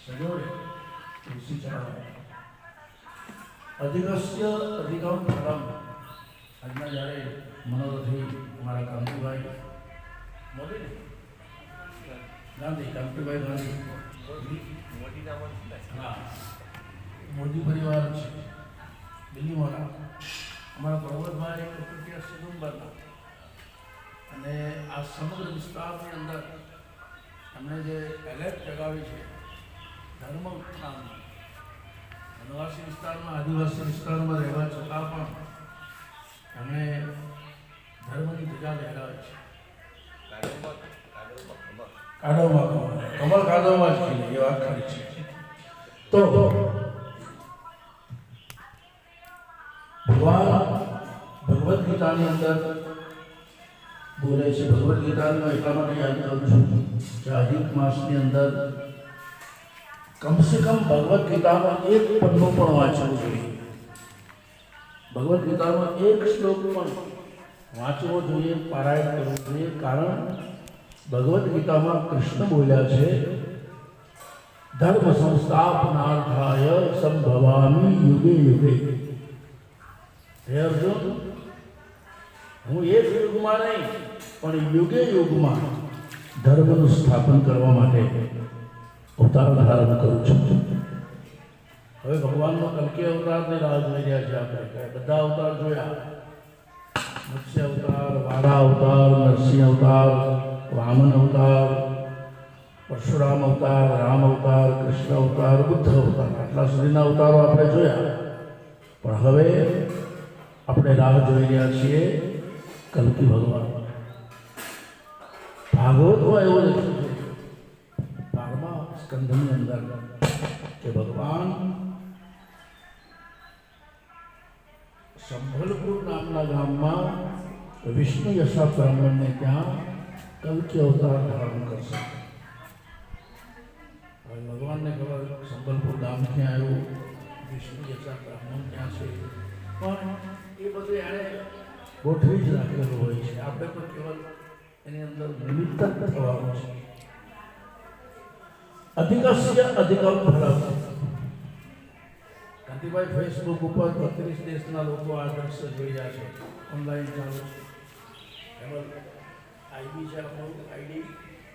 सजोड़े तुलसी चढ़ावे अधिकस्य अधिकम फलम આજના જ્યારે મનોરથી અમારા કાંતિભાઈ મોદી ગાંધી કાંતિભાઈ ગાંધી હા મોદી પરિવાર છે દિલ્હીવાળા અમારા પ્રવર્તભાઈ પ્રકૃતિયા સિદુંબરના અને આ સમગ્ર વિસ્તારની અંદર એમણે જે એલર્ટ જગાવી છે ધર્મ ઉત્થાન વનવાસી વિસ્તારમાં આદિવાસી વિસ્તારમાં રહેવા છતાં પણ એમણે ધર્મની ધજા લહેરાવે છે. કાદવમાં કમળ કાદવમાં જ ખીલે એ વાત ખરી છે. તો ભગવાન ભગવદ્ ગીતાની અંદર બોલે છે. ભગવદ્ ગીતાનો એટલા માટે યાદ કરું છું કે અધિક માસની અંદર કમસે કમ ભગવદ્ ગીતામાં એક પન્નું પણ વાંચવું જોઈએ. ભગવદ્ ગીતામાં એક શ્લોક પણ વાંચવો જોઈએ, પારાયણ કરવું જોઈએ. કારણ ભગવદ્ ગીતામાં કૃષ્ણ બોલ્યા છે ધર્મ સંસ્થાપનાર્થાય સંભવામિ યુગે યુગે. હે અર્જુન, હું એક યુગમાં નહીં પણ યુગે યુગમાં ધર્મનું સ્થાપન કરવા માટે અવતાર ધારણ કરું છું. હવે ભગવાનનો કલ્કી અવતારની રાહ જોઈ રહ્યા છે. આપણે બધા અવતાર જોયા, મત્સ્ય અવતાર, વારા અવતાર, નરસિંહ અવતાર, વામન અવતાર, પરશુરામ અવતાર, રામ અવતાર, કૃષ્ણ અવતાર, બુદ્ધ અવતાર, આટલા સુધીના અવતારો આપણે જોયા. પણ હવે આપણે રાહ જોઈ રહ્યા છીએ કલ્કી ભગવાન. ભાગવતમાં એવું લખ્યું છે 12મા સ્કંધની અંદર કે ભગવાન સંભલપુર નામના ગામમાં વિષ્ણુ યશા બ્રાહ્મણને ત્યાં કલ્કી અવતાર ધારણ કરશે. હવે ભગવાનને ખબર સંભલપુર ગામ ક્યાં આવ્યું, વિષ્ણુ યશા બ્રાહ્મણ ક્યાં છે, પણ એ બધું એણે ગોઠવી જ રાખેલું હોય છે. આપણે તો કેવલ એની અંદર નિમિત્ત થવાનું છે. અધિકસ્ય અધિકમ ફલમ. કાંતિભાઈ ફેસબુક ઉપર 32 દેશના લોકો આ દ્રશ્ય જોઈ રહ્યા છે. ઓનલાઈન ચાલુ છે. એમાં આઈડી છે આપણું આઈડી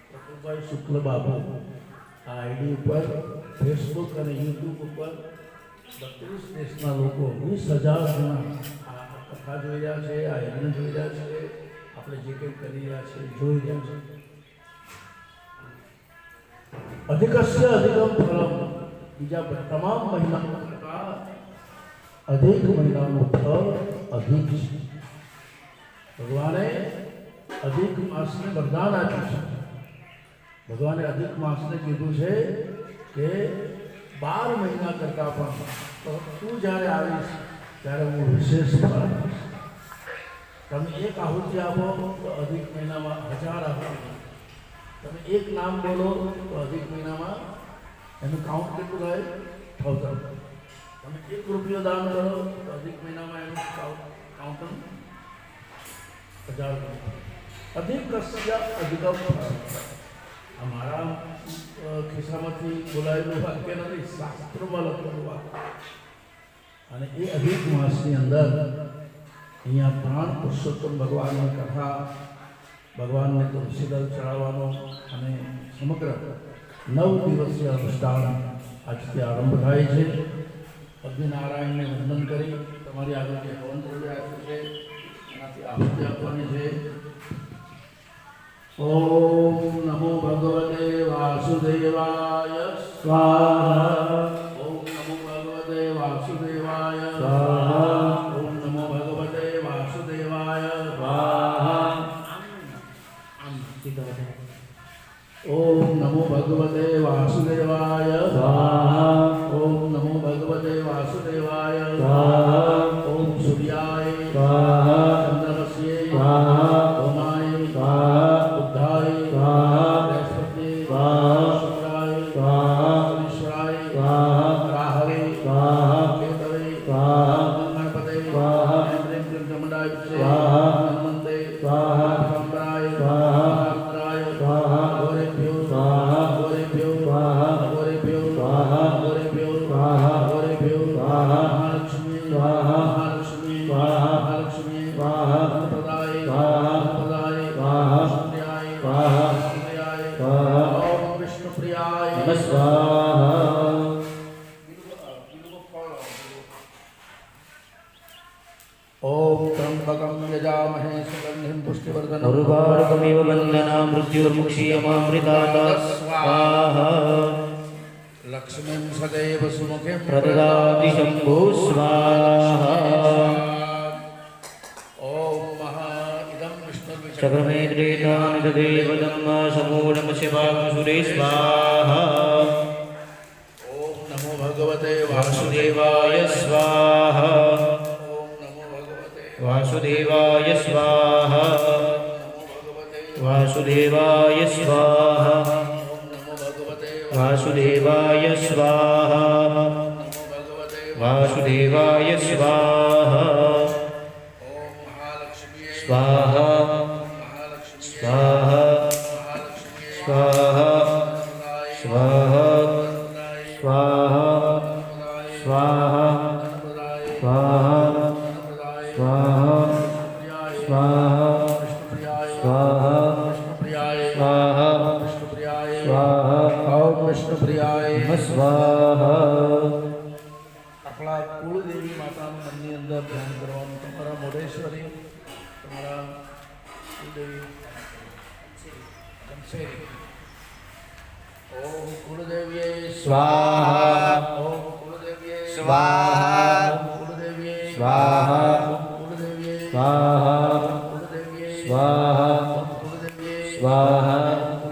પ્રફુલભાઈ શુક્લ બાબુ. આ આઈડી ઉપર ફેસબુક અને યુટ્યુબ ઉપર 32 દેશના લોકો 20,000 જણા આ કથા જોઈ રહ્યા છે, આ યજ્ઞ જોઈ રહ્યા છે, આપણે જે કંઈ કરી રહ્યા છે જોઈ રહ્યા છે. અધિકસ્ય અધિકમ ફલમ. બીજા તમામ મહિનાઓ કરતાં અધિક મહિનાનું ફળ અધિક છે. ભગવાને અધિક માસને વરદાન આપ્યું છે. ભગવાને અધિક માસને કીધું છે કે 12 મહિના કરતાં પણ તું જ્યારે આવીશ ત્યારે હું વિશેષ ફળ આપીશ. તમે એક આહુતિ આપો તો અધિક મહિનામાં 1000 આહુતિ. તમે એક નામ બોલો તો અધિક મહિનામાં એનું કાઉન્ટ કેટલું થાય? 1000. તમે 1 રૂપિયો દાન કરો તો અધિક મહિનામાં એનું કાઉન્ટ 1000. અધિકસ્ય અધિકમ. અમારા ખિસ્સામાંથી બોલાયેલું વાક્ય નથી, શાસ્ત્રોમાં લખેલું વાક્ય. અને એ અધિક માસની અંદર અહીંયા પ્રાણ પુરુષોત્તમ ભગવાનની કથા, ભગવાનને તુલસીદળ ચડાવવાનો અને સમગ્ર 9 દિવસીય અનુષ્ઠાન આજથી આરંભ થાય છે. અગ્નિનારાયણને વંદન કરી તમારી આગળ જે હવન દ્રવ્ય આપ્યું છે એનાથી આહુતિ આપવાની છે. ઓમ નમો ભગવતે વાસુદેવાય સ્વાહા. ઓમ નમો ભગવતે વાસુદેવાય સ્વાહા. ઓમ નમો ભગવતે વાસુદેવાય સ્વાહા. ઓમ નમો ભગવતે વાસુદેવાય સ્વાહા. ઓમ નમો ભગવતે વાસુદેવાય સ્વાહા. ઓમ સૂર્યાય સ્વાહા. ચંદ્રમસ્યે સ્વાહા. ઓમાય સ્વાહા. બુદ્ધાય સ્વાહા. બૃહસ્પતિ સ્વાહા. શુક્રાય સ્વાહા. ઈશ્વરાય સ્વાહા. રાહવે સ્વાહા. કેતવે સ્વાહા. ગણપતે સ્વાહા. ચમડાય સ્વાહા. હનુમંતે સ્વાહા. સંપ્રાય સ્વાહા. સ્વાહા. ગોરેભ્યો સ્વાહા. ગોરેભ્યો સ્વાહા. ગોરેભ્યો नमः स्वाहा ओम त्र्यंबकं यजामहे सुगंधिं पुष्टिवर्धनम् उर्वारुकमिव वन्दना मृत्युर्मुक्षीयमामृतात् स्वाहा लक्ष्मीं सदैव सुमुखीं प्रददाति शम्भो स्वाहा ओम महा इदं चक्रमेन्द्रेतानिदेवदं समूढं शिवासुरे स्वाहा ओम नमो भगवते वासुदेवाय स्वाहा वासुदेवाय स्वाहा वासुदेवाय स्वाहा वासुदेवाय स्वाहा वासुदेवाय स्वाहा स्वाहा स्वाहा स्वाहा स्वाहा स्वाहा स्वाहा स्वाहा स्वाहा स्वाहा स्वाहा स्वाहा स्वाहा ओम विष्णुप्रियाय स्वाहा अपना कुलदेवी माता मननी अंदर ध्यान करवानुं तमारा मोडेश्वरी तमारा कुलदेवी कंसेरी ओम कुलदेवी स्वाहा ओम कुलदेवी स्वाहा ओम कुलदेवी स्वाहा कुलदेवी स्वाहा कुलदेवी स्वाहा कुलदेवी स्वाहा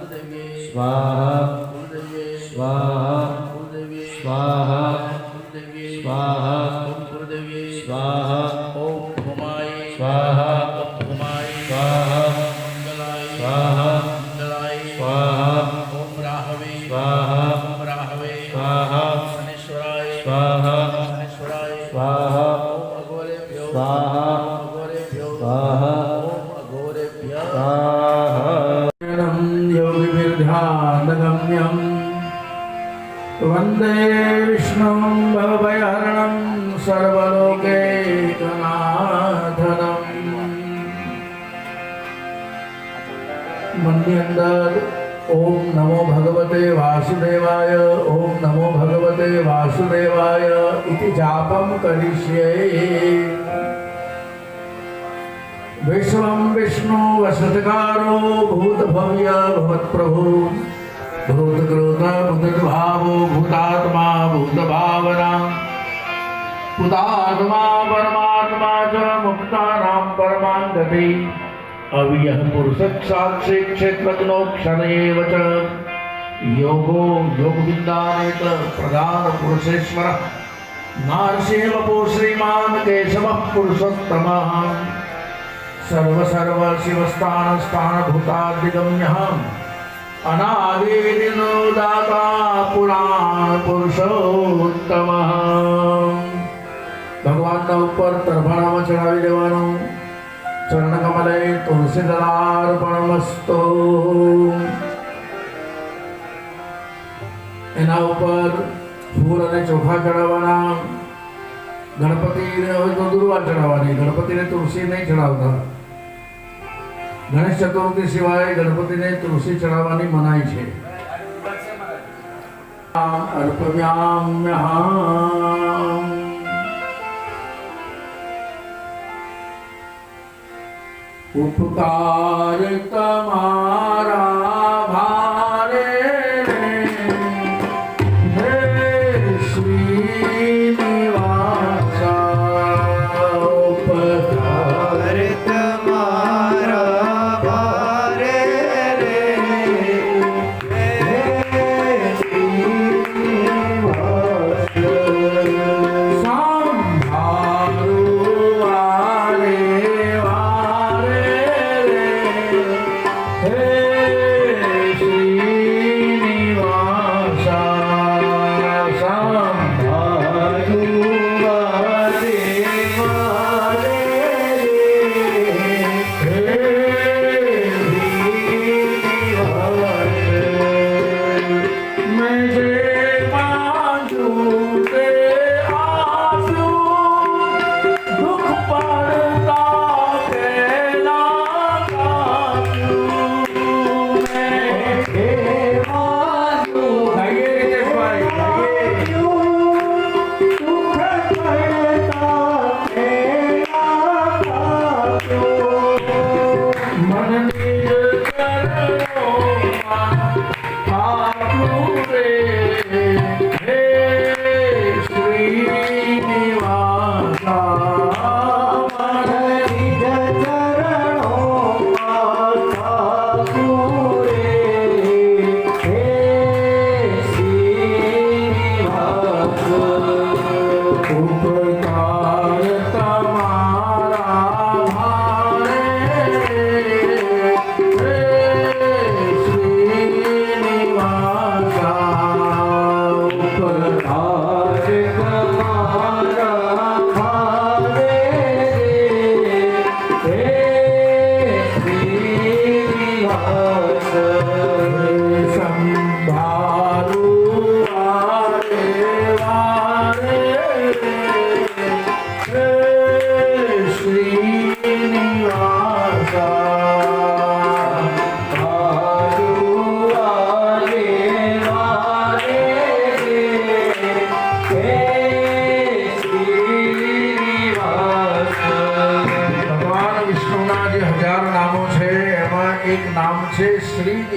कुलदेवी स्वाहा कुलदेवी स्वाहा कुलदेवी स्वाहा कुलदेवी स्वाहा ओम कुलदेवी स्वाहा ओम भूमाय स्वाहा ओम भूमाय स्वाहा मंगलाय स्वाहा मंगलाय स्वाहा ओम राहवे स्वाहा ओम राहवे स्वाहा शनेश्वराय स्वाहा शनेश्वराय स्वाहा ओम अघोरेभ्यो स्वाहा अघोरेभ्यो स्वाहा ओम अघोरेभ्यो स्वाहा योगिभिर्ध्यानगम्यं वन्दे विष्णुं भवभयहरणं सर्वलोकैकनाथनं मन्नि अंदर ओम नमो भगवते वासुदेवाय ओम नमो भगवते वासुदेवाय इति जापं करिष्ये विश्वं विष्णु वसतकारो भूतभव्य भवत्प्रभु भूतकृत भूतभावो भूतात्मा भूतभावना भूतात्मा परमात्मा च मुक्तानां परमां गति अव्ययः पुरुषः साक्षी क्षेत्रज्ञोऽक्षर एव च योगो योगविद्यानेत प्रधानपुरुषेश्वरः नारसिंहवपो श्रीमान् केशवः पुरुषोत्तमः सर्व शिवस्थानभूतादिगम्यः अनादिनो दाता पुराण पुरुषोत्तमः भगवानના ઉપર તર્પણમાં ચડાવી દેવાનું ચરણ કમલે તુલસી દલાર્પણમસ્તુ એના ઉપર ફૂલ અને ચોખા ચડાવવાના ગણપતિને હોય તો દુર્વા ચડાવવાની ગણપતિને તુલસી નહીં ચડાવતા ગણેશ ચતુર્થી સિવાય ગણપતિને તુલસી ચડાવવાની મનાઈ છે અર્પમ્યામ્યહં ઉપકાર તમારા ભારે હે શ્રીનિવાસ ઉપકાર તમારા ભારે હે શ્રીનિવાસ સંભાળો વારે વારે Hey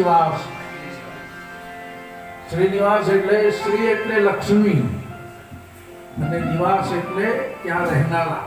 શ્રીનિવાસ. શ્રીનિવાસ એટલે શ્રી એટલે લક્ષ્મી અને નિવાસ એટલે ત્યાં રહેનારા.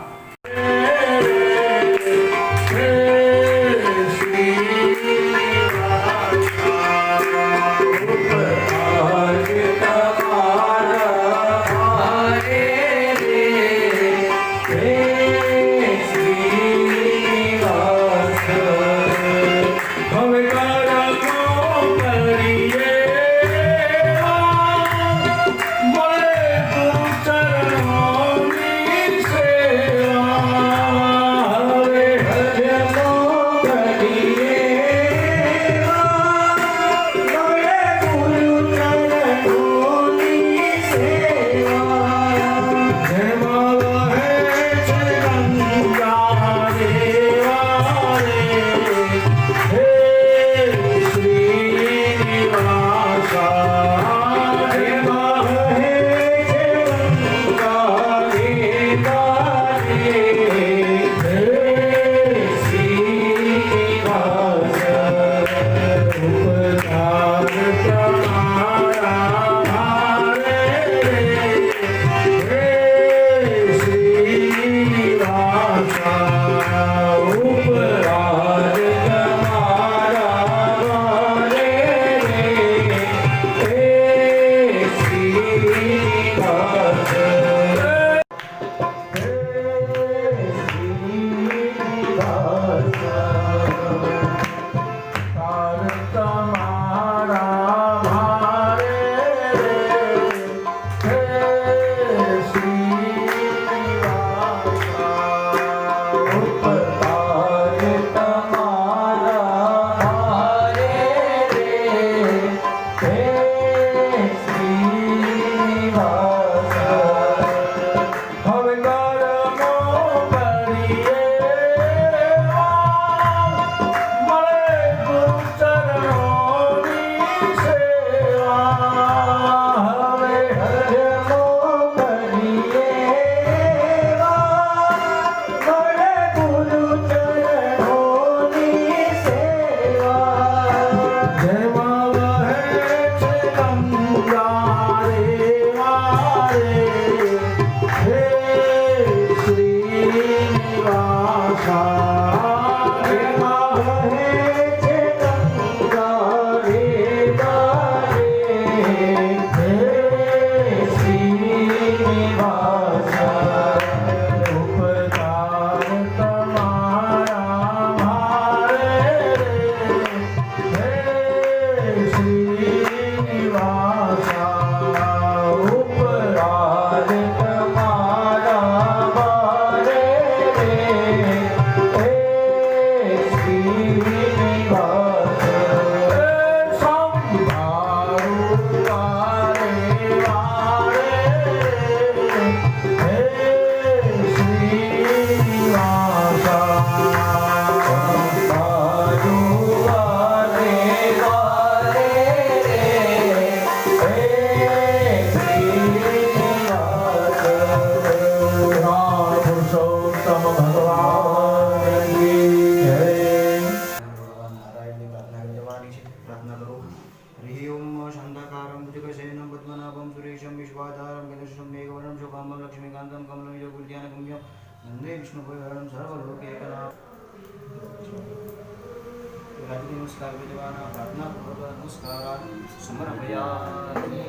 नमस्कार विद्वाना प्रार्थना पूर्वक नमस्कार समर्पयामि।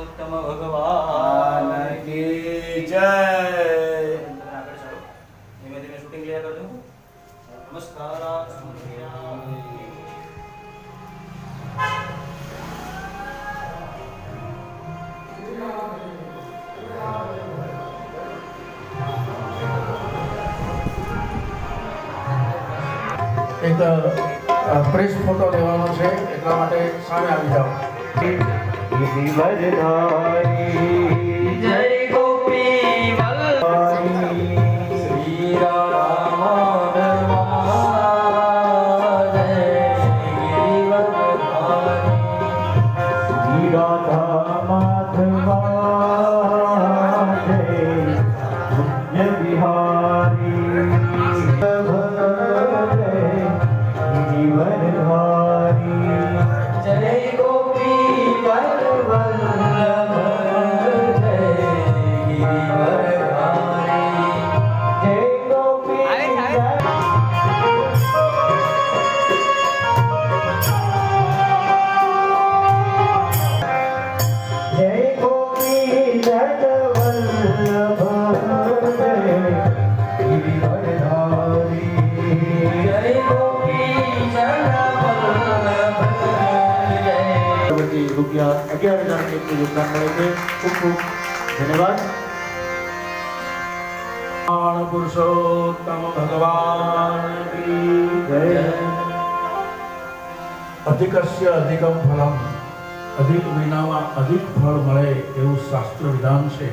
उत्तम भगवान की जय। धीमे धीमे शूटिंग लिया कर दो। नमस्कार समर्पयामि। એક પ્રેસ ફોટો લેવાનો છે એટલા માટે સામે આવી જાઓ. जय गोपी वल्लभ श्री राम श्री राधा माधवा जय बिहारी जीवन धारी બધી રૂપિયા 11,000 જેટલું યોગદાન મળે છે. ખૂબ ખૂબ ધન્યવાદ. પુરુષોત્તમ ભગવાન કી જય. અધિકસ્ય અધિકમ ફલમ, અધિક વિનામાં અધિક ફળ મળે એવું શાસ્ત્ર વિધાન છે.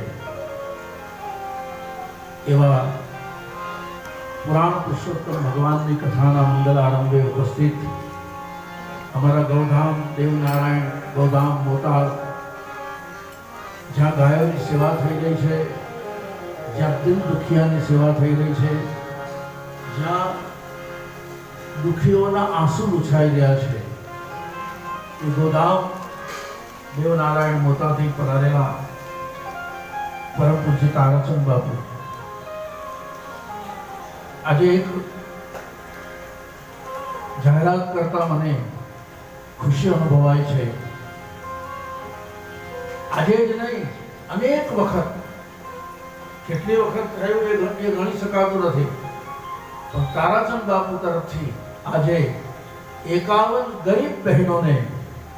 એવા પુરાણ પુરુષોત્તમ ભગવાનની કથાના મંગલ આરંભે ઉપસ્થિત અમારા ગૌધામ દેવનારાયણ ગૌધામ મોતાળ, જ્યાં ગાયોની સેવા થઈ રહી છે, જ્યાં દિલ દુખિયાની સેવા થઈ રહી છે, જ્યાં દુખીઓના આંસુ લૂછાઈ રહ્યા છે, એ ગોધામ દેવનારાયણ મોતાથી પધારેલા પરમ પૂજ્ય તારાચંદ બાપુ આજે એક જાહેરાત કરતા મને ખુશી અનુભવાય છે. આજે જ નહીં, અનેક વખત, કેટલી વખત થયું એ ગણી શકાતું નથી, પણ તારાચંદ બાપુ તરફથી આજે 51 ગરીબ બહેનોને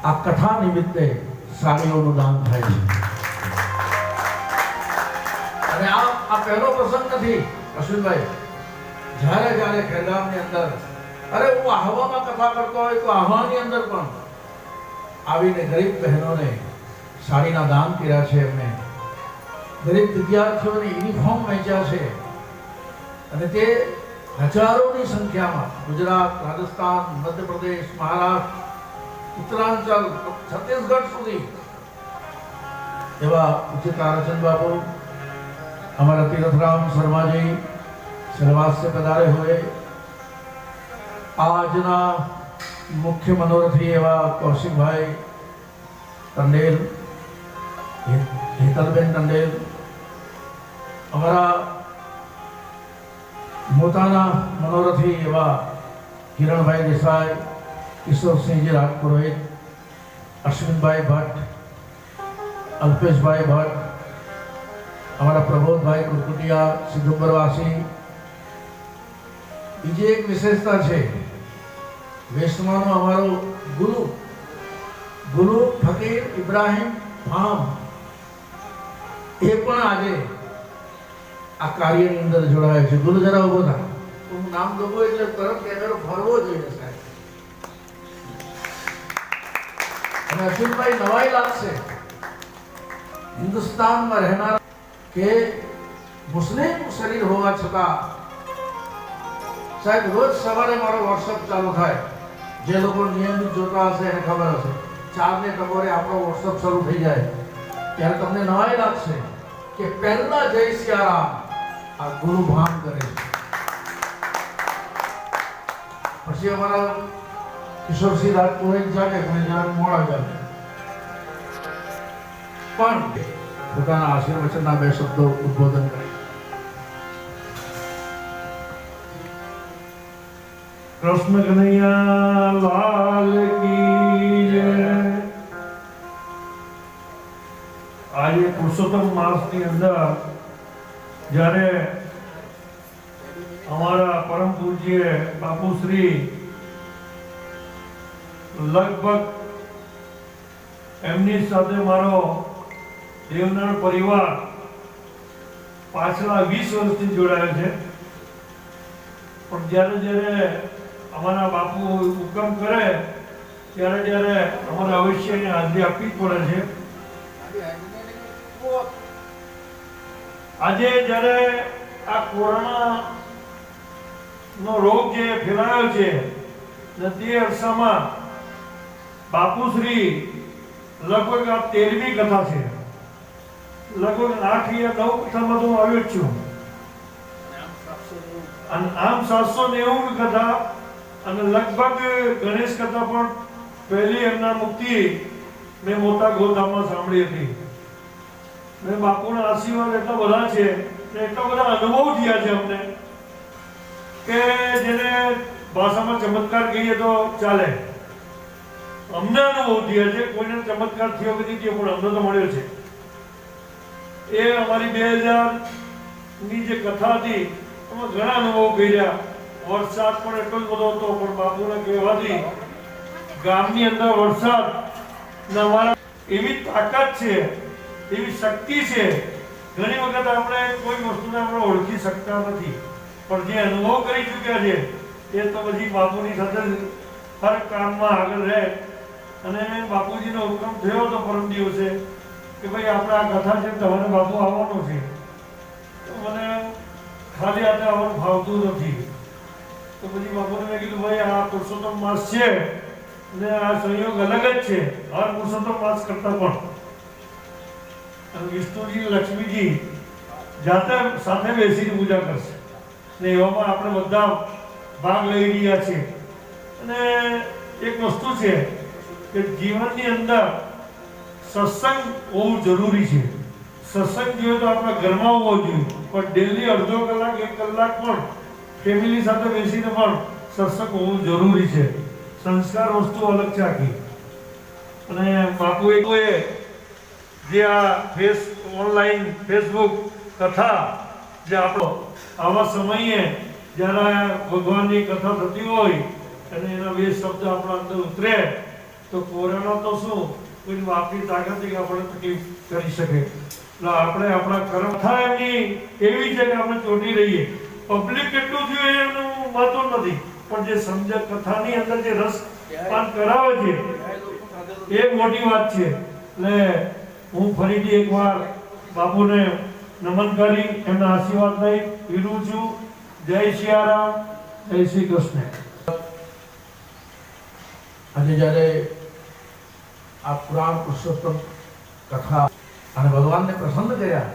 આ કથા નિમિત્તે સાડીઓનું દાન થાય છે. અને આ પહેલો પ્રસંગ નથી અશ્વિનભાઈ. જ્યારે જ્યારે ખેરગામની અંદર, અરે હું આહવામાં કથા કરતો હોય તો આહવાની અંદર પણ આવીને ગરીબ બહેનોને સાડીના દાન કર્યા છે. એમને ગરીબ વિદ્યાર્થીઓને યુનિફોર્મ વેચ્યા છે, અને તે હજારોની સંખ્યામાં ગુજરાત, રાજસ્થાન, મધ્યપ્રદેશ, મહારાષ્ટ્ર, ઉત્તરાંચલ, છત્તીસગઢ સુધી એવા પૂજ્ય તારાચંદ બાપુ, हमारा तीर्थराम शर्मा जी सिलवास से पधारे हुए આજના મુખ્ય મનોરથી એવા કૌશિકભાઈ ટંડેલ, હેતલબેન ટંડેલ, અમારા મોતાના મનોરથી એવા કિરણભાઈ દેસાઈ, કિશોરસિંહજી રાજપુરોહિત, અશ્વિનભાઈ ભટ્ટ, અલ્પેશભાઈ ભટ્ટ, हमारा प्रबोधभाई कुरकुटिया सिद्धुंबरवासी. बीजी एक विशेषता है, वेस्टमानो हमारो गुरु फकीर इब्राहिम भाम ए पण आजे आ कार्यની અંદર જોડાય છે. ગુરુ જરા ઉભો થા, હું નામ દોબો એટલે તરત કેમેરો ફરવો જોઈએ સાહેબ. અને અશ્વિનભાઈ નવાઈ લાગશે હિન્દુસ્તાનમાં રહેનારા કે મુસ્લિમ શરીર હોવા છતાં સાહેબ રોજ સવારે મારો વોટ્સઅપ ચાલુ થાય. જે લોકો નિયમિત જોતા હશે એને ખબર હશે, 4 ને ટકોરે આપણો વોટ્સઅપ શરૂ થઈ જાય ત્યારે તમને નવાઈ લાગશે કે પહેલા જય સિયારામ આ ગુરુ ભાન કરે છે. પછી અમારા કિશોરસિંહ રાજપુરોહિત જાગે, પણ જરા મોડા જાગે, પણ પોતાના આશીર્વચનના 2 શબ્દો ઉદ્બોધન કરે. કૃષ્ણ કનૈયા લાલ કી જય. આજે પુરુષોત્તમ માસની અંદર જ્યારે અમારા પરમ પૂજ્ય બાપુશ્રી લગભગ એમની સાથે મારો દેવનારાયણ પરિવાર પાછલા 20 વર્ષથી જોડાયો છે. પણ જ્યારે જ્યારે અમારા બાપુ હુકમ કરે ત્યારે જ્યારે અમારે અવશ્ય એને હાજરી આપવી પડે છે. આજે જ્યારે આ કોરોના નો રોગ જે ફેલાયો છે તે અરસામાં બાપુશ્રી લગભગ આ 13મી કથા છે. લગભગ 8 યા 9 કથામાં તો આવ્યો જ છું. અને આમ 790 કથા, અને લગભગ ગણેશ કથા પણ પહેલી એમના મુક્તિ મેં મોટા ગોધામમાં સાંભળી હતી. મેં બાપુના આશીર્વાદ એટલા બધા છે, એટલા બધા અનુભવ થયા છે અમને કે જેને ભાષામાં ચમત્કાર કહીએ તો ચાલે. અમને અનુભવ થયા છે, કોઈને ચમત્કાર થયો કે નહીં થયો, પણ અમને તો મળ્યો છે. એ અમારી 2000ની જે કથા હતી એમાં ઘણા અનુભવ કર્યા. વરસાદ પણ એટલો જ બધો હતો, પણ બાપુના કહેવાથી ગામની અંદર વરસાદ ને અમારા એવી તાકાત છે, એવી શક્તિ છે. ઘણી વખત આપણે કોઈ વસ્તુને આપણે ઓળખી શકતા નથી, પણ જે અનુભવ કરી ચૂક્યા છે એ તો પછી બાપુની સાથે હર કામમાં આગળ રહે. અને બાપુજીનો હુકમ થયો તો પરમ દિવસે કે ભાઈ આપણે આ કથા છે તમારે બાપુ આવવાનો છે, તો મને ખાલી હાથે આવવાનું ફાવતું નથી. તો પછી બાપુને મેં કીધું ભાઈ આ પુરુષોત્તમ માસ છે ને આ સંયોગ અલગ જ છે હર પુરુષોત્તમ માસ કરતા પણ. અને વિષ્ણુજી લક્ષ્મીજી જાતે સાથે બેસીને પૂજા કરશે ને એવામાં આપણે બધા ભાગ લઈ રહ્યા છીએ. અને એક વસ્તુ છે કે જીવનની અંદર સત્સંગ હોવું જરૂરી છે. સત્સંગ જોઈએ તો આપણા ઘરમાં હોવો જોઈએ, પણ ડેલી અડધો કલાક 1 કલાક પણ ફેમિલી સાથે બેસીને પણ સત્સંગ હોવું જરૂરી છે. સંસ્કાર વસ્તુ અલગ છે આખી. અને બાપુએ જે આ ઓનલાઈન ફેસબુક કથા જે આપણો આવા સમયે જ્યારે ભગવાનની કથા થતી હોય અને એના 2 શબ્દ આપણા અંદર ઉતરે તો કોરોના તો શું કોઈ બાપની તાકાતથી આપણે તકલીફ કરી શકે. એટલે આપણે આપણા કર્મ થાય એમની એવી છે કે આપણે ચોટી રહીએ. પબ્લિક કેટલું થયું એનું મહત્વ નથી, પણ જે સમજક કથાની અંદર જે રસ પાન કરાવે છે એ મોટી વાત છે. એટલે હું ફરીથી એકવાર બાપુને નમન કરી એમના આશીર્વાદ લઈ વિરું છું. જય સિયારામ, જય શ્રી કૃષ્ણ. આજે જ્યારે આ પુરાણ પુરુષોત્તમ કથા અને ભગવાનને પ્રસન્ન કર્યા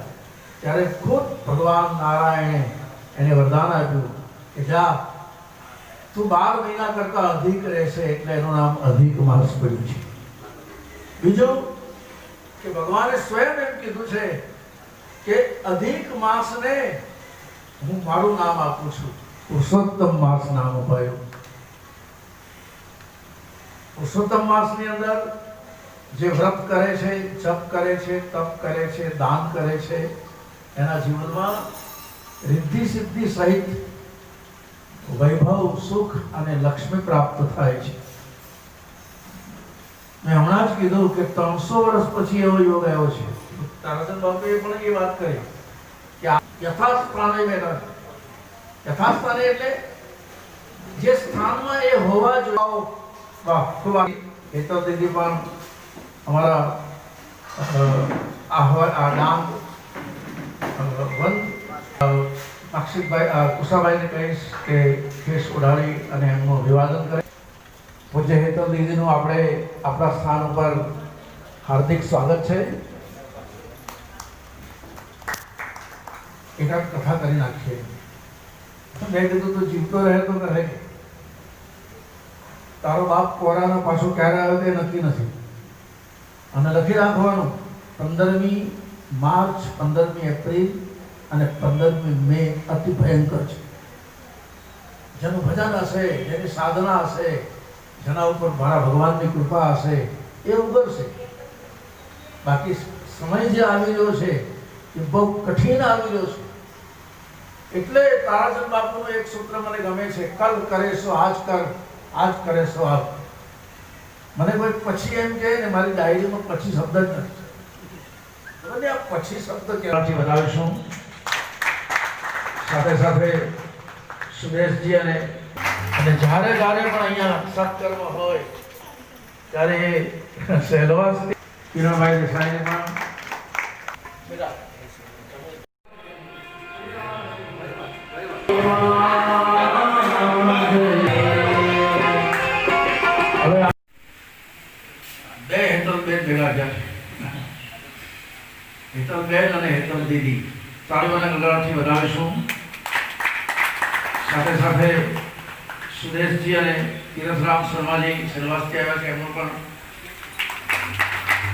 ત્યારે ખુદ ભગવાન નારાયણે એને વરદાન આપ્યું કે જા તું 12 મહિના કરતા અધિક રહેશે, એટલે એનું નામ અધિક માસ પડ્યું છે. બીજું કે ભગવાને સ્વયં એમ કીધું છે કે અધિક માસને હું મારું નામ આપું છું, પુરુષોત્તમ માસ નામ અપાયું. પુરુષોત્તમ માસની અંદર જે વ્રત કરે છે, જપ કરે છે, તપ કરે છે, દાન કરે છે, એના જીવનમાં રિદ્ધિ સિદ્ધિ સહિત વૈભવ, સુખ અને લક્ષ્મી પ્રાપ્ત થાય છે. મેં હમણાં જ કીધું કે 300 વર્ષ પછી એવો યોગ આવ્યો છે. તારાચંદ બાપુએ પણ એ વાત કરી કે યથાસ્થાને બેઠા છે. યથાસ્થાને એટલે જે સ્થાનમાં એ હોવા જોઈએ. વાહ, ખૂબ હેતલ દીદી પણ અમારા આ નામ વન અક્ષિતભાઈ કુશાભાઈને કહીશ કે કેસ ઉડાડી અને એમનું અભિવાદન કરે. પૂજ્ય હેતલ દીદીનું આપણે આપણા સ્થાન ઉપર હાર્દિક સ્વાગત છે. એકાદ કથા કરી નાખીએ. મેં કીધું તું જીવતો રહે તો રહે, તારો બાપ કોરાનો પાછો ક્યારે આવ્યો તે નક્કી નથી. અને લખી રાખવાનું 15મી માર્ચ, 15મી એપ્રિલ અને 15મી મે અતિ ભયંકર છે. જેનું ભજન હશે, જેની સાધના હશે, જેના ઉપર મારા ભગવાનની કૃપા હશે એ ઉગરશે. બાકી સમય જે આવી રહ્યો છે એ બહુ કઠિન આવી રહ્યો છે. એટલે તારાચંદ બાપુનું એક સૂત્ર મને ગમે છે, કલ કરે સો આજ કર, આજ કરે સો આજ. મને કોઈ પછી એમ કહે ને મારી ડાયરીમાં પછી શબ્દ જ નથી. મને આ પછી શબ્દ કહેવાથી વધાવીશું. સાથે સાથે સુરેશજી અને જ્યારે પણ અહીંયા સત્કર્મ હોય ત્યારે સહેલવાસ કિરણભાઈ દેસાઈને પણ બે હેતલબેન ભેગા થયા. હેતલબેન અને હેતલ દીદી તાળીઓના ગગડાથી વધાવીશું. સાથે સાથે સુરેશજી અને તીરથરામ શર્માજી સેલવાસથી આવ્યા છે, એમનું પણ.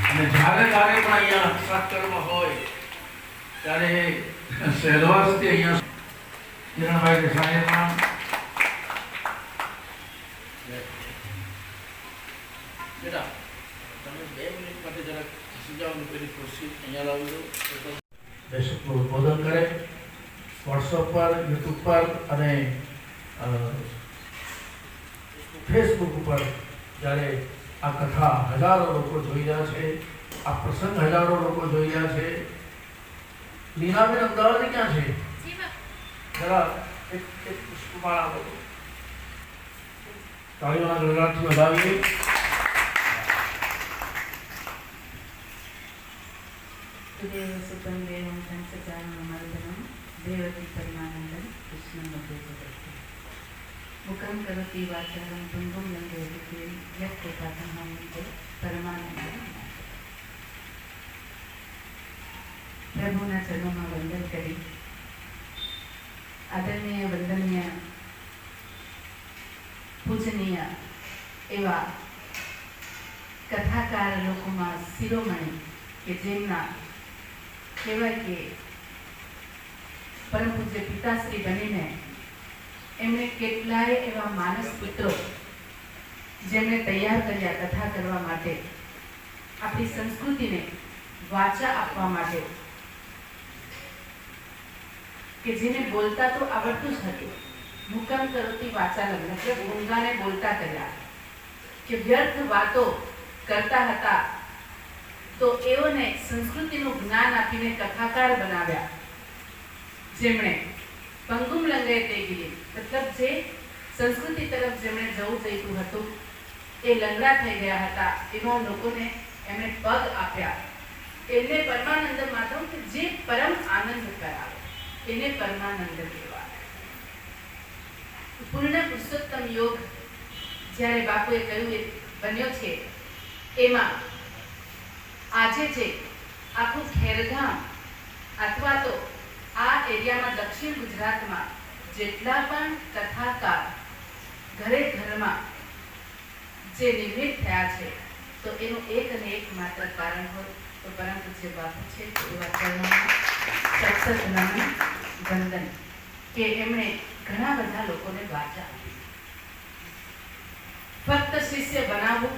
અને જ્યારે પણ અહીંયા સત્કર્મ હોય ત્યારે સેલવાસથી અહીંયા કિરણભાઈ દેસાઈને પણ. બેટા તમે 2 મિનિટ માટે જરાક સુજાવની પેલી ખુરશી અહીંયા લાવી દો. દેશનું ઉદ્બોધન કરે. વોટ્સઅપ પર, યુટ્યુબ પર અને ફેસબુક ઉપર જ્યારે આ કથા હજારો લોકો જોઈ રહ્યા છે, આ પ્રસંગ હજારો લોકો જોઈ રહ્યા છે. લીનાબેન અમદાવાદ ક્યાં છે? જરા એક પુષ્પમાળા આપો. તાળીઓના ગણગાટથી વધાવીએ. देव सुतम देवं संसचारणमर्दनं देवती परमानन्दं कृष्णं वन्दे जगद्गुरुं मुखं करोति वाचालं भङ्गुं लङ्घयति यत्कृपातमहं वन्दे परमानन्दं प्रभुना चरणों वंदन करी आदरणीय वंदनीय पूजनीय एवा कथाकार लोकोમાં શિરોમણી કે જેમના કહેવાય કે પરમ પૂજ્ય પિતાશ્રી બનીને એમણે કેટલાય એવા માનસ પુત્રો જેમણે તૈયાર કર્યા કથા કરવા માટે, આપણી સંસ્કૃતિને વાચા આપવા માટે, કે જેને બોલતા તો આવડતું જ હતું. મુકમ કરોતી વાચાલમ મતલબ મૂંગાને બોલતા કર્યા, કે વ્યર્થ વાતો કરતા હતા તો એઓને સંસ્કૃતિનું જ્ઞાન આપીને કથાકાર બનાવ્યા. જેમણે પંગુમ લંગે તે ગીરી મતલબ જે સંસ્કૃતિ તરફ જેમણે જવું જોઈતું હતું એ લંગડા થઈ ગયા હતા, એવા લોકોને એમણે પગ આપ્યા. એને પરમાનંદ માધવ કે જે પરમ આનંદ કરાવે એને પરમાનંદ કહેવાય. પૂર્ણ પુરુષોત્તમ યોગ જ્યારે બાપુએ કહ્યું એ બન્યો છે, એમાં આજે જે આખું ખેરગામ અથવા તો આ એરિયામાં દક્ષિણ ગુજરાતમાં જેટલા પણ કથાકાર ઘરે ઘરમાં જે નિર્મિત થયા છે, તો એનું એક અને એક માત્ર કારણ હોય તો પરમ પૂજ્ય બાપુ છે. એવા ચરણોમાં સતસત નમન વંદન કે એમણે ઘણા બધા લોકોને વાચા આપી. ફક્ત શિષ્ય બનાવવું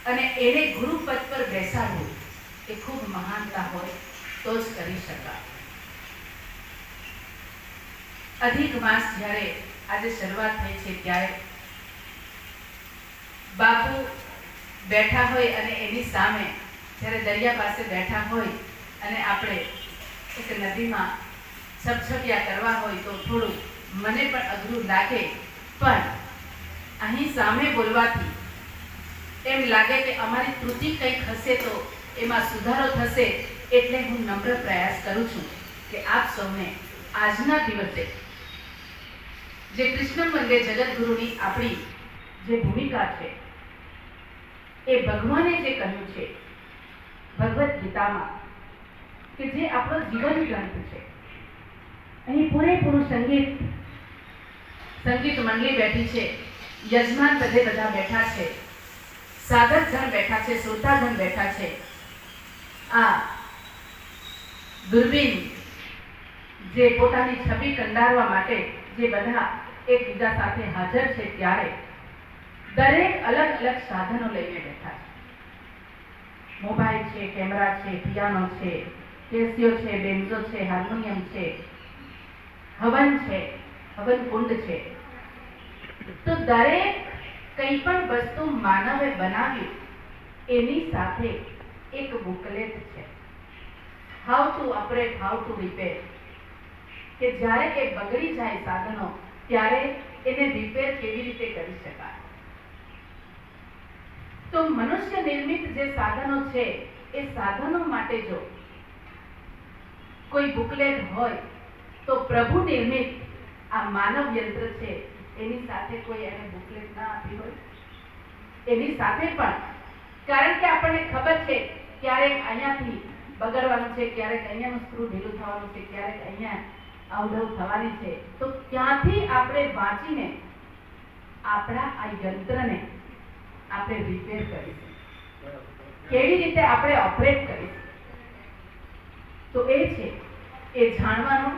અને એને ગુરુ પદ પર બેસાડવું એ ખૂબ મહાનતા હોય તો જ કરી શકાય. અધિક માસ જ્યારે આજે શરૂઆત થઈ છે ત્યારે બાપુ બેઠા હોય અને એની સામે જ્યારે દરિયા પાસે બેઠા હોય અને આપણે એક નદીમાં છપછપિયા કરવા હોય તો થોડું મને પણ અઘરું લાગે, પણ અહીં સામે બોલવાથી એમ લાગે કે અમારી ત્રુટિ કંઈક હશે તો એમાં સુધારો થશે. એટલે હું નમ્ર પ્રયાસ કરું છું કે આપ સૌને આજના દિવસે જે કૃષ્ણ વંદે જગદગુરુની આપણી જે ભૂમિકા છે, એ ભગવાને જે કહ્યું છે ભગવદ્ ગીતામાં કે જે આપણો જીવન ગ્રંથ છે, અહીં પૂરેપૂરું સંગીત મંડળી બેઠી છે, યજમાન બધે બધા બેઠા છે, સાધક જણ બેઠા છે, શ્રોતાગણ બેઠા છે. આ દૂરબીન જે પોતાની છબી કંડારવા માટે જે બધા એકબીજા સાથે હાજર છે, ત્યારે દરેક અલગ અલગ સાધનો લઈને બેઠા છે. મોબાઈલ છે, કેમેરા છે, પિયાનો છે, કેસિયો છે, બેન્ઝો છે, હાર્મોનિયમ છે, હવન છે, હવન કુંડ છે. તો દરેક કંઈ પણ વસ્તુ માનવે બનાવ્યું એની સાથે એક બુકલેટ છે, how to operate, how to repair, કે જ્યારે એ બગડી જાય સાધનો ત્યારે એને રિપેર કેવી રીતે કરી શકાય. તો મનુષ્ય નિર્મિત જે સાધનો છે એ સાધનો માટે જો કોઈ બુકલેટ હોય તો પ્રભુ નિર્મિત આ માનવ યંત્ર છે એની સાથે કોઈ એને બુકલેટ ના આપી હોય, એની સાથે પણ કારણ કે આપણને ખબર છે ક્યારેક અહીંયાથી બગડવાનું છે, ક્યારેક અહીંયાનું સ્ક્રૂ ઢીલું થવાનું છે, ક્યારેક અહીંયા અવઢવ થવાની છે, તો ત્યાંથી આપણે વાંચીને આપણા આ યંત્રને આપણે રિપેર કરીશું, કેવી રીતે આપણે ઓપરેટ કરીશું. તો એ છે એ જાણવાનો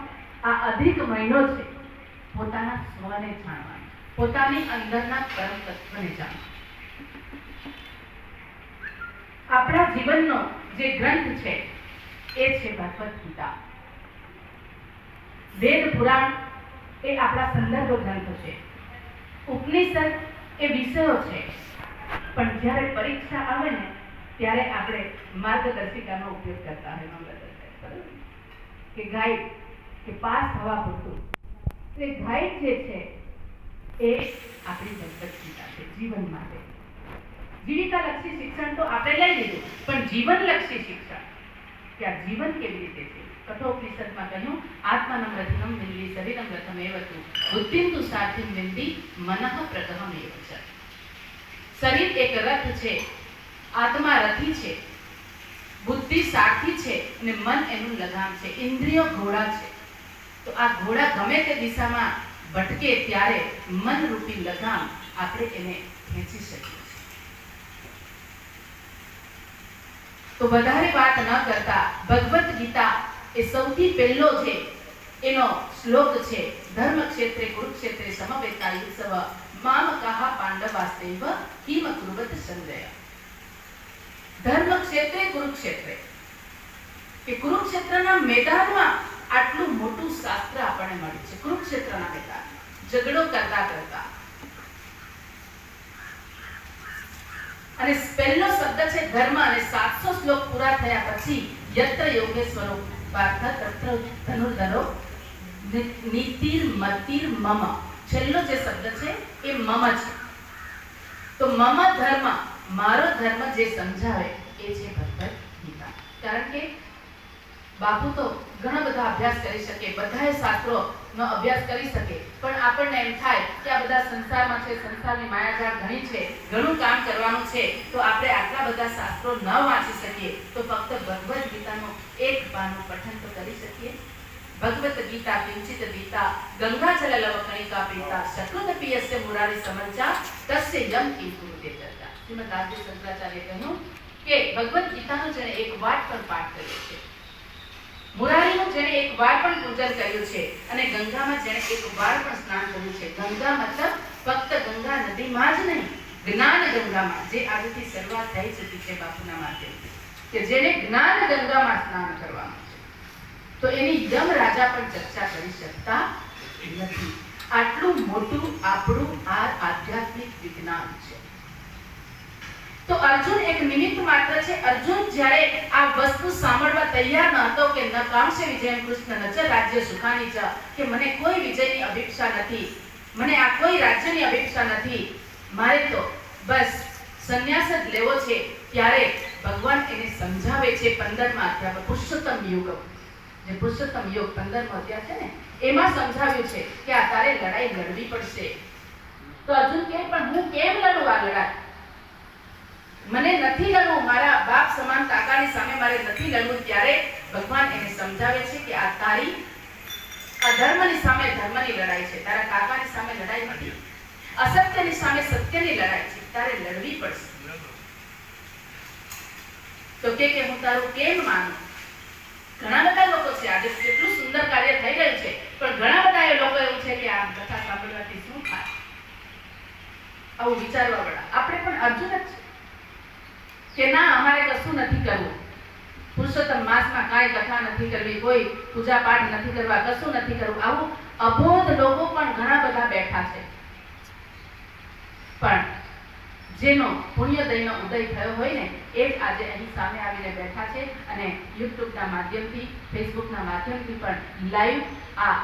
આ અધિક મહિનો છે, પોતાના સ્વને જાણવાનો, પોતાની અંદરના પરમ તત્વને જાણવાનો. આપણા જીવનનો જે ગ્રંથ છે એ છે ભગવદ્ ગીતા. વેદ પુરાણ એ આપણા સંદર્ભ ગ્રંથ છે, ઉપનિષદ એ વિષયો છે, પણ જ્યારે પરીક્ષા આવે ને ત્યારે આપણે માર્ગદર્શિકાનો ઉપયોગ કરતા હોય બરાબર કે ગાઈડ કે પાસ થવા પૂરતું. તો એ ગાઈડ જે છે એ આપણી ભગવદ ગીતા છે જીવન માટે. જીવિકાલક્ષી શિક્ષણ તો આપણે લઈ લીધું, પણ જીવનલક્ષી શિક્ષણ કે આ જીવન કેવી રીતે છે. કઠોપનિષદમાં કહ્યું આત્માનમ રથિનમ વિંદી શરીરમ રથમેવ તુ બુદ્ધિમ તુ સારથિમ વિંદી મનઃ પ્રગહમેવ ચ. શરીર એક રથ છે, આત્મા રથી છે, બુદ્ધિ સારથી છે અને મન એનું લગામ છે, ઇન્દ્રિયો ઘોડા છે. તો આ ઘોડા ગમે તે દિશામાં ભટકે ત્યારે મન રૂપી લગામ આપણે એને ખેંચી શકીએ. તો વધારે વાત ન કરતા ભગવદ ગીતા એ સૌથી પહેલો છે એનો શ્લોક છે ધર્મ ક્ષેત્રે કુરુક્ષેત્રે સમવેતાયુત્સવ મામ કહા પાંડવાસ્તૈવ કિમ કુર્વત સંજય. ધર્મ ક્ષેત્રે કુરુક્ષેત્રે કે કુરુક્ષેત્રના મેદાનમાં આટલું મોટું શાસ્ત્ર આપણને મળ્યું છે. કુરુક્ષેત્રના મેદાનમાં ઝઘડો કરતા કરતા અને પહેલો શબ્દ છે ધર્મ અને 700 શ્લોક પૂરા થયા પછી યત્ર યોગેશ્વરો પાર્થ તત્ર ધનુર્ધરો નીતિર મતિર મમ. છેલ્લો જે શબ્દ છે એ મમ છે. તો મમ ધર્મ, મારો ધર્મ જે સમજાવે એ છે ભગવદ ગીતા. કારણ કે બાપુ તો ઘણા બધા અભ્યાસ કરી શકે, બધાએ શાસ્ત્રોનો અભ્યાસ કરી શકે, પણ આપણને એમ થાય કે આ બધા સંસારમાં છે, સંસારની માયાજાળ ઘણી છે, ઘણું કામ કરવાનું છે, તો આપણે આટલા બધા શાસ્ત્રો ન વાંચી શકીએ તો ફક્ત ભગવદ ગીતાનું એક પાનું પઠન તો કરી શકીએ. ભગવદ ગીતા કિંચિત ગીતા ગંગાજલ લવકણિકા પીતા શકૃત પિયસ્ય મુરારી સમંચા તસ્ય યમ કિં કુરુતે ચર્ચા. શ્રીમદ આદિ શંકરાચાર્ય કહ્યું કે ભગવદ ગીતાનો જેણે એક વાર પણ પાઠ કર્યો છે, મુરારીનું જેણે એક વાર પણ પૂજન કર્યું છે અને ગંગામાં જેણે એક વાર પણ સ્નાન કર્યું છે. ગંગા મતલબ ફક્ત ગંગા નદીમાં જ નહીં, જ્ઞાન ગંગામાં, જે આજથી શરૂઆત થઈ ચૂકી છે બાપુના માધ્યમથી, કે જેણે જ્ઞાન ગંગામાં સ્નાન કરવાનું છે તો એની યમ રાજા પણ ચર્ચા કરી શકતા નથી. આટલું મોટું આપણું આ આધ્યાત્મિક વિજ્ઞાન છે. તો અર્જુન એક નિમિત્ત માત્ર છે. અર્જુન જ્યારે આ વસ્તુ સાંભળવા તૈયાર ન હતો કે ન કામશે વિજયમ કૃષ્ણ ન ચ રાજ્ય સુખાની ચ, કે મને કોઈ વિજયની અપેક્ષા નથી, મને આ કોઈ રાજ્યની અપેક્ષા નથી, મારે તો બસ સંન્યાસ જ લેવો છે, ત્યારે ભગવાન એને સમજાવે છે 15મા અધ્યાય પુરુષોત્તમ યુગ, જે પુરુષોત્તમ યુગ 15મો અધ્યાય છે ને એમાં સમજાવ્યું છે કે આ તારે લડાઈ લડવી પડશે. તો અર્જુન કહે પણ હું કેમ લડું આ લડાઈ? મને નથી લડવું, મારા બાપ સમાન કાકાની સામે મારે નથી લડવું. ત્યારે ભગવાન એને સમજાવે છે કે આ તારી અધર્મની સામે ધર્મની લડાઈ છે, તારા કાકાની સામે લડાઈ નથી, અસત્યની સામે સત્યની લડાઈ છે, તારે લડવી પડશે. તો કે હું તારું કેમ માનું? ઘણા બધા લોકો છે, આજે કેટલું સુંદર કાર્ય થઈ રહ્યું છે, પણ ઘણા બધા એ લોકો એવું છે કે આ કથા સાંભળવાથી શું થાય, આવું વિચારવા વાળા. આપણે પણ અર્જુન જ છે કે ના અમારે કશું નથી કરવું, પુરુષોત્તમ માસમાં કાંઈ કથા નથી કરવી, કોઈ પૂજા પાઠ નથી કરવા, કશું નથી કરવું, આવું અબોધ લોકો પણ ઘણા બધા બેઠા છે. પણ જેનો પુણ્યદયનો ઉદય થયો હોય ને એ જ આજે અહીં સામે આવીને બેઠા છે અને યુટ્યુબના માધ્યમથી, ફેસબુકના માધ્યમથી પણ લાઈવ આ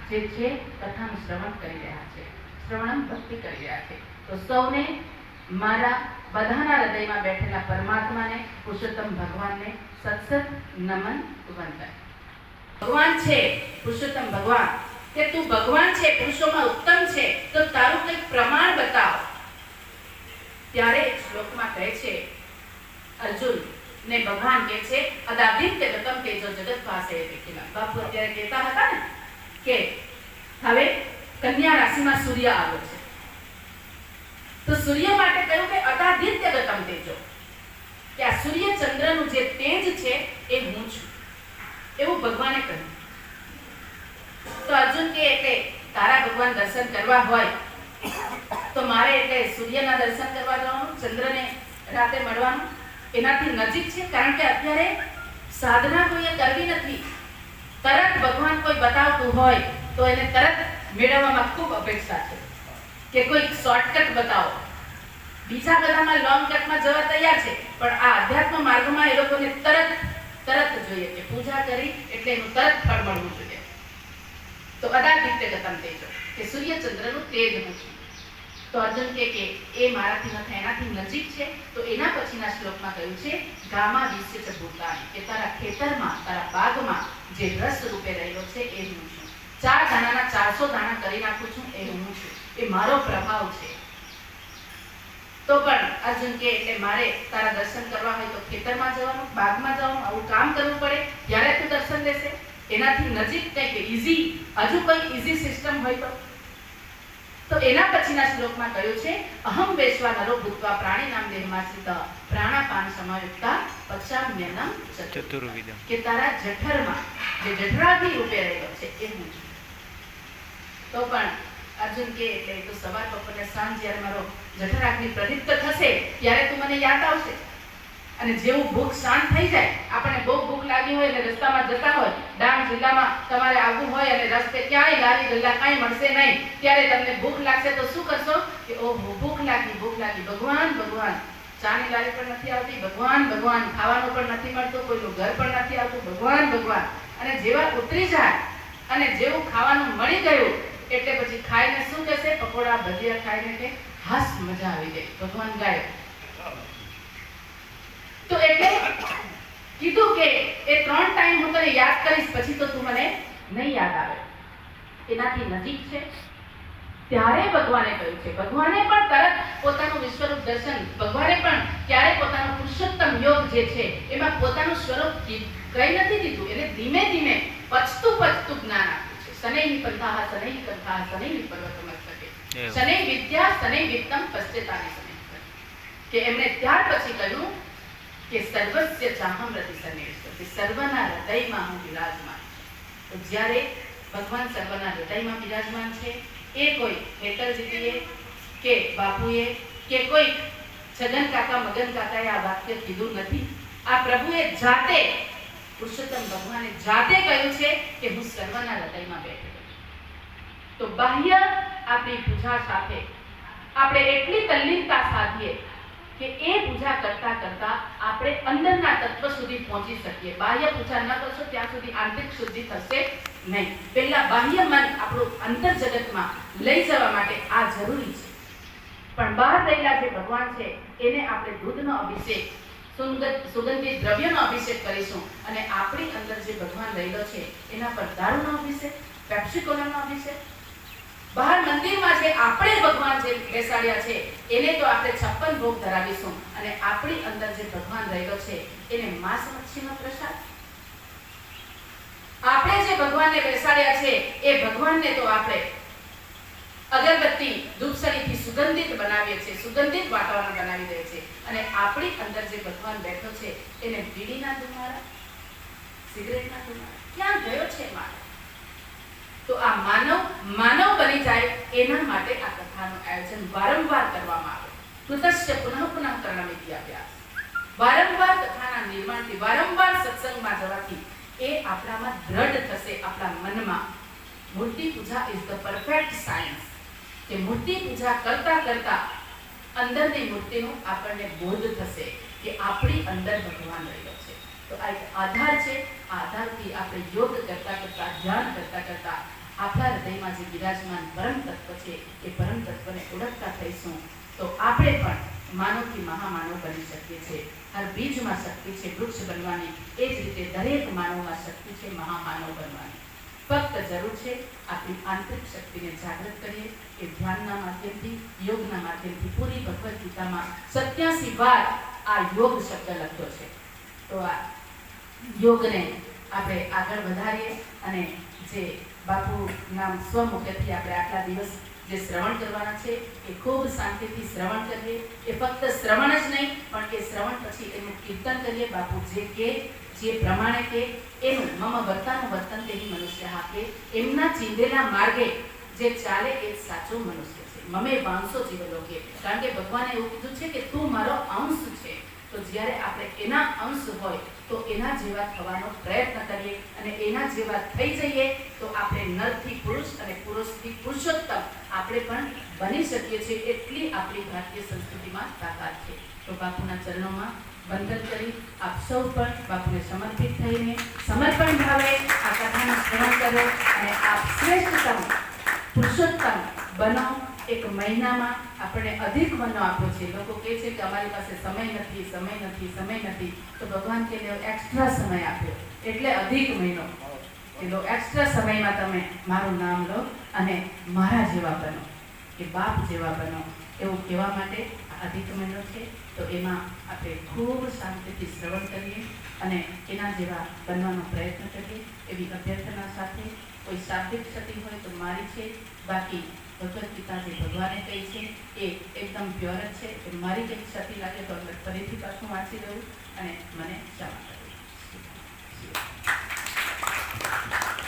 જે છે કથાનું શ્રવણ કરી રહ્યા છે, શ્રવણમ ભક્તિ કરી રહ્યા છે. તો સૌને મારા બધાના હૃદયમાં બેઠેલા પરમાત્માને, પુરુષોત્તમ ભગવાનને સત્સત નમન વંદન. ભગવાન છે પુરુષોત્તમ ભગવાન, કે તું ભગવાન છે, પુરુષોમાં ઉત્તમ છે, તો તારું કંઈક પ્રમાણ બતાવ. ત્યારે શ્લોકમાં કહે છે અર્જુન ને ભગવાન કહે છે અદાદિત્ય ગતમ તેજો જગત પાસે દેખેલા. બાપુ અત્યારે કહેતા હતા ને કે હવે કન્યા રાશિમાં સૂર્ય આવ્યો છે, તો સૂર્ય માટે કહ્યું કે અદાદિત્ય ગતમ તેજો, કે આ સૂર્ય ચંદ્રનું જે તેજ છે એ હું છું, એવું ભગવાને કહ્યું. તો અર્જુન કે એટલે તારા ભગવાન દર્શન કરવા હોય તો મારે એટલે સૂર્યના દર્શન કરવા જવાનું, ચંદ્રને રાતે મળવાનું? એનાથી નજીક છે, કારણ કે અત્યારે સાધના કોઈએ કરવી નથી. તરત ભગવાન કોઈ બતાવતું હોય તો એને તરત મેળવવામાં ખૂબ અપેક્ષા છે કે કોઈ શોર્ટકટ બતાવો, બીજા બધામાં લોંગ કટમાં જવા તૈયાર છે, પણ આ અધ્યાત્મ માર્ગમાં એ લોકોને તરત જોઈએ કે પૂજા કરી એટલે એનું તરત ફળ મળવું જોઈએ. તો અદાદિત્ય ગતમ તેજો, કે સૂર્ય ચંદ્રનું તેજ હું છું. તો અર્જુન કે એ મારાથી નથી, એનાથી નજીક છે. તો એના પછીના શ્લોકમાં કહ્યું છે ગામા વિશ્ય ચ ભૂતાની, કે તારા ખેતરમાં, તારા બાગમાં જે રસ રૂપે રહેલો છે એ હું છું. 4 દાણાના 400 દાણા કરી નાખું છું એ હું છું. એ મારો પ્રભાવ છે. તો પણ અર્જુન કે એટલે મારે તારા દર્શન કરવા હોય તો ખેતરમાં જવાનું, બાગમાં જવાનું, આવું કામ કરવું પડે ત્યારે તું દર્શન લેશે. એનાથી નજીક કંઈક ઈઝી, હજુ કોઈ ઈઝી સિસ્ટમ હોય તો એના પછીના શ્લોકમાં કહ્યું છે અહમ વૈશ્વા નરો ભૂત્વા પ્રાણી નામ દેહમાં સ્થિત પ્રાણાપાન સમાયુક્તા પચામ્યનમ ચતુર્વિધમ, કે તારા જઠરમાં જે જઠરાગ્નિ રૂપે રહેલો છે એ હું છું. તો પણ અર્જુન કે એટલે તો સવાર બપોર ને સાંજ જ્યારે મારો જઠરાગ્નિ પ્રદીપ્ત થશે ત્યારે તું મને યાદ આવશે. અને જેવું ભૂખ શાંત થઈ જાય, આપણે બહુ ભૂખ લાગી હોય અને રસ્તામાં જતા હોય, ડાંગ જિલ્લામાં તમારે આવવું હોય અને રસ્તે ક્યાંય લારી ગલ્લા કાંઈ મળશે નહીં, ત્યારે તમને ભૂખ લાગશે તો શું કરશો કે ઓહો ભૂખ લાગી, ભગવાન ભગવાન, ચાની લારી પણ નથી આવતી, ભગવાન ભગવાન, ખાવાનું પણ નથી મળતું, કોઈનું ઘર પણ નથી આવતું, ભગવાન ભગવાન. અને જેવા ઉતરી જાય અને જેવું ખાવાનું મળી ગયું એટલે પછી ખાઈને શું કહેશે, પકોડા ભજીયા ખાઈને કે હાસ મજા આવી ગઈ, ભગવાન ગાય. તો એટલે કીધું કે એ 3 ટાઈમ હું તને યાદ કરીશ, પછી તો તું મને નહીં યાદ આવે. એનાથી નજીક છે ત્યારે ભગવાને કહ્યું છે. ભગવાને પણ તરત પોતાનું વિશ્વરૂપ દર્શન, ભગવાને પણ ક્યારે પોતાનો પુરુષોત્તમ યોગ જે છે એમાં પોતાનું સ્વરૂપ કઈ નથી દીધું. એને ધીમે ધીમે પચતું જ્ઞાન આપ્યું છે. શનૈઃ પંથાઃ શનૈઃ કંથાઃ શનૈઃ પર્વતમસ્તકે શનૈઃ વિદ્યા શનૈઃ વિત્તમ પશ્ચેતાનિ શનૈઃ, કે એમણે ત્યાર પછી કહ્યું કે સર્વસ્ય ચાહમ રતિ સન્નિવિષ્ટો, કે સર્વના હૃદયમાં હું બિરાજમાન છું. તો જ્યારે ભગવાન સર્વના હૃદયમાં બિરાજમાન છે, એ કોઈ હેતલજીએ કે બાપુએ કે કોઈ છગન કાકા મગન કાકાએ આ વાક્ય કીધું નથી. આ પ્રભુએ જાતે, પુરુષોત્તમ ભગવાને જાતે કહ્યું છે કે હું સર્વના હૃદયમાં બેઠેલો છું. તો બાહ્ય આપણી પૂજા સાથે આપણે એટલી તલ્લીનતા સાધીએ કે એ પૂજા કરતા કરતા આપણે અંદરના તત્વ સુધી પહોંચી શકીએ. બાહ્ય પૂજા ન કરશો ત્યાં સુધી આંતરિક શુદ્ધિ થશે નહીં. પહેલા બાહ્ય મન આપણું અંતર જગતમાં લઈ જવા માટે આ જરૂરી છે. પણ બહાર રહેલા જે ભગવાન છે એને આપણે દૂધનો અભિષેક, સુગંધિત દ્રવ્યનો અભિષેક કરીશું અને આપણી અંદર જે ભગવાન રહેલો છે એના પર દારૂનો અભિષેક, પેપ્સિકોલાનો અભિષેક. બહાર મંદિરમાં જે આપણે ભગવાન જે બેસાડ્યા છે એને તો આપણે 56 ભોગ ધરાવીશું અને આપણી અંદર જે ભગવાન રહેલો છે એને માંસ મચ્છીનો પ્રસાદ. આપણે જે ભગવાનને બેસાડ્યા છે એ ભગવાનને તો આપણે અગરબત્તી ધૂપસળીથી સુગંધિત બનાવીએ છીએ, સુગંધિત વાતાવરણ બનાવી દે છે. અને આપણી અંદર જે ભગવાન બેઠો છે એને બીડીના ધુમાડા, સિગરેટના ધુમાડા ક્યાં ગયો છે માનવ? તો આ માનવ બની જાય એના માટે આ કથાનું આયોજન વારંવાર કરવામાં આવે. કૃતસ્ય પુનઃ પુનઃ કર્ણમિતિ અભ્યાસ. વારંવાર કથાના નિર્માણથી, વારંવાર સત્સંગમાં જવાથી એ આપણામાં દ્રઢ થશે, આપણા મનમાં. મૂર્તિ પૂજા ઇઝ ધ પરફેક્ટ સાયન્સ, કે મૂર્તિ પૂજા કરતા કરતા અંદરની મૂર્તિનું આપણને બોધ થશે કે આપણી અંદર ભગવાન રહેલો છે. તો આ એક આધાર છે. આ આધારથી આપણે યોગ કરતા કરતા, ધ્યાન કરતા કરતા આપણા હૃદયમાં જે બિરાજમાન પરમ તત્વ છે એ પરમ તત્વને ઓળખતા થઈશું તો આપણે પણ માનવથી મહામાનવ બની શકીએ છીએ. હર બીજમાં શક્તિ છે વૃક્ષ બનવાની, એ જ રીતે દરેક માનવમાં શક્તિ છે મહામાનવ બનવાની. ફક્ત જરૂર છે આપણી આંતરિક શક્તિને જાગૃત કરીએ. એ ધ્યાનના માધ્યમથી, યોગના માધ્યમથી. પૂરી ભગવદ્ ગીતામાં 87 વાર આ યોગ શબ્દ લખ્યો છે. તો આ યોગને આપણે આગળ વધારીએ અને જે બાપુના સ્વમુખથી આપણે આટલા દિવસ જે શ્રવણ કરવાના છે એ ખૂબ શાંતિથી શ્રવણ કરીએ. એ ફક્ત શ્રવણ જ નહીં પણ એ શ્રવણ પછી એનું કીર્તન કરીએ. બાપુ જે પ્રમાણે કે એનું મમ વર્તાનું વર્તન તેની મનુષ્ય કે એમના ચીંધેલા માર્ગે જે ચાલે એ સાચો મનુષ્ય છે. મમે વાંસો જીવેલો કે, કારણ કે ભગવાને એવું કીધું છે કે તું મારો અંશ છે, તો જ્યારે આપણે એના અંશ હોય તો એના જેવા થવાનો પ્રયત્ન કરીએ અને એના જેવા થઈ જઈએ તો આપણે નરથી પુરુષ અને પુરુષથી પુરુષોત્તમ આપણે પણ બની શકીએ છીએ. એટલી આપણી ભારતીય સંસ્કૃતિમાં તાકાત છે. તો બાપુના ચરણોમાં વંદન કરી આપ સૌ પણ બાપુને સમર્પિત થઈને સમર્પણ ભાવે આ કથાનું શ્રવણ કરો અને આપ શ્રેષ્ઠતમ પુરુષોત્તમ બનો. એક મહિનામાં આપણે અધિક મહિનો આપ્યો છે. લોકો કહે છે કે અમારી પાસે સમય નથી. તો ભગવાન કે એક્સ્ટ્રા સમય આપ્યો એટલે અધિક મહિનો. પેલો એક્સ્ટ્રા સમયમાં તમે મારું નામ લો અને મારા જેવા બનો, કે બાપ જેવા બનો, એવું કહેવા માટે આ અધિક મહિનો છે. તો એમાં આપણે ખૂબ શાંતિથી શ્રવણ કરીએ અને એના જેવા બનવાનો પ્રયત્ન કરીએ એવી અભ્યર્થના સાથે. કોઈ શાબ્દિક ક્ષતિ હોય તો મારી છે, બાકી ભગવદ્ ગીતા જે ભગવાને કહી છે એ એકદમ પ્યોર જ છે. કે મારી કંઈક ક્ષતિ લાગે તો અંદર ફરીથી પાછું વાંચી લઉં અને મને ક્ષમા કરવી.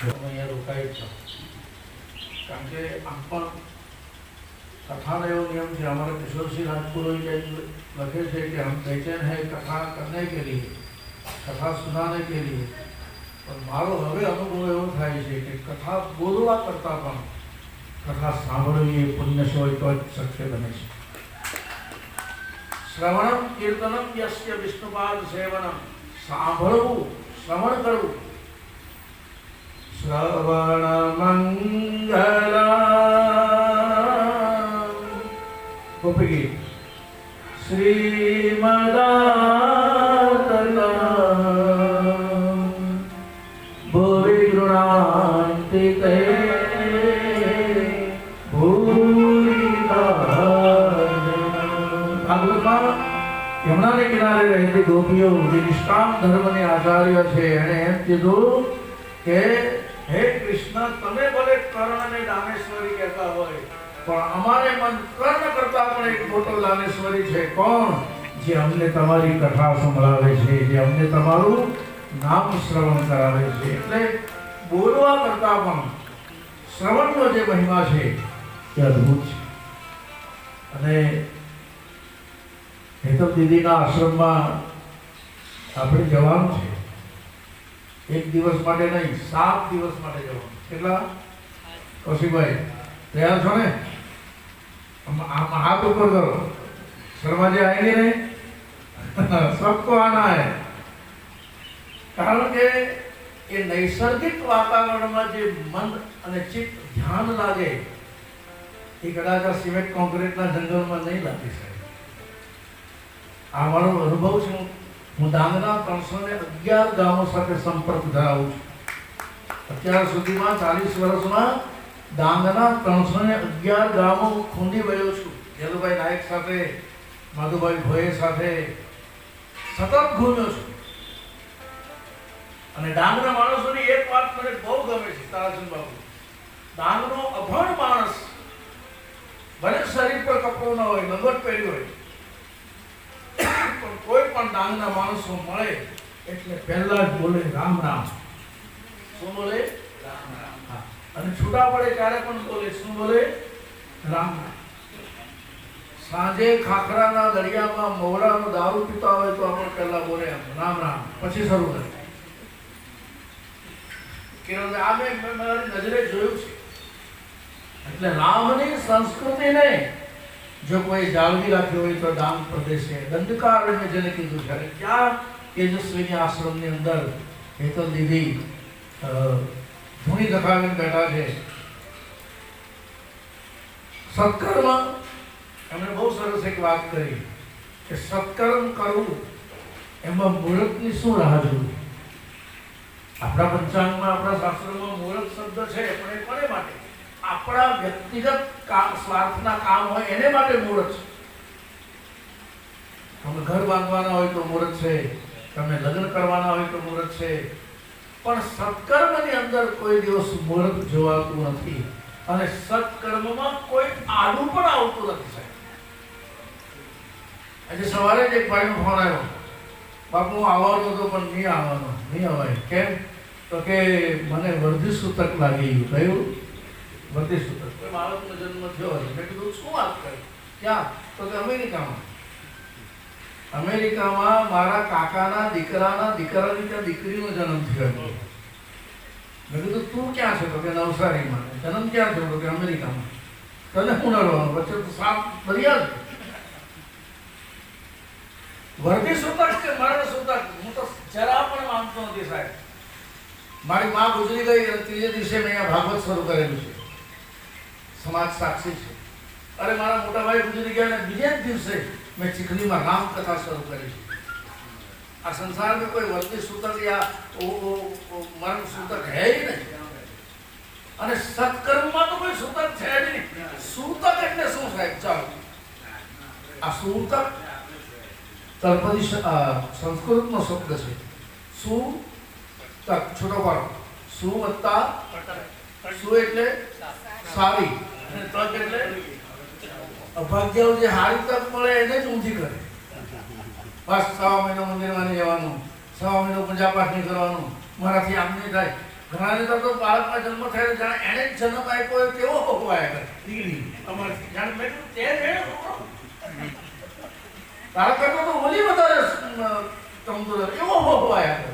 હું અહીંયા રોકાઈ છું કારણ કે આમ પણ कथा एवं नियम से हमारे किशोर सिंह राजपुरोहित लखे थे कि हम बेचैन है कथा करने के लिए, कथा सुनाने के लिए, पर मारो हवे अनुभव एवं थाय छे कि कथा बोलवा करता पण कथा सांभळवी ए पुण्य होय तो शक्य बने छे. श्रवणम कीर्तनम यस्य विष्णुपाद सेवनम, सांभळવું श्रवण करવું. श्रवण मंगला गोपी श्रीमदातलम भुवि गृणान्ति ते यमुना के किनारे रहती गोपियों જે નિષ્કામ ધર્મની આચાર્ય છે એણે એમ કીધું કે હે કૃષ્ણ તમે ભલે કર્ણને દાનેશ્વરી કહેતા હોય પણ અમારે મન કર્ણ કરતા પણ એક મોટો દાનેશ્વરી છે. કોણ? જે અમને તમારી કથા સંભળાવે છે, જે અમને તમારું નામ શ્રવણ કરાવે છે. એટલે બોલવા કરતા પણ શ્રવણનો જે મહિમા છે તે અદ્ભુત છે. અને હેતલ દીદીના આશ્રમમાં આપણે જવાનું છે. એક દિવસ માટે નહીં, 7 દિવસ માટે જવાનું. કેટલા કૌશિકભાઈ તૈયાર છો ને? हाथ ऊपर करो. शर्मा जी आएंगे नहीं? सबको आना है. कारण के ये नैसर्गिक वातावरण में जो मन અને ચિત્ત ધ્યાન લાગે એ કદાચ આ સિમેન્ટ કોન્ક્રીટના જંગલમાં નહીં લાગી શકે. આ મારો અનુભવ છે. હું ડાંગના 311 ગામો સાથે સંપર્ક ધરાવું છું. અત્યાર સુધીમાં 40 વર્ષમાં ડાંગના 311 ગામો ખૂંદી વયો છું. યદુભાઈ નાયક સાથે, માધુભાઈ ભોય સાથે સતત ઘૂમ્યો છું. અને ડાંગના માણસોની એક વાત મને બહુ ગમે છે તારાચંદ બાબુ. ડાંગનો અભણ માણસ ભલે શરીર પર કપડો ન હોય, લંગોટ પહેર્યો હોય, પણ કોઈ પણ ડાંગના માણસો મળે એટલે પહેલા જ બોલે રામ રામ. શું બોલે? રામ રામ. અને છૂટા પડે ત્યારે પણ બોલે શું બોલે? રામ રામ. સાંજે ખાખરાના દરિયામાં મોવડાનો દારૂ પીતા હોય તો આપણે પહેલા બોલે રામ રામ, પછી શરૂ કરે. આ મેં મારી નજરે જોયું છે. એટલે રામની સંસ્કૃતિને જો કોઈ જાળવી રાખ્યો હોય તો ડાંગ પ્રદેશે દંડકારણ્ય જેને કીધું છે. ત્યાં તેજસ્વીની આશ્રમની અંદર હેતલ દીદી ધૂણી દખાવીને બેઠા છે. સત્કર્મ એમણે બહુ સરસ એક વાત કરી કે સત્કર્મ કરવું એમાં મુહૂર્તની શું રાહ જોવી. આપણા પંચાંગમાં, આપણા શાસ્ત્રોમાં મુહૂર્ત શબ્દ છે, પણ એ કોને માટે? આપણા વ્યક્તિગત સ્વાર્થના કામ હોય એને માટે મુહૂર્ત છે. તમે ઘર બાંધવાના હોય તો મુહૂર્ત છે, તમે લગ્ન કરવાના હોય તો મુહૂર્ત છે, પણ સત્કર્મની અંદર કોઈ દિવસ મુહૂર્ત જોવાતું નથી. અને સત્કર્મમાં કોઈ આડું પણ આવતું નથી. આજે સવારે જ એક ભાઈનો ફોન આવ્યો, બાપુ હું આવવાનો હતો પણ નહીં આવવાનો, નહીં અવાય. કેમ? તો કે મને વર્ધી સૂતક લાગી ગયું. કયું વર્ધી સૂતક? કોઈ બાળકનો જન્મ થયો હશે. મેં કીધું શું વાત કરી? ક્યાં? તો કે અમેરિકામાં. અમેરિકામાં મારા કાકાના દીકરાની ત્યાં દીકરીનો જન્મ થયો. મેં કીધું તું ક્યાં છે? તો કે નવસારીમાં. જન્મ ક્યાં થયો? તો કે અમેરિકામાં. તને શું નડવાનું? વચ્ચે તો સાપ દરિયા છે. વર્ગી સૂતક કે મરણ સૂતક હું તો જરા પણ માનતો નથી સાહેબ. મારી માં ગુજરી ગઈ અને ત્રીજે દિવસે મેં અહીંયા ભાગવત શરૂ કરેલું છે. સમાજ સાક્ષી છે. અરે મારા મોટા ભાઈ ગુજરી ગયા અને બીજે જ દિવસે મેં ચીખલીમાં રામકથા શરૂ કરી છે. આ સંસાર में कोई वर्दी सूतक या मरण सूतक है ही नहीं. અને સત્કર્મમાં તો કોઈ સૂતક છે જ નહીં. સૂતક એટલે શું સાહેબ? ચાલો, આ સૂતક તળપદી સંસ્કૃતનો શબ્દ છે. સૂતક છોટો પાડો. સુ વત્તા સુ એટલે સારી અને તક એટલે અભાગ્યાઓ જે હારી તક મળે એને જ ઊંધી કરે. બસ 6 મહિનો મંદિરમાં નહીં જવાનું, 6 મહિનો પૂજા પાઠ નહીં કરવાનું, મારાથી આમ નહીં થાય. ઘણાને તો બાળકમાં જન્મ થયો જાણે એને જ જન્મ આપ્યો હોય કેવો હોવાયા કરે. દીકરી અમારી જાણે મેં તે તારા કરતો તો ઓલી વધારે કમજોર એવો હોવાયા કરે.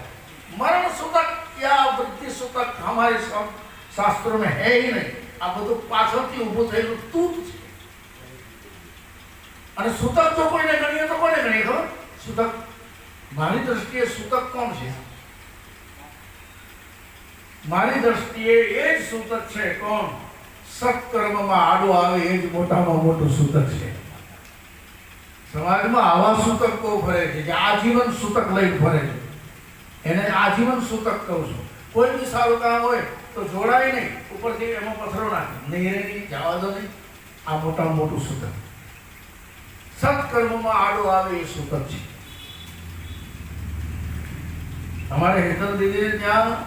मरण सूतक या वृत्ति सूतक हमारे शास्त्रों में है ही नहीं. આ બધું પાછળથી ઊભું થયેલું તૂત છે. અને સૂતક જો કોઈને ગણીએ તો કોને ગણીએ ખબર? સૂતક મારી દ્રષ્ટિએ સૂતક કોણ છે? મારી દ્રષ્ટિએ એ જ સૂતક છે. કોણ? સત્કર્મમાં આડો આવે એ જ મોટામાં મોટું સૂતક છે. સમાજમાં આવા સૂતક બહુ ફરે છે જે આજીવન સૂતક લઈને ફરે છે. એને આજીવન સૂતક કહું છું. કોઈ બી સારું કામ હોય તો જોડાય નહીં, ઉપરથી એમાં પથરો નાખે નહીં રે નહીં, જવા દો નહીં. આ મોટામાં મોટું સૂતક. સત્કર્મમાં આડો આવે એ સૂતક છે. અમારે હેતલ દીદીને ત્યાં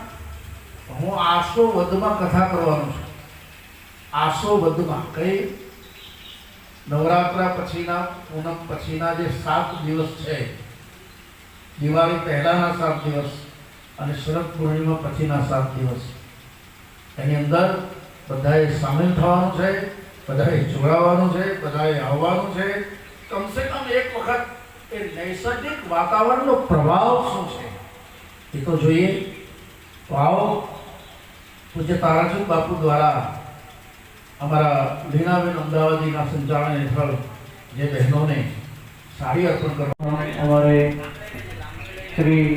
હું આસો વધમાં કથા કરવાનું છું. આસો વધમાં કઈ? નવરાત્રા પછીના પૂનમ પછીના જે 7 દિવસ છે, દિવાળી પહેલાના 7 દિવસ અને શરદ પૂર્ણિમા પછીના 7 દિવસ, એની અંદર બધાએ સામેલ થવાનું છે, બધાએ જોડાવાનું છે, બધાએ આવવાનું છે. કમસે કમ એક વખત એ નૈસર્ગિક વાતાવરણનો પ્રભાવ શું છે એ તો જોઈએ. તો આવો પૂજ્ય તારાચંદ બાપુ દ્વારા અમારા લીનાબેન અમદાવાદીના સંચાલન હેઠળ જે બહેનોને સાડી અર્પણ કરવા અમારે શ્રી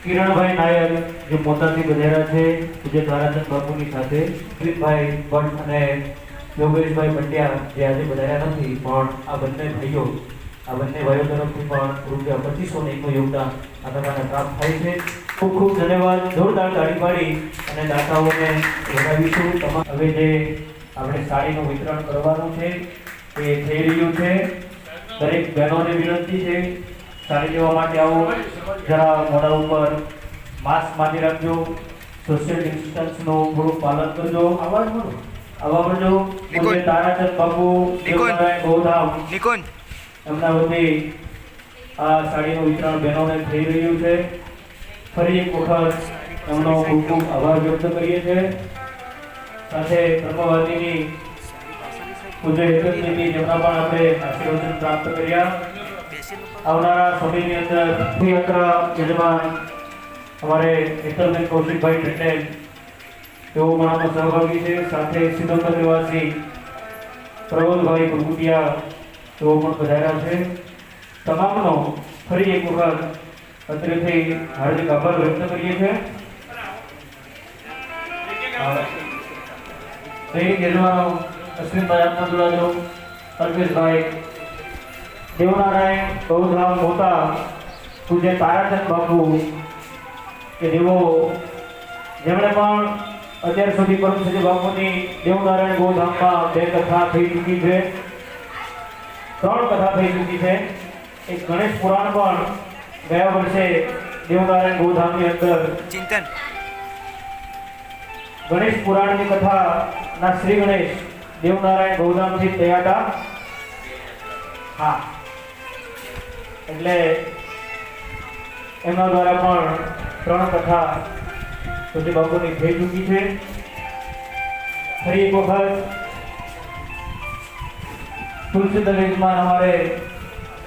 કિરણભાઈ નાયર જે મોતાથી બધેરા છે પૂજ્ય તારાચંદ બાપુની સાથે, દિલીપભાઈ ભટ્ટ અને યોગેશભાઈ પંડ્યા જે આજે બધાયા નથી, પણ આ બંને ભાઈઓ તરફથી પણ રૂપિયા 2501નું યોગદાન આ પ્રકારને પ્રાપ્ત થાય છે. ખૂબ ખૂબ ધન્યવાદ. જોરદાર તાળી પાડી અને દાતાઓને વધાવીશું. હવે જે આપણે સાડીનું વિતરણ કરવાનું છે એ થઈ રહ્યું છે. દરેક બહેનોને વિનંતી છે સાડી લેવા માટે આવો. જરા મોઢા ઉપર માસ્ક બાંધી રાખજો, સોશિયલ ડિસ્ટન્સનું થોડું પાલન કરજો. આવાજ મળજો. પૂજ્ય તારાચંદ બાપુ ગોધામ એમના વતી આ સાડીનું વિતરણ બહેનોને થઈ રહ્યું છે. ફરી એક વખત એમનો ખૂબ ખૂબ આભાર વ્યક્ત કરીએ છીએ. સાથે બ્રહ્મવાદીની પૂજ્ય હેતલજીની જેમના પણ આપણે આશીર્વાદ પ્રાપ્ત કર્યા. આવનારા સમયની અંદર યાત્રા યજમાન અમારે હેતલબેન કૌશિકભાઈ ટંડેલ તેઓ પણ આમાં સહભાગી છે. સાથે સિદ્ધોતર નિવાસી પ્રબોધભાઈ ભગુટિયા તેઓ પણ પધાર્યા છે. તમામનો ફરી એક વખત અત્રેથી હાર્દિક આભાર વ્યક્ત કરીએ છીએ. દૈનિક યજમાનો અશ્વિનભાઈ આપનાદુરાજો, અલ્પેશભાઈ, દેવનારાયણ ગૌધામ મોતા, પૂજ્ય તારાચંદ બાપુ કે જેઓ જેમણે પણ અત્યાર સુધી પરમસિદ્ધ બાપુની દેવનારાયણ ગૌધામમાં 2 કથા થઈ ચૂકી છે, 3 કથા થઈ ચૂકી છે. એક ગણેશ પુરાણ પણ ગયા વર્ષે દેવનારાયણ ગૌધામની અંદર ચિંતન ગણેશ પુરાણની કથાના શ્રી ગણેશ દેવનારાયણ ગૌધામથી થયા હતા. હા, એટલે એમના દ્વારા પણ 3 કથા પૂજ્ય બાપુની થઈ ચૂકી છે. ફરી એક વખત तुलसीदल यजमान हमारे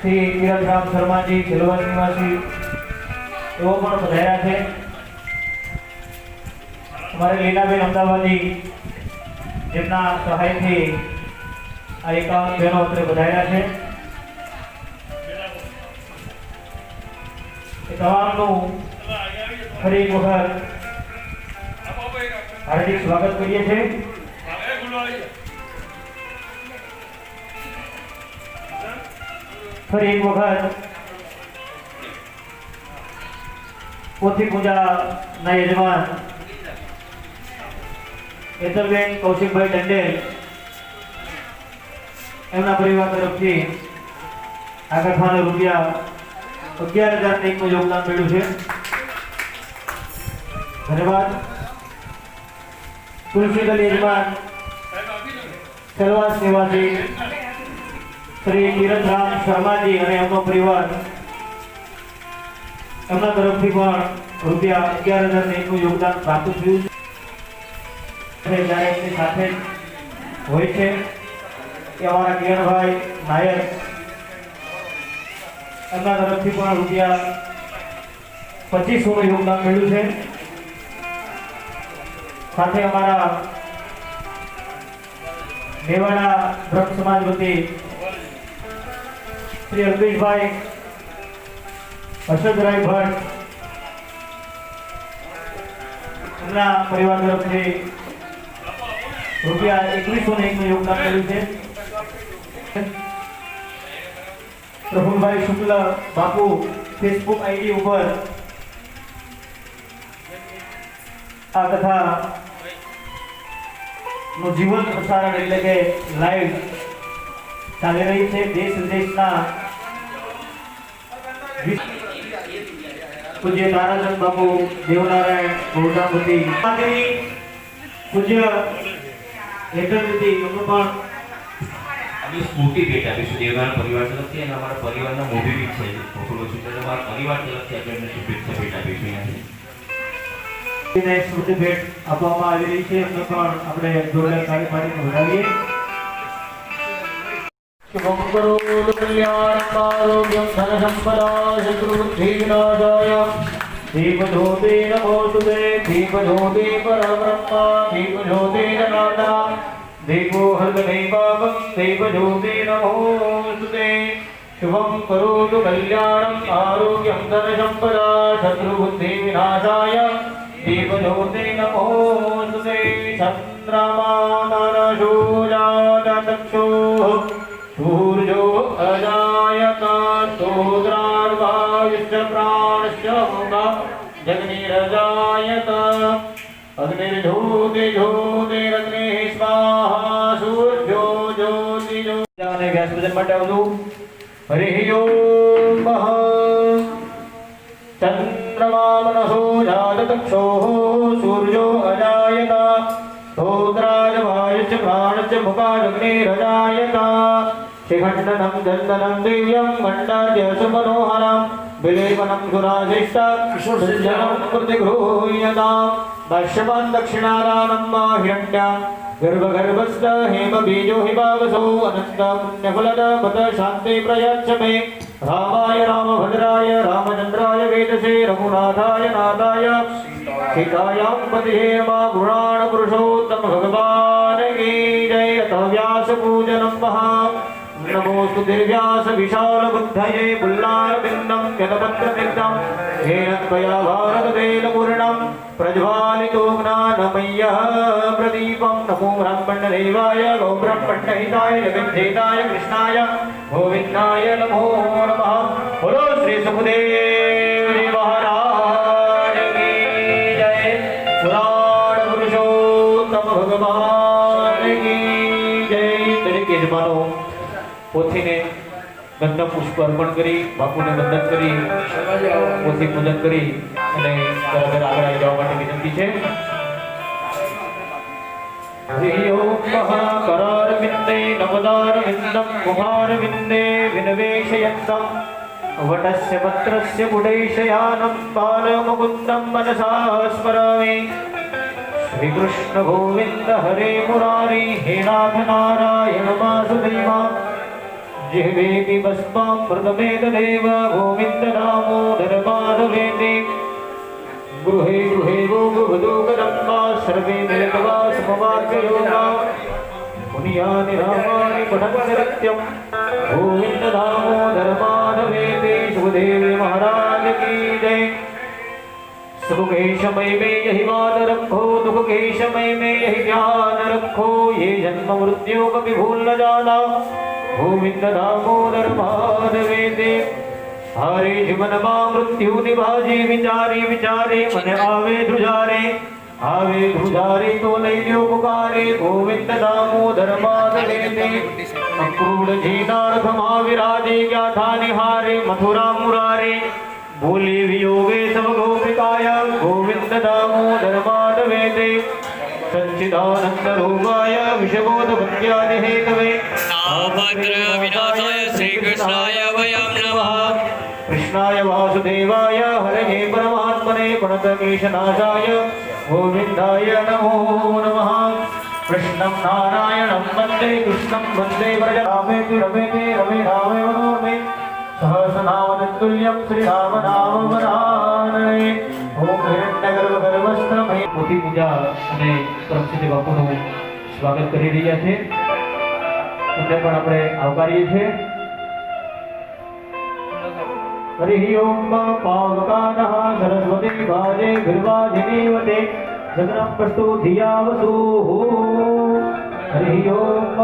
श्री तीरथराम शर्मा जी खिलवन निवासी एवं पण पधार्या छे। हमारे लीलाबेन अमदावादी जेमना सहाय थी आ 51 बहनों अत्रे पधार्या छे। तमामनु फरी एक वखत हार्दिक स्वागत करीए छे। फरी एक वखत पोथी पूजा ना यजमान एतलबेन कौशिकभाई टंडेल एमना परिवार तरफथी आ कथाने રૂપિયા 11,000 નું યોગदान મળ્યું છે। धन्यवाद। तुलसीदल यजमान सेलवास निवासी श्री तीरथराम शर्मा जी અને એમનો પરિવાર એમના તરફથી પણ રૂપિયા 11,000 નું યોગદાન પ્રાપ્ત થયું છે। જ્યારે એમની સાથે હોય છે એ અમારા કિરણભાઈ નાયક એમના તરફથી પણ રૂપિયા 2500 નું યોગદાન મળ્યું છે। સાથે અમારા મેવાડા બ્રહ્મ સમાજ વતી श्री अल्पेश भाई अशोकराय भट्ट परिवार तरफ से रुपया 2101 નું योगदान કર્યું છે। प्रफुल्लभाई शुक्ल बापू फेसबुक आईडी ઉપર આ કથા નું જીવન પ્રસારણ એટલે કે લાઈવ ચાલી રહી છે। દેશ વિદેશના पूज्य ताराचंद बापू देवनारायण गौरवती पूज्य हेतलविधि अभी स्फूर्ति भेट आपीशुं देवनारायण परिवार तरफथी अने अमारा परिवारना मोभी बीज छे प्रफुल्ल शुक्ल अमारा परिवार तरफथी आपणे शुभेच्छा भेट आपीशुं अहींयाथी स्मृति भेट આપવામાં આવી રહી છે। એમને પણ આપણે જોરદાર તાળીપાડીને વધાવીએ। शुभं करोतु कल्याणं आरोग्यं धनसम्पदा शत्रुबुद्धिविनाशाय दीपज्योते नमोस्तुते दीपज्योते परब्रह्म दीपज्योते जनार्दन दीपो हरदे पापं दीपज्योते नमोस्तुते। शुभं करोतु कल्याणं आरोग्यं धनसम्पदा शत्रुबुद्धिविनाशाय दीपज्योते नमोस्तुते। चन्द्रमानशूलादक्षोः सूर्यो अजायत तोद्रार्वायुश्च प्राणश्च मुखा जग्निरजायत अग्निर्ज्योतिर्ज्योतिरग्निः स्वाहा सूर्यो ज्योतिर्ज्योतिः व्यास भजन માટે આવજો। हरिः ओम चन्द्रमामनसो जातचक्षोः सूर्यो अजायत तोद्रार्वायुश्च प्राणश्च मुखा जग्निरजायत। शिखण्डनं चन्दनं दिव्यं मण्डाद्य सुमनोहरं विलेपनं सुराशिष्टं प्रतिगृह्यतां दर्शवान् दक्षिणारानं हिरण्यं गर्भगर्भस्थ हेमबीजो हिमावसो अनन्तपुण्यफलद पद शान्ति प्रयच्छ मे। रामाय रामभद्राय रामचन्द्राय वेदसे रघुनाथाय नाथाय सीतायां पतिहे मा पुराणपुरुषोत्तम भगवान् की जय। अथ व्यासपूजनं महा नमोस्तु दिव्यास विशाल बुद्धये पुल्लारविन्दं यतपत्रनिग्धं येन त्वया भारततेलपूर्णं प्रज्वालितो ज्ञानमय्यः प्रदीपं। नमो ब्रह्मण्यदेवाय गोब्रह्मण्यहिताय जगज्जेताय कृष्णाय गोविन्दाय नमो नमः। बोलो श्री सुखदेव जी महाराज की जय। पुराण पुरुषोत्तम भगवान की जय। दरेक यजमानो पोथीने गंध पुष्प अर्पण करी बापूने वंदन करी पोथी पूजन करी અને તરત આગળ આવી જવા માટે વિનંતી છે। हरि ओम महाकरारविन्दे नवदारविन्दं मुखारविन्दे विनवेशयन्तं वटस्य पत्रस्य पुडैशयानं बालमुकुन्दं मनसा स्मरामि। श्री कृष्ण गोविंद हरे मुरारी हे नाथ नारायण वासुदेव जिह्वेति भस्मामृतमेतदेव गोविंद दामोदर माधवेति गृहे गृहे गोगवधूकदम्बा सर्वे मिलित्वा समवाक्ययोगा मुनियानि रामानि पठन्ति नित्यं गोविंद दामोदर माधवेति सुखदेव महाराज की जय। सुख के समय में यही बात रखो, दुख के समय में यही ध्यान रखो, ये जन्म मृत्यु कभी भूल न जाना गोविंद दामोदर माधवेति। हरे जीवन मा मृत्यु निभाजी विचारे विचारे मन आवे ध्रुजारे तो लई ल्यो पुकारे गोविंद दामोदर माधवेति। अक्रूर जीनार्थ महाविराजे क्या था निहारे मथुरा मुरारे बोले वियोगे सब गोपिकाया गोविंद दामोदर माधवेति। सच्चिदानंद रूपाय विषबोध भक्त्यादि हेतवे नाममात्र विनाशाय श्री कृष्णाय वयं नमः। कृष्णाय वासुदेवाय हरये परमात्मने प्रणतक्लेशनाशाय गोविन्दाय नमो नमः। कृष्णं नारायणं वन्दे कृष्णं वन्दे व्रजरामेति रमेति रमे रामे मनोरमे सहस्रनाम तत्तुल्यं श्रीराम नाम वरानने। ओम हिरण्यगर्भगर्भस्थमे પોથી પૂજા અને સરસ્વતી બાપુનું સ્વાગત કરી રહ્યા છે, એમને પણ આપણે આવકારીએ છીએ। हरि ओम पावकानः सरस्वती भाजे गिर्वाजिनीवते जगनं प्रस्तु धिया वसुः। हरि ओम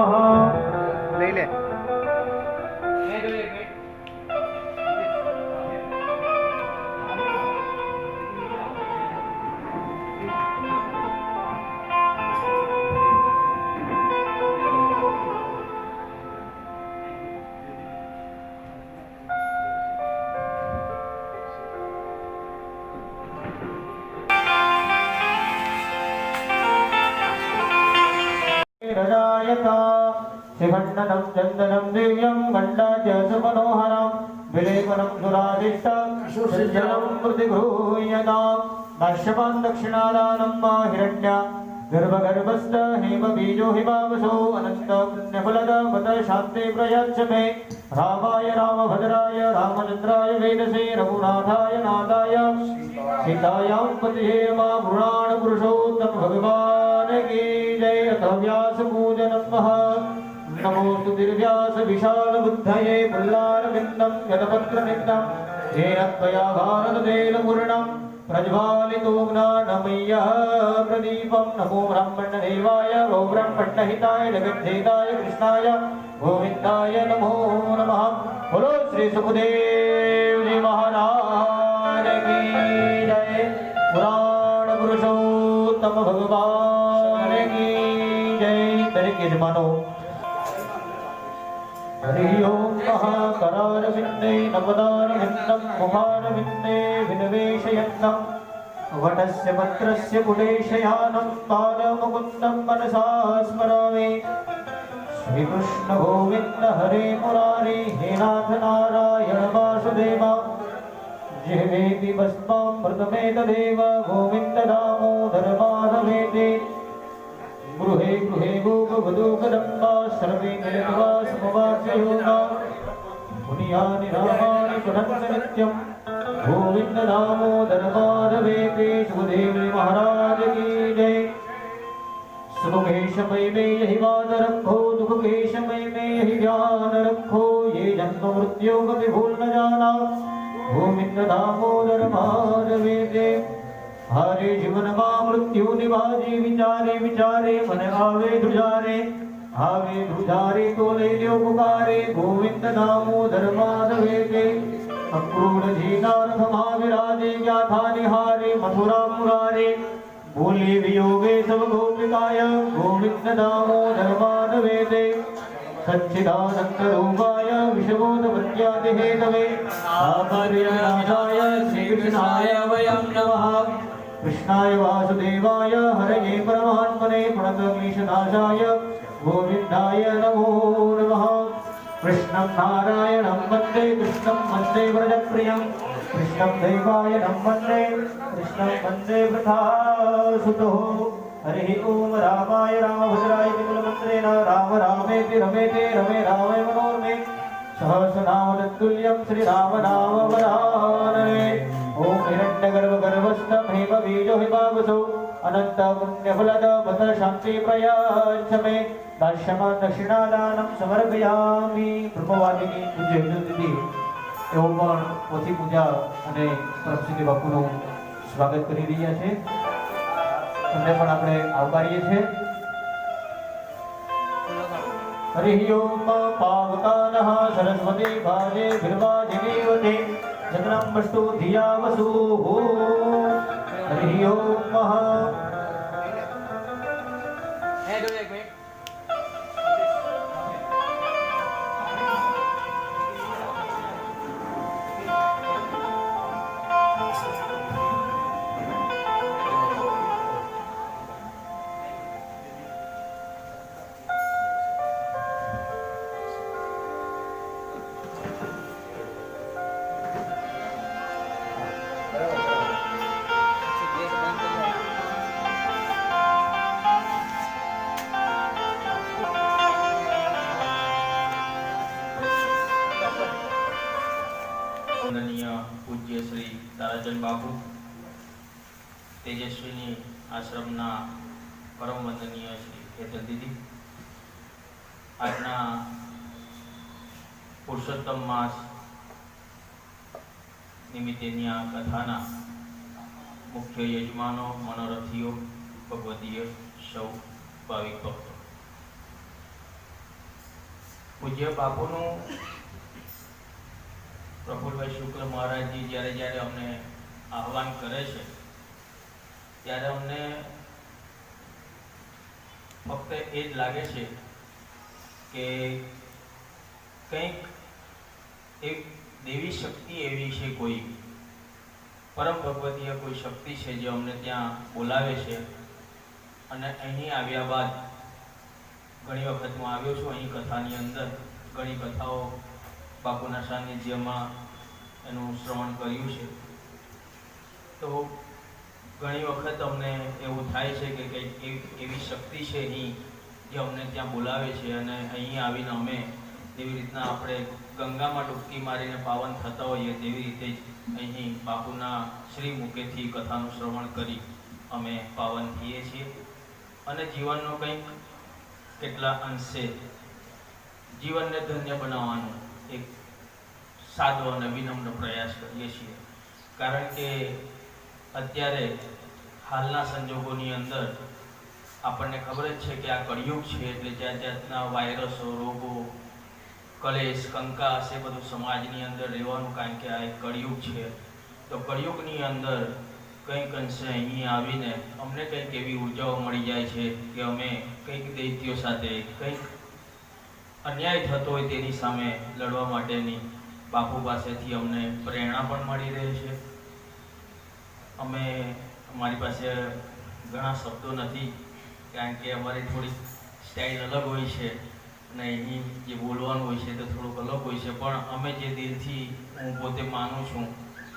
रजायता शिखण्डनं चन्दनं दिव्यं गण्डाद्य सुमनोहरं विलेपनं सुरादिष्टं सुसज्जनं प्रतिगृह्यतां। दास्यपान् दक्षिणादानं मा हिरण्य गर्भगर्भस्थ हेमबीजो हिमावसो अनन्त पुण्यफलद पद शान्ते प्रयच्छमे। रामाय रामभद्राय रामचन्द्राय वेदसे रघुनाथाय नाथाय सीतायां पतिये मा पुराण पुरुषोत्तम भगवान की जय। अथ व्यास पूजनं महा नमोस्तु निर्व्यास विशाल बुद्धये पुल्लारविन्दं यतपत्रनिन्दं येन त्वया भारततेलपूर्णं प्रज्वालितो ज्ञानमय्यः प्रदीपं। नमो ब्रह्मण्यदेवाय गो ब्रह्मण्यहिताय जगद्धेताय कृष्णाय गोविन्दाय नमो नमः। बोलो श्री सुखदेव जी महाराज की जय। पुराण पुरुषोत्तम भगवान की जय। दरेक यजमानो हरि ओम महाकरारविन्दे नवदारविन्दं मुखारविन्दे विनिवेशयन्नं वटस्य पत्रस्य पुडेशयानं बालमुकुन्दं मनसा स्मरामि। श्रीकृष्ण गोविन्द हरे मुरारी हे नाथ नारायण वासुदेव जिह्वेति भस्मामृतमेतदेव गोविन्द दामोदर माधवेति। गृहे गृहे गोगवधूकदम्बा सर्वे मिलित्वा समवाक्ययोगा मुनियानि रामानि पठन्ति नित्यं गोविन्द दामोदर माधवेति। सुखदेव महाराज की जय। सुख के समय में यही बात रखो, दुख के समय में यही ध्यान रखो, ये जन्म मृत्यु कभी भूल न जाना गोविंद दामोदर माधवेति। हरे जीवन मा मृत्यु निभाजी विचारे विचारे मन आवे ध्रुजारे तो ले ल्यो पुकारे गोविंद दामोदर माधवेति। अक्रूर जीनार्थ महाविराजे क्या था निहारे मथुरा मुरारे बोले वियोगे सब गोपिकाय गोविंद दामोदर माधवेति। सच्चिदानंद रूपाय विषबोध भक्त्यादि हेतवे नारायणाय श्रीकृष्णाय वयं नमः। कृष्णाय वासुदेवाय हरये परमात्मने प्रणतक्लेशनाशाय गोविन्दाय नमो नमः। कृष्णं नारायणं वन्दे कृष्णं वन्दे व्रजप्रियं कृष्णं दैवायनं वन्दे कृष्णं वन्दे वृथासुतो। हरिः ओम रामाय रामभद्राय विमलमन्त्रेण राम रामेति रमेते रमे रामे मनोरमे सहस्रनाम तत्तुल्यं श्रीराम नाम वरानने ओम हिरण्यगर्भगर्भस्थं हेमबीजो हिमावसो अनंत पुण्यफलद मत शांति प्रयाच्छमे दास्यमान दक्षिणादानं समर्पयामि। ब्रह्मवादिनी पूज्य હેતુતિથિ એવો પણ પોથી પૂજા અને પ્રભુશ્રી બાપુનું સ્વાગત કરી રહ્યા છે, એમને પણ આપણે આવકારીએ છીએ। हरिः ओम पावकानः सरस्वती भाजे भिर्वाजिनीवते जगनाम्बस्तु धिया वसुः। हरिः ओम વંદનીય પૂજ્ય શ્રી તારાચંદ બાપુ, તેજસ્વીની આશ્રમના પરમ વંદનીય શ્રી હેતલ દીદી, આજના પુરુષોત્તમ માસ નિમિત્તેની આ કથાના મુખ્ય યજમાનો, મનોરથીઓ, ભગવદીય સૌ ભાવિક ભક્તો, પૂજ્ય બાપુનું પ્રફુલભાઈ શુક્લ મહારાજજી જ્યારે જ્યારે અમને આહ્વાન કરે છે ત્યારે અમને ફક્ત એ જ લાગે છે કે કંઈક એક દેવી શક્તિ એવી છે, કોઈ પરમ ભગવતીય કોઈ શક્તિ છે જે અમને ત્યાં બોલાવે છે। અને અહીં આવ્યા બાદ ઘણી વખત હું આવ્યો છું અહીં કથાની અંદર, ઘણી કથાઓ બાપુના સાનિધ્યમાં એનું શ્રવણ કર્યું છે, તો ઘણી વખત અમને એવું થાય છે કે કંઈક એવી શક્તિ છે અહીં જે અમને ત્યાં બોલાવે છે। અને અહીં આવીને અમે જેવી રીતના આપણે ગંગામાં ડૂબકી મારીને પાવન થતા હોઈએ તેવી રીતે જ અહીં બાપુના શ્રી મુખેથી કથાનું શ્રવણ કરી અમે પાવન થઈએ છીએ અને જીવનનો કંઈક કેટલા અંશે જીવનને ધન્ય બનાવવાનો એક સાદો અને વિનમ્ર પ્રયાસ કરીએ છીએ। કારણ કે અત્યારે હાલના સંજોગોની અંદર આપણને ખબર જ છે કે આ કળિયુગ છે, એટલે જાત જાતના વાયરસો, રોગો, કલેશ, કંકાસ એ બધું સમાજની અંદર રહેવાનું, કારણ કે આ એક કળિયુગ છે। તો કળિયુગની અંદર કંઈક અંશે અહીં આવીને અમને કંઈક એવી ઉર્જાઓ મળી જાય છે કે અમે કંઈક દૈત્યો સાથે, કંઈક અન્યાય થતો હોય તેની સામે લડવા માટેની બાપુ પાસેથી અમને પ્રેરણા પણ મળી રહે છે। અમારી પાસે ઘણા શબ્દો નથી, કારણ કે અમારી થોડી સ્ટાઇલ અલગ હોય છે અને અહીં જે બોલવાનું હોય છે તે થોડુંક અલગ હોય છે, પણ અમે જે દિલથી હું પોતે માનું છું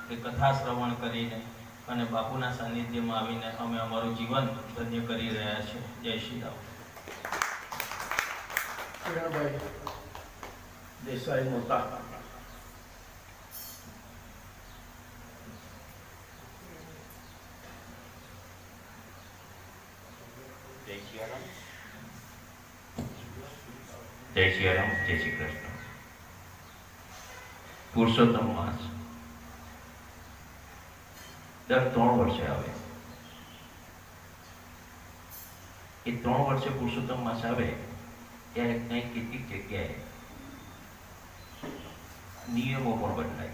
કે કથા શ્રવણ કરીને અને બાપુના સાનિધ્યમાં આવીને અમે અમારું જીવન ધન્ય કરી રહ્યા છીએ। જય શ્રી રામ। કિરણભાઈ દેસાઈ મોતા, જય સિયારામ, જય સિયારામ, જય શ્રી કૃષ્ણ। પુરુષોત્તમ માસ દર 3 વર્ષે આવે। એ 3 વર્ષે પુરુષોત્તમ માસ આવે ત્યારે કંઈક કેટલીક જગ્યાએ નિયમો પણ બદલાય।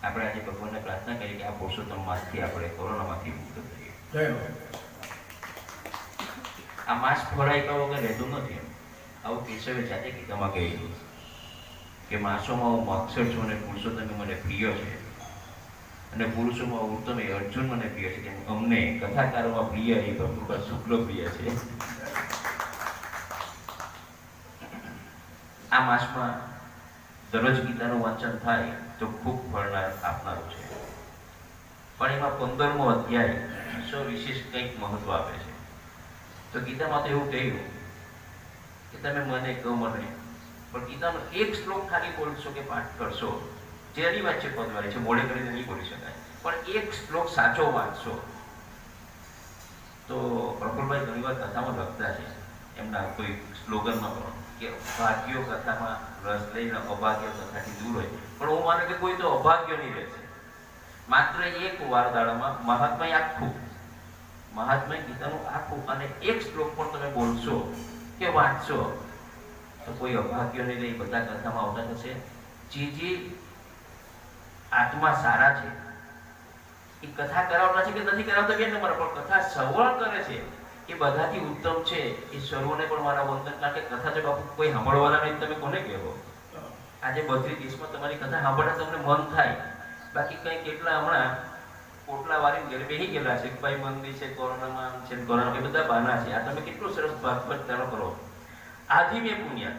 આપણે આજે ભગવાનને પ્રાર્થના કરીએ કે આ પુરુષોત્તમ માસથી આપણે કોરોનામાંથી મુક્ત થઈએ। આ માસ ફળાઈ વગર રહેતું નથી। આવું કેશવે જાતે ગીતામાં કહેલું કે માસોમાં હું માક્ષર છું અને પુરુષોત્તમ મને પ્રિય છે, અને પુરુષોમાં ઉત્તમ એ અર્જુન મને પ્રિય છે, તેમ અમને કથાકારોમાં પ્રિય એ ભગવાન શુક્લ પ્રિય છે। આ માસમાં દરરોજ ગીતાનું વાંચન થાય તો ખૂબ ફળનાર આપનારું છે। પણ એમાં 15મો અધ્યાય સવિશેષ કંઈક મહત્વ આપે છે. તો ગીતામાં તો એવું કહ્યું કે તમે મને કહો મને, પણ ગીતાનો એક શ્લોક ખાલી બોલશો કે પાઠ કરશો, જે અનિવાર્ય છે પદવાળી છે, મોડે કરીને નહીં બોલી શકાય, પણ એક શ્લોક સાચો વાંચશો. તો પ્રફુલભાઈ ઘણીવાર કથામાં લખતા છે એમના કોઈ સ્લોગનમાં પણ કે ભાગ્યો કથામાં રસ લઈને અભાગ્ય કથાથી દૂર હોય. પણ હું માનું કે કોઈ તો અભાગ્ય નહીં રહેશે. માત્ર એક વાર દાડામાં મહાત્માય આખું, મહાત્માય ગીતાનું આખું અને એક શ્લોક પણ તમે બોલશો કે વાંચશો તો કોઈ અભાગ્ય નહીં રહે. બધા કથામાં આવતા થશે. જે આત્મા સારા છે એ કથા કરાવતા છે કે નથી કરાવતા બે નંબર, પણ કથા સવળ કરે છે એ બધાથી ઉત્તમ છે. એ સર્વોને પણ મારા વંદન. કારણ કે કથા જો બાપુ કોઈ સાંભળવાના નહીં, તમે કોને કહેવો? આજે 32 દેશમાં તમારી કથા સાંભળતા તમને મન થાય. બાકી કંઈ કેટલા હમણાં પોટલા વાળી ઘરે બેસી ગયેલા છે, ભાઈ મંદિર છે, કોરોનામાં છે, કોરોના એ બધા બહાના છે. આ તમે કેટલું સરસ ભાગવત કરો. આથી મેં પુણ્ય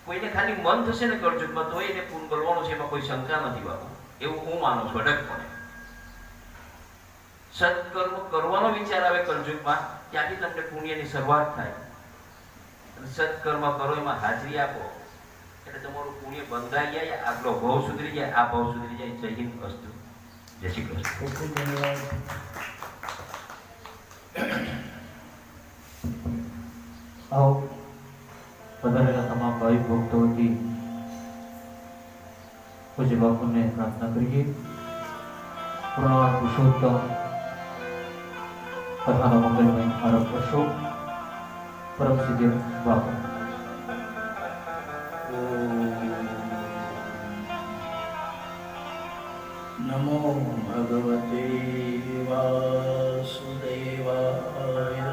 કોઈને ખાલી મન થશે ને કળજુગમાં તો એને પૂર્ણ કરવાનું છે, એમાં કોઈ શંકા નથી બાપુ. એવું હું માનું છું અડગપણે. સત્કર્મ કરવાનો વિચાર આવે કળજુગમાં, ત્યાંથી તમને પુણ્યની શરૂઆત થાય. અને સત્કર્મ કરો, એમાં હાજરી આપો એટલે તમારું પુણ્ય બંધાઈ જાય. આગલો ભાવ સુધરી જાય, આ ભાવ સુધરી જાય. જય હિન્દ, અસ્તુ, જય શ્રી કૃષ્ણ. ખૂબ ખૂબ ધન્યવાદ. આવો પધારેલા તમામ ભાવિક ભક્તો વતી પૂજ્ય બાપુને પ્રાર્થના કરીએ. પૂર્ણવાન પુરુષોત્તમ કથાનો મંગલમય આરંભ કરશો. પરમ સિદ્ધ બાપુ. નમો ભગવતે વાસુદેવાય.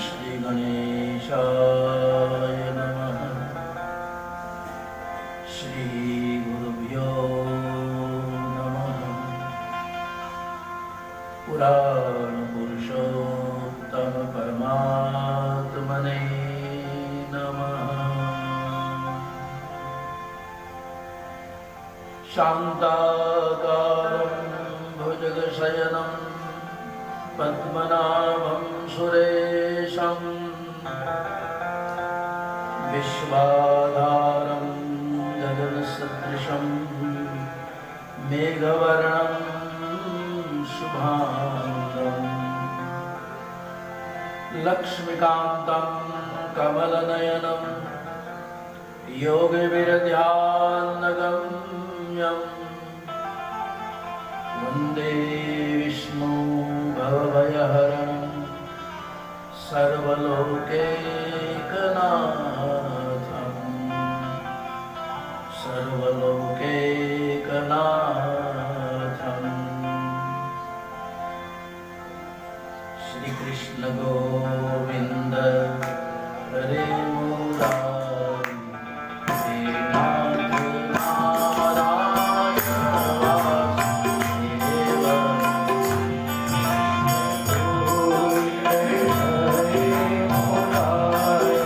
શ્રી ગણેશાય નમઃ. શ્રી ગુરુભ્યો નમઃ. પુરાણ પુરુષોત્તમ પરમાત્મને નમઃ. શાંતાકારં ભુજગશયनं પદ્મનાભં સુરેશં વિશ્વાધારં ગગનસદૃશં મેઘવર્ણં શુભાંગં લક્ષ્મીકાન્तं કમલનયनं યોગવિરધ્યાનગમ્યં વંદે વિષ્ણુ ભવભયહરણં સર્વલોકૈકનાથં. સર્વલોકૈકનાથં. શ્રી કૃષ્ણ ગોવિંદ હરે મુરારી. હે નાથ નારાયણ વાસુદેવ. ગોવિંદ હરે મુરારી.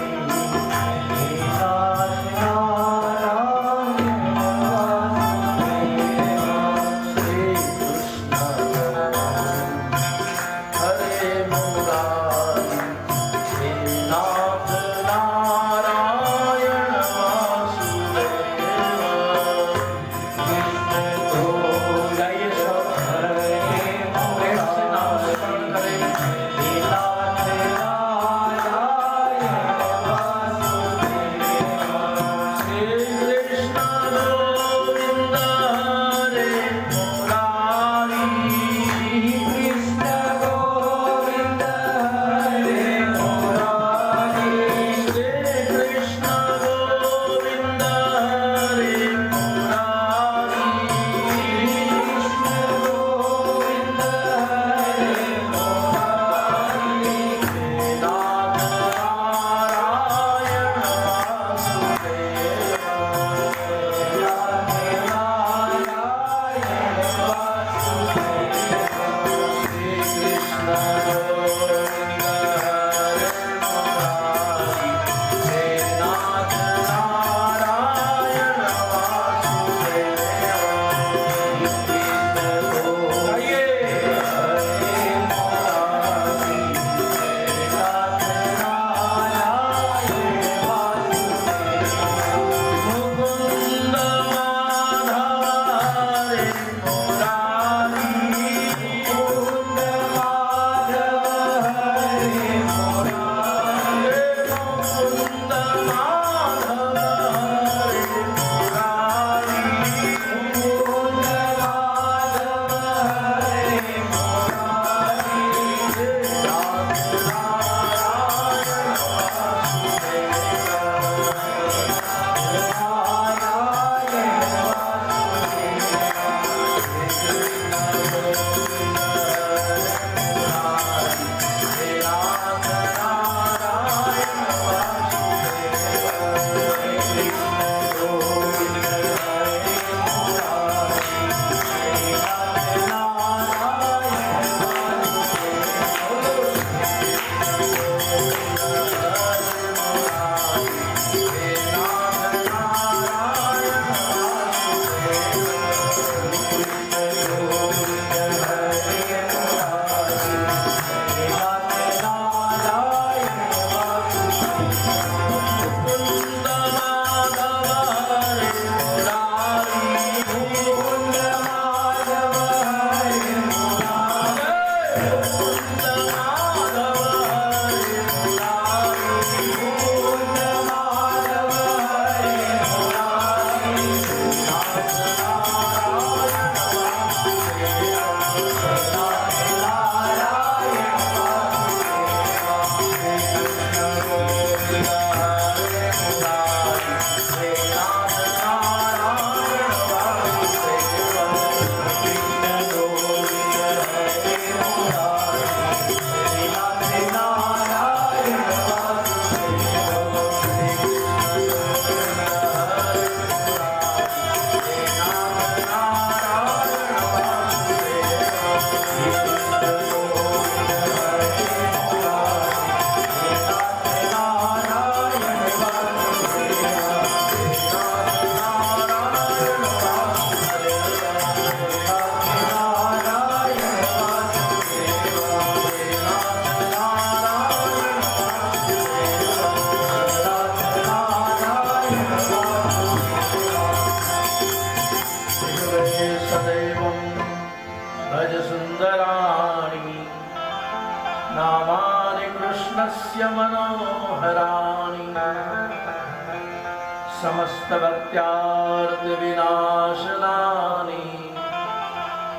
हास्य मनोहराणि समस्त भक्त्यार्थ विनाशनानि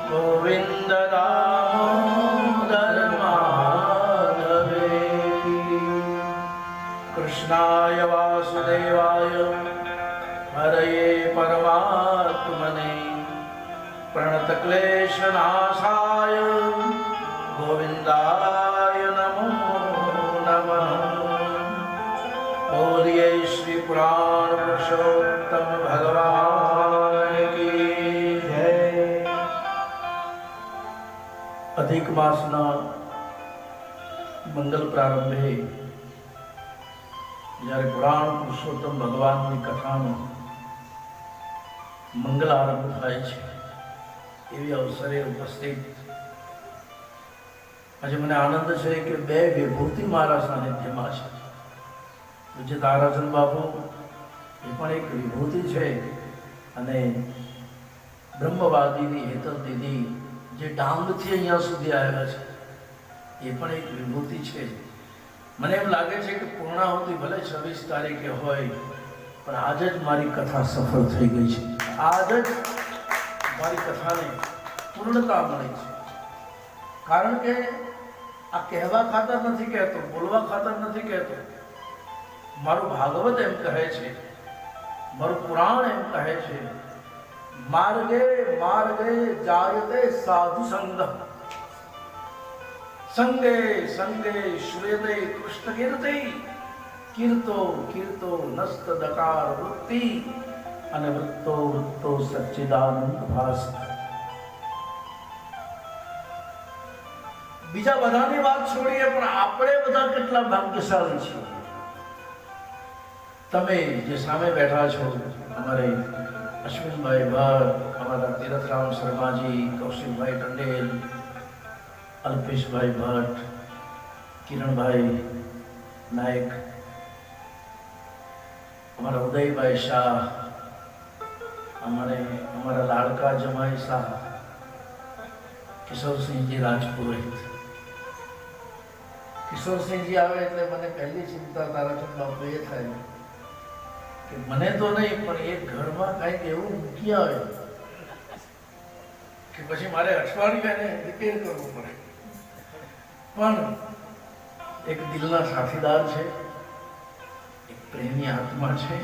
गोविंद दामोदर माधवेति। कृष्णाय वासुदेवाय हरये परमात्मने प्रणतक्लेशनाशाय गोविंदाय नमो नमः। बोलिए श्री पुराण पुरुषोत्तम भगवान की जय। अधिक मासना मंगल प्रारंभे જ્યારે પુરાણ પુરુષોત્તમ ભગવાનની કથાનો મંગલ આરંભ થાય છે એવી અવસરે ઉપસ્થિત આજે મને આનંદ છે કે બે વિભૂતિ મારા સાનિધ્યમાં છે। પૂજ્ય તારાચંદ બાપુ એ પણ એક વિભૂતિ છે અને બ્રહ્મવાદીની હેતલ દીદી જે ડાંગથી અહીંયા સુધી આવ્યા છે એ પણ એક વિભૂતિ છે। મને એમ લાગે છે કે પૂર્ણાહુતિ ભલે 26 તારીખે હોય પણ આજે જ મારી કથા સફળ થઈ ગઈ છે। આજ જ મારી કથાને પૂર્ણતા મળી છે। કારણ કે આ કહેવા ખાતર નથી કહેતો, બોલવા ખાતર નથી કહેતો। મારું ભાગવત એમ કહે છે, મારું પુરાણ એમ કહે છે, માર્ગે માર્ગે જાયતે સાધુ સંગ સંગે સંગે શ્રેતે કૃષ્ણ કીર્તિ કીર્તો કીર્તો નસ્ત દકાર વૃત્તિ અને વૃત્તો વૃત્તો સચ્ચિદાનંદ ભાસ। બીજા બધાની વાત છોડીએ પણ આપણે બધા કેટલા ભાગ્યશાળી છીએ। તમે જે સામે બેઠા છો અમારે અશ્વિનભાઈ ભટ્ટ, અમારા તીરથરામ શર્માજી, કૌશિકભાઈ ટંડેલ, અલ્પેશભાઈ ભટ્ટ, કિરણભાઈ નાયક, અમારા ઉદયભાઈ શાહ, અમારા લાડકા જમાઈ શાહ, કિશોરસિંહજી રાજપુરોહિત। કિશોરસિંહજી આવે એટલે મને પહેલી ચિંતા તારાચંદ બાપુ એ થાય કે મને તો નહીં પણ એક ઘરમાં કંઈક એવું મૂકી આવે કે પછી મારે અઠવાડિયે એને રિપેર કરવું પડે। પણ એક દિલના સાથીદાર છે, એક પ્રેમી આત્મા છે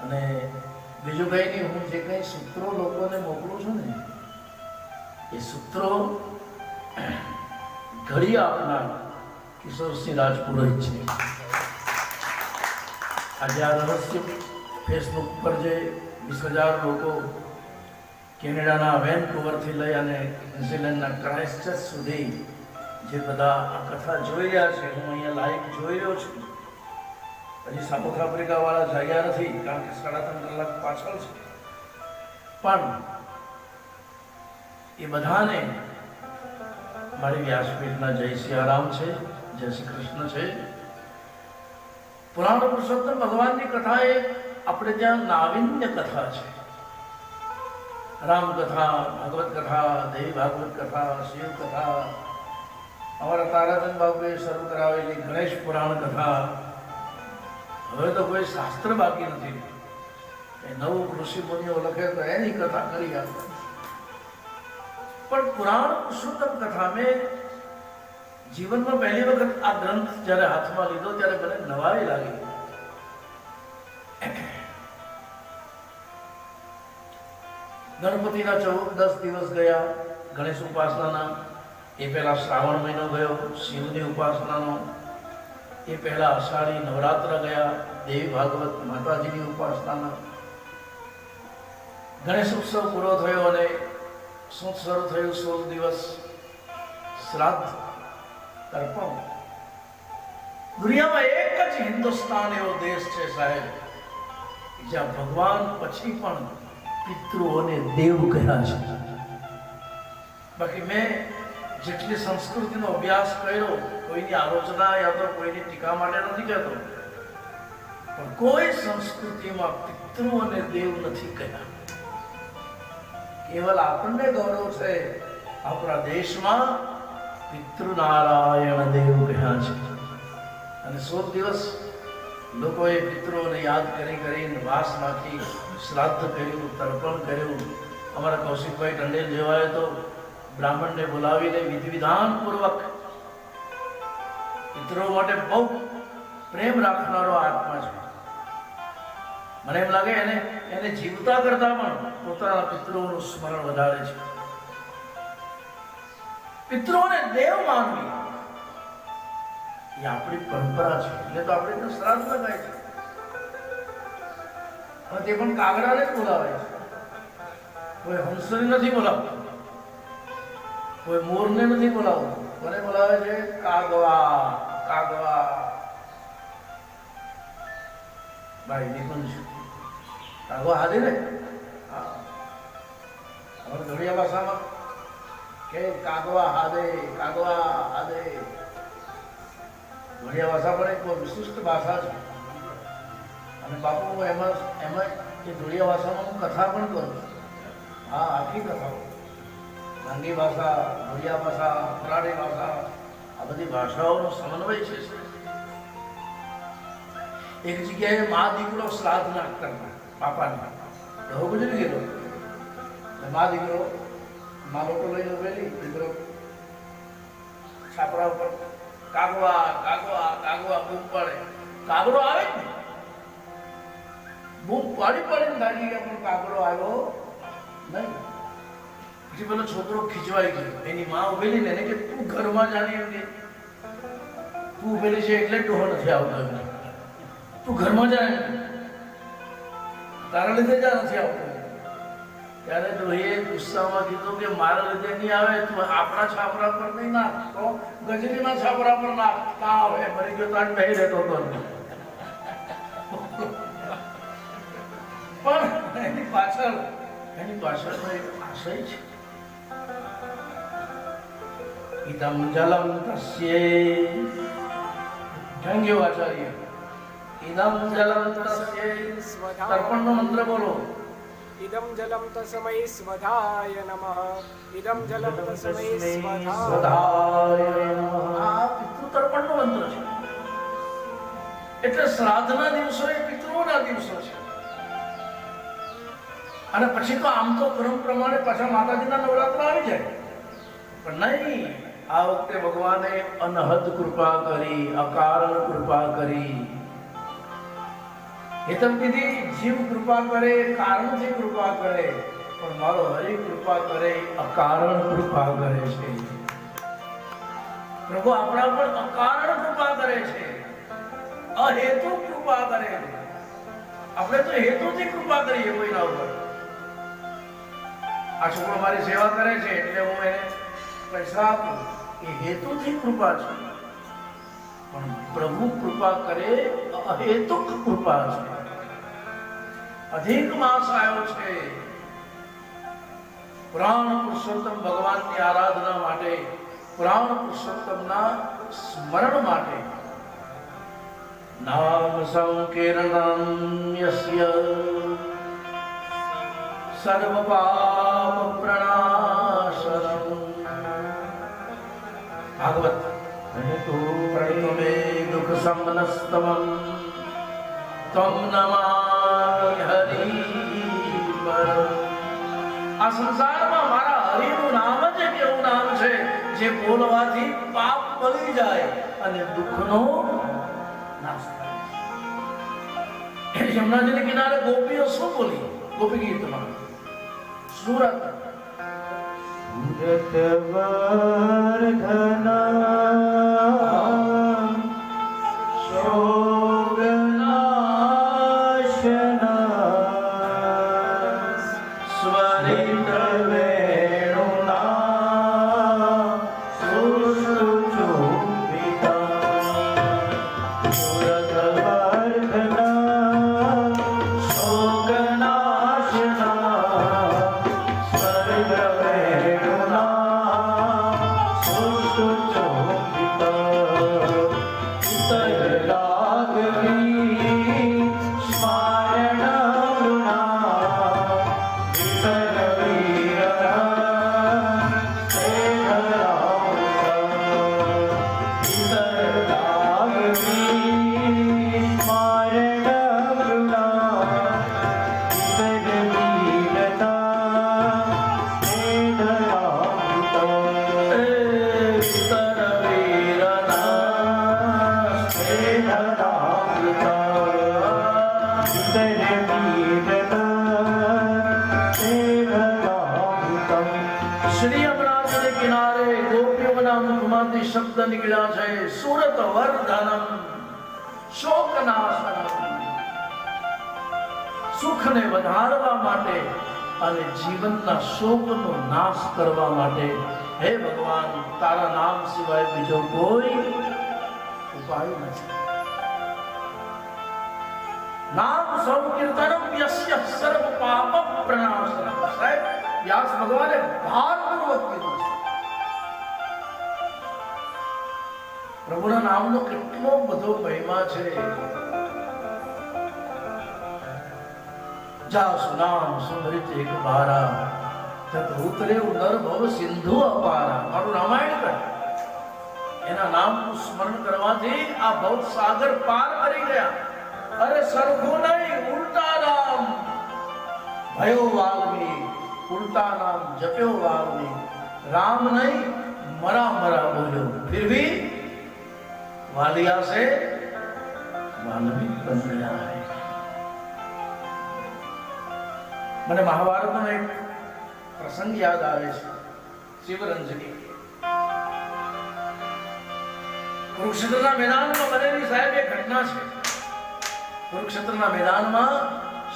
અને બીજું કંઈ નહીં, હું જે કંઈ સૂત્રો લોકોને મોકલું છું ને એ સૂત્રો ઘડી આપનાર કિશોરસિંહ રાજપુરોહિત છે। આજે આ રહસ્ય ફેસબુક પર જે 20,000 લોકો કેનેડાના વેનકુવરથી લઈ અને ન્યુઝીલેન્ડના ક્રાઇસ્ટચર્ચ સુધી જે બધા આ કથા જોઈ રહ્યા છે, હું અહીંયા લાઈવ જોઈ રહ્યો છું। હજી સાઉથ આફ્રિકાવાળા જાગ્યા નથી કારણ કે 3.5 કલાક પાછળ છે, પણ એ બધાને મારી વ્યાસપીઠના જય સિયારામ છે, જય શ્રી કૃષ્ણ છે। પુરાણ પુરુષોત્તમ ભગવાનની કથા એ આપણે ત્યાં નાવિન્ય કથા છે। રામ કથા, ભગવત કથા, દેવી ભાગવત કથા, શિવ કથા, અમારા તારાચંદ બાબુએ શરૂ કરાવેલી ગણેશ પુરાણ કથા। હવે તો કોઈ શાસ્ત્ર બાકી નથી, એ નવું ઋષિ મુનિઓ લખે તો એની કથા કરી આપે। પણ પુરાણ પુરુષોત્તમ કથા મેં જીવનમાં પહેલી વખત આ ગ્રંથ જ્યારે હાથમાં લીધો ત્યારે મને નવાઈ લાગી। ગણપતિના 10 દિવસ ગયા, ગણેશ ઉપાસનાના, એ પહેલા શ્રાવણ મહિનો ગયો શિવની ઉપાસનાનો, એ પહેલા અષાઢી નવરાત્ર ગયા દેવી ભાગવત માતાજીની ઉપાસનાના, ગણેશ ઉત્સવ પૂરો થયો અને શું શરૂ થયું 16 દિવસ શ્રાદ્ધ તર્પણ। દુનિયામાં એક જ હિન્દુસ્તાન એવો દેશ છે સાહેબ જ્યાં ભગવાન પછી પણ પિતૃઓને દેવ કહ્યા છે। બાકી મેં જેટલી સંસ્કૃતિનો અભ્યાસ કર્યો, કોઈની આલોચના યા તો કોઈની ટીકા માટે નથી કહેતો, પણ કોઈ સંસ્કૃતિમાં પિતૃઓને દેવ નથી કહ્યા। કેવલ આપણને ગૌરવ છે આપણા દેશમાં પિતૃનારાયણ દેવ કહ્યા છે। અને 16 દિવસ લોકોએ પિતૃઓને યાદ કરીને વાસમાંથી શ્રાદ્ધ કર્યું, તર્પણ કર્યું. અમારા કૌશિકભાઈ ટંડેલ જેવાએ તો બ્રાહ્મણને બોલાવીને વિધિવિધાનપૂર્વક પિતૃઓ માટે બહુ પ્રેમ રાખનારો આત્મા છે. મને એમ લાગે એને જીવતા કરતા પણ પોતાના પિતૃઓનું સ્મરણ વધારે છે. પિતૃઓને દેવ માનવી એ આપણી પરંપરા છે. એટલે તો આપણે તો શ્રાદ્ધ લગાય છે. હવે તે પણ કાગડાને જ બોલાવે છે. કોઈ હંસને નથી બોલાવતું, કોઈ મોરને નથી બોલાવતું. કોને બોલાવે છે? કાગવા. કાગવા ભાઈ નિકુંજ કાગવા હાજે ને. અમારે ઘડિયા ભાષામાં કે કાગવા હાદે, કાગવા હાદે. ઘડિયા ભાષા પણ એક વિશિષ્ટ ભાષા છે. અને બાપુ એમાં એ ઘડિયા ભાષામાં હું કથા પણ કરું. હા, આખી કથાઓ, ગાંધી ભાષા, ઘડિયા ભાષા, મરાઠી ભાષા, આ બધી ભાષાઓનો સમન્વય છે. એક જગ્યાએ મા દીકરો શ્રાદ્ધ નાખતા બાપાને ડહો ગુજરી ગયેલો. મા દીકરો માલોટો લઈને ઉભેલી, દીકરો છાપરા ઉપર કાગવા કાગવા કાગવા બૂમ પાડે. કાગડો આવે જ ને, બૂમ પાડી પાડીને ભાગી ગયા, પણ કાગડો આવ્યો નહીં. પછી પેલો છોકરો ખીચવાઈ ગયો. એની માં ઉભેલી ને એને કે તું ઘરમાં જાણી એમ કે તું ઉભેલી છે એટલે ડોહો નથી આવતો. તું ઘરમાં જાય, તારા લીધે જા નથી આવતો. ત્યારે ડોહીએ ગુસ્સામાં કીધું કે મારા લીધે નહીં આવે, તું આપણા છાપરા પર નહીં નાખ, તો ગજરીના છાપરા પર નાખ. ના આવે, મરી ગયો તો આજ નહીં રહેતો હતો. પણ એની પાછળનો એક આશય છે. ઇદમ જલમ તસ્યે, થેન્ક યુ આચાર્ય. ઇદમ જલમ તસ્યે, તર્પણનો મંત્ર બોલો. इदं जलं तस्मै स्वधाय नमः इदं जलं तस्मै स्वधाय સ્વધાય નમઃ. આ પિતૃ તર્પણનો મંત્ર છે. એટલે શ્રાદ્ધના દિવસો એ પિતૃઓના દિવસો છે. અને પછી તો આમ તો ક્રમ પ્રમાણે પાછા માતાજીના નવરાત્ર આવી જાય. પણ નહીં, આ વખતે ભગવાને અનહદ કૃપા કરી, અકારણ કૃપા કરી. હેતમ કીધી જીવ કૃપા કરે, કારણથી કૃપા કરે, પણ મારો હરિ કૃપા કરે, અકારણ કૃપા કરે છે. પ્રભુ આપણા પર અકારણ કૃપા કરે છે, અહેતુ કૃપા કરે. આપણે તો હેતુથી કૃપા કરીએ કોઈના ઉપર. આ છોકરો મારી સેવા કરે છે એટલે હું એને પૈસા આપું, એ હેતુથી કૃપા છે. પણ પ્રભુ કૃપા કરે અહેતુક કૃપા છે. અધિક માસ આવ્યો છે પુરાણ પુરુષોત્તમ ભગવાનની આરાધના માટે, પુરાણ પુરુષોત્તમના સ્મરણ માટે. નામ સંકીર્તનમ યસ્ય સર્વ પાપ પ્રણાશનમ. ભાગવત પ્રણમે દુઃખ સમનસ્તમં ત્વં નમામિ હરિપરમ. આ સંસારમાં મારા હરિનું નામ જ એક એવું નામ છે જે બોલવાથી પાપ બળી જાય અને દુઃખનો નાશ થાય. યમુનાજીના કિનારે ગોપીઓ શું બોલી? ગોપી ગીતમાં સુરત તો શ્રી યમુનાજીને કિનારે ગોપીઓના મુખમાંથી શબ્દ નીકળ્યા છે, સુરત વર્ધનમ શોકનાશનમ, સુખને વધારવા માટે અને જીવનના શોકનો નાશ કરવા માટે. હે ભગવાન, તારા નામ સિવાય બીજો કોઈ ઉપાય નથી. નામ સંકીર્તનમ યસ્ય સર્વ પાપ પ્રણાશનમ. સાહેબ, વ્યાસ ભગવાને ભારપૂર્વક કીધું છે. પ્રભુના નામનો કેટલો બધો મહિમા છે. જા સુનામ સુમરિત એક બારા, તત ઉતરે ઉદર ભવ સિંધુ અપારા. મારું રામાયણ કહે, એના નામનું સ્મરણ કરવાથી આ ભવ સાગર પાર કરી ગયા. અરે સરખું નહીં, ઉલટા નામ ભયો વાલ્મી, ઉલટા નામ જપ્યો વાલ્મી. राम नहीं मरा मरा बोलो, फिर भी वालिया से वाल्मीकि बन गया है. મને મહાભારતનો એક પ્રસંગ યાદ આવે છે. શિવરંજની કુરુક્ષેત્રના મેદાનમાં બનેલી સાહેબ એક ઘટના છે. કુરુક્ષેત્રના મેદાનમાં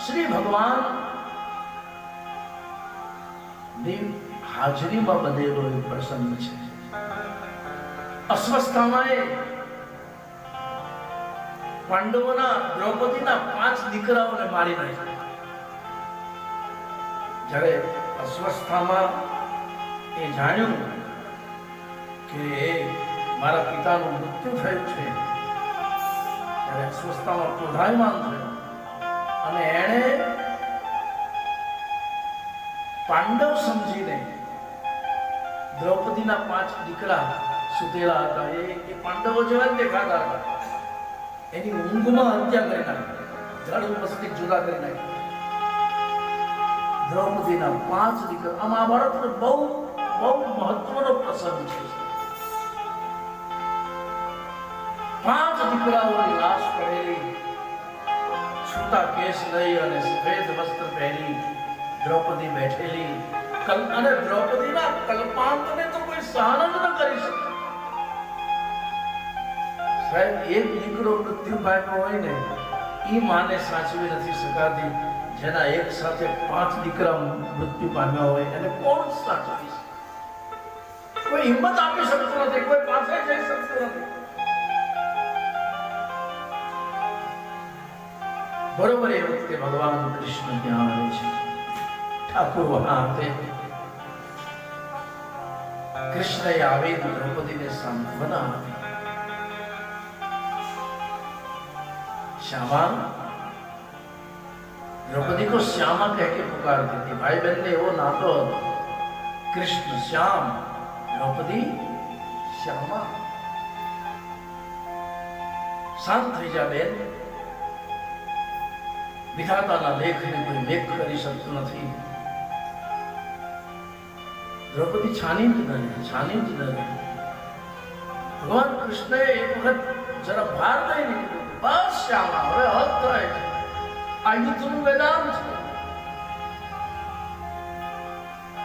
શ્રી ભગવાન ની હાજરીમાં બનેલો એક પ્રસંગ છે. અશ્વસ્થામાએ પાંડવોના દ્રૌપદીના 5 દીકરાઓને મારી નાખ્યા. જ્યારે અશ્વસ્થામાં એ જાણ્યું કે મારા પિતાનું મૃત્યુ થયું છે, ત્યારે અશ્વસ્થામાં ક્રોધાયમાન થયો અને એણે પાંડવ સમજીને દ્રૌપદીના 5 દીકરા સુતેલા હતા, એ પાંડવો જેવા દેખાતા હતા, એની ઊંઘમાં હત્યા કરી નાખી, ધડ મસ્તિષ્ક જુદા કરી નાખી. દ્રૌપદીના 5 દીકરા. આ મહાભારતનો બહુ બહુ મહત્વનો પ્રસંગ છે. 5 દીકરાઓની લાશ પડેલી, છૂટા કેસ લઈ અને સફેદ વસ્ત્ર પહેરી દ્રૌપદી બેઠેલી. અને દ્રૌપદીના કલ્પાંતને તો કોઈ સહન જ ન કરી શકે. સાહેબ, એક દીકરો મૃત્યુ પામ્યો હોય ને, એ માને સાચવી નથી શકાતી. જેના એક સાથે 5 દીકરા મૃત્યુ પામ્યા હોય એને કોણ સાચવી શકે? કોઈ હિંમત આપી શકતું નથી, કોઈ પાસે જઈ શકતું નથી. બરોબર એ વખતે ભગવાન કૃષ્ણ ત્યાં આવે છે. ઠાકોર વહાં હતા. कृष्ण आवे द्रौपदी ने सांत्वना दी. श्यामा, द्रौपदी को श्यामा कह के पुकारती थी. भाई बहन ने वो नातो कृष्ण श्याम, द्रौपदी श्यामा. शांत થઈ જા બેન. વિધાતાના લેખને કોઈ લેખ કરી શકતું નથી. દ્રૌપદી છાની જ ન રહી. ભગવાન કૃષ્ણએ એક વખત જરા ભાર દઈ નીકળ્યું. બસ શ્યામા, હવે હદ થાય છે. આ યુદ્ધનું મેદાન છે.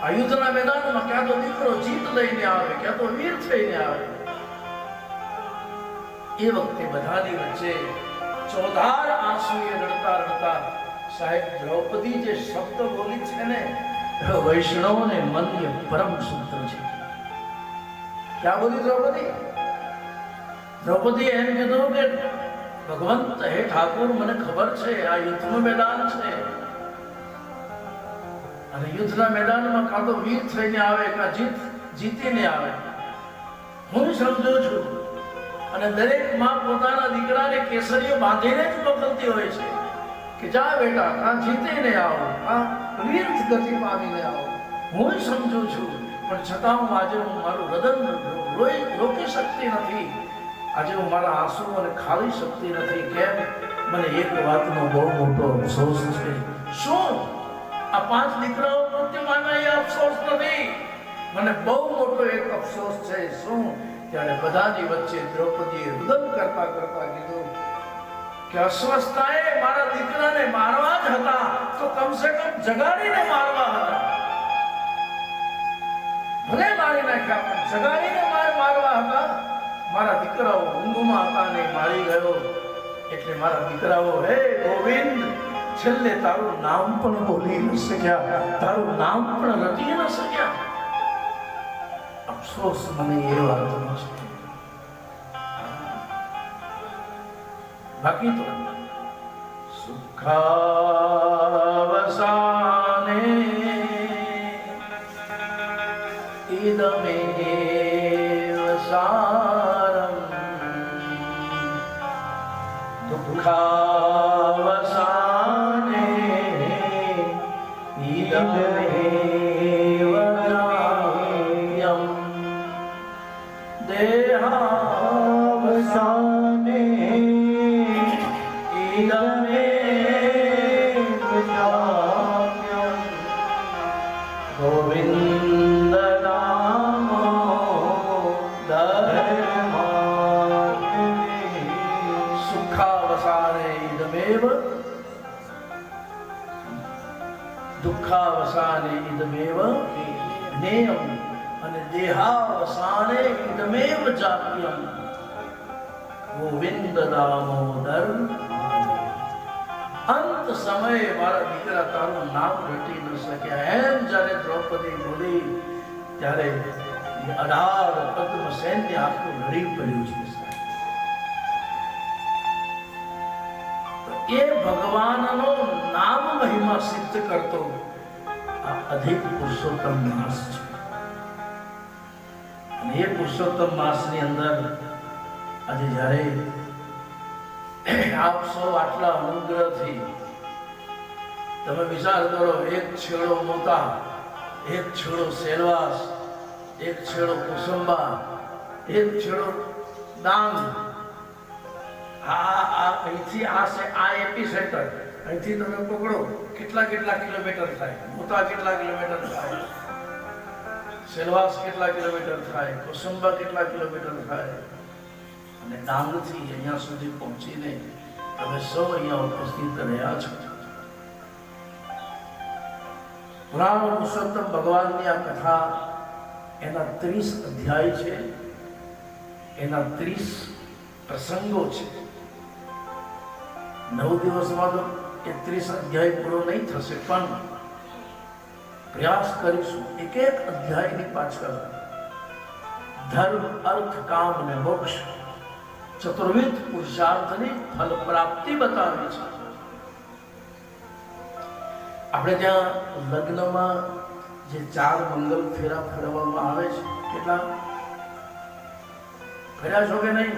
આ યુદ્ધના મેદાનમાં ક્યાં તો દીકરો જીત લઈને આવે, ક્યાં તો વીર થઈને આવે. એ વખતે બધાની વચ્ચે ચોધાર આંસુએ રડતા રડતા સાહેબ દ્રૌપદી જે શબ્દ બોલી છે ને, વૈષ્ણવને મનને પરમ સૂત્ર છે. ક્યાં બોલી દ્રૌપદી? દ્રૌપદી એમ કીધું કે ભગવંત, હે ઠાકોર, મને ખબર છે આ યુદ્ધનું મેદાન છે અને યુદ્ધના મેદાનમાં કાં તો વીર થઈને આવે કાં જીતીને આવે. હું સમજુ છું. અને દરેક માં પોતાના દીકરાને કેસરીઓ બાંધીને જ મોકલતી હોય છે કે જા બેટા, કાં જીતીને આવો, કાં વીર ગતિ પામીને આવો. હું સમજુ છું, પણ છતાં હું આજે મારું હૃદય રોકી શકતી નથી. આજે હું મારા આંસુઓને ખાલી શકતી નથી. કેમ? મને એક વાતનો બહુ મોટો અફસોસ છે. શું? આ 5 દીકરાઓ મૃત્યુ પામ્યા એ અફસોસ નથી. મને બહુ મોટો એક અફસોસ છે. શું? ત્યારે બધાની વચ્ચે દ્રૌપદીએ રુદન કરતા કરતા કીધું કે અસ્વસ્થતાએ મારા દીકરાને કમસે કમ જગાડીને મારવા હતા. ભલે મારી નાખ્યા પણ જગાડીને મારવા હતા. મારા દીકરાઓ ઊંઘમાં હતા ને મારી ગયો. એટલે મારા દીકરાઓ હે ગોવિંદ છેલ્લે તારું નામ પણ બોલી ન શક્યા, તારું નામ પણ રટી ન શક્યા. અફસોસ મને એ વાતનો છે. બાકી તો સુખાવસાને ઇદમેવ સારમ દુઃખાવસાને ઇદમેવ જાયમ દેહાવસાને ગોવિંદ નામો સુખાવસાને ઇદમેવ દુઃખાવસાને ઇદમેવ નેયમ અને દેહાવસાને ઇદમેવ જાપ્યમ ગોવિંદ દામોદર. અંત સમયે મારા દીકરા તારું નામ રટી ન શક્યા. એમ જ્યારે દ્રૌપદી બોલી ત્યારે 18 પદ્મ સૈન્ય આખું લડી પડ્યું છે. એ ભગવાનનો નામ મહિમા સિદ્ધ કરતો આ અધિક પુરુષોત્તમ માસ છે. અને એ પુરુષોત્તમ માસની અંદર આજે જ્યારે આપ સૌ આટલા અનુગ્રહથી તમે વિચાર કરો, એક છેડો મોતા, એક છેડો સેલવાસ, એક છેડો કુસુંબા, એક છેડો ડાંગ. અહીંથી આ એપિસેન્ટર અહીંથી તમે પકડો કેટલા કિલોમીટર થાય. મોતા કેટલા કિલોમીટર થાય, સેલવાસ કેટલા કિલોમીટર થાય, કુસુંબા કેટલા કિલોમીટર થાય. અને ડાંગથી અહીંયા સુધી પહોંચીને તમે સૌ અહીંયા ઉપસ્થિત રહ્યા છો. પુરાણ પુરુષોત્તમ ભગવાનની આ કથા એના 30 અધ્યાય છે, એના 30 પ્રસંગો છે. 9 દિવસમાં તો એ 30 અધ્યાય પૂરો નહીં થશે, પણ પ્રયાસ કરીશું એક એક અધ્યાયની પાછળ ધર્મ, અર્થ, કામ અને મોક્ષ ચતુર્વિધ પુરુષાર્થની ફલ પ્રાપ્તિ બતાવી છે. આપણે ત્યાં લગ્નમાં જે 4 મંગલ ફેરા ફેરવવામાં આવે છે, કેટલા ફેર્યા છો કે નહીં?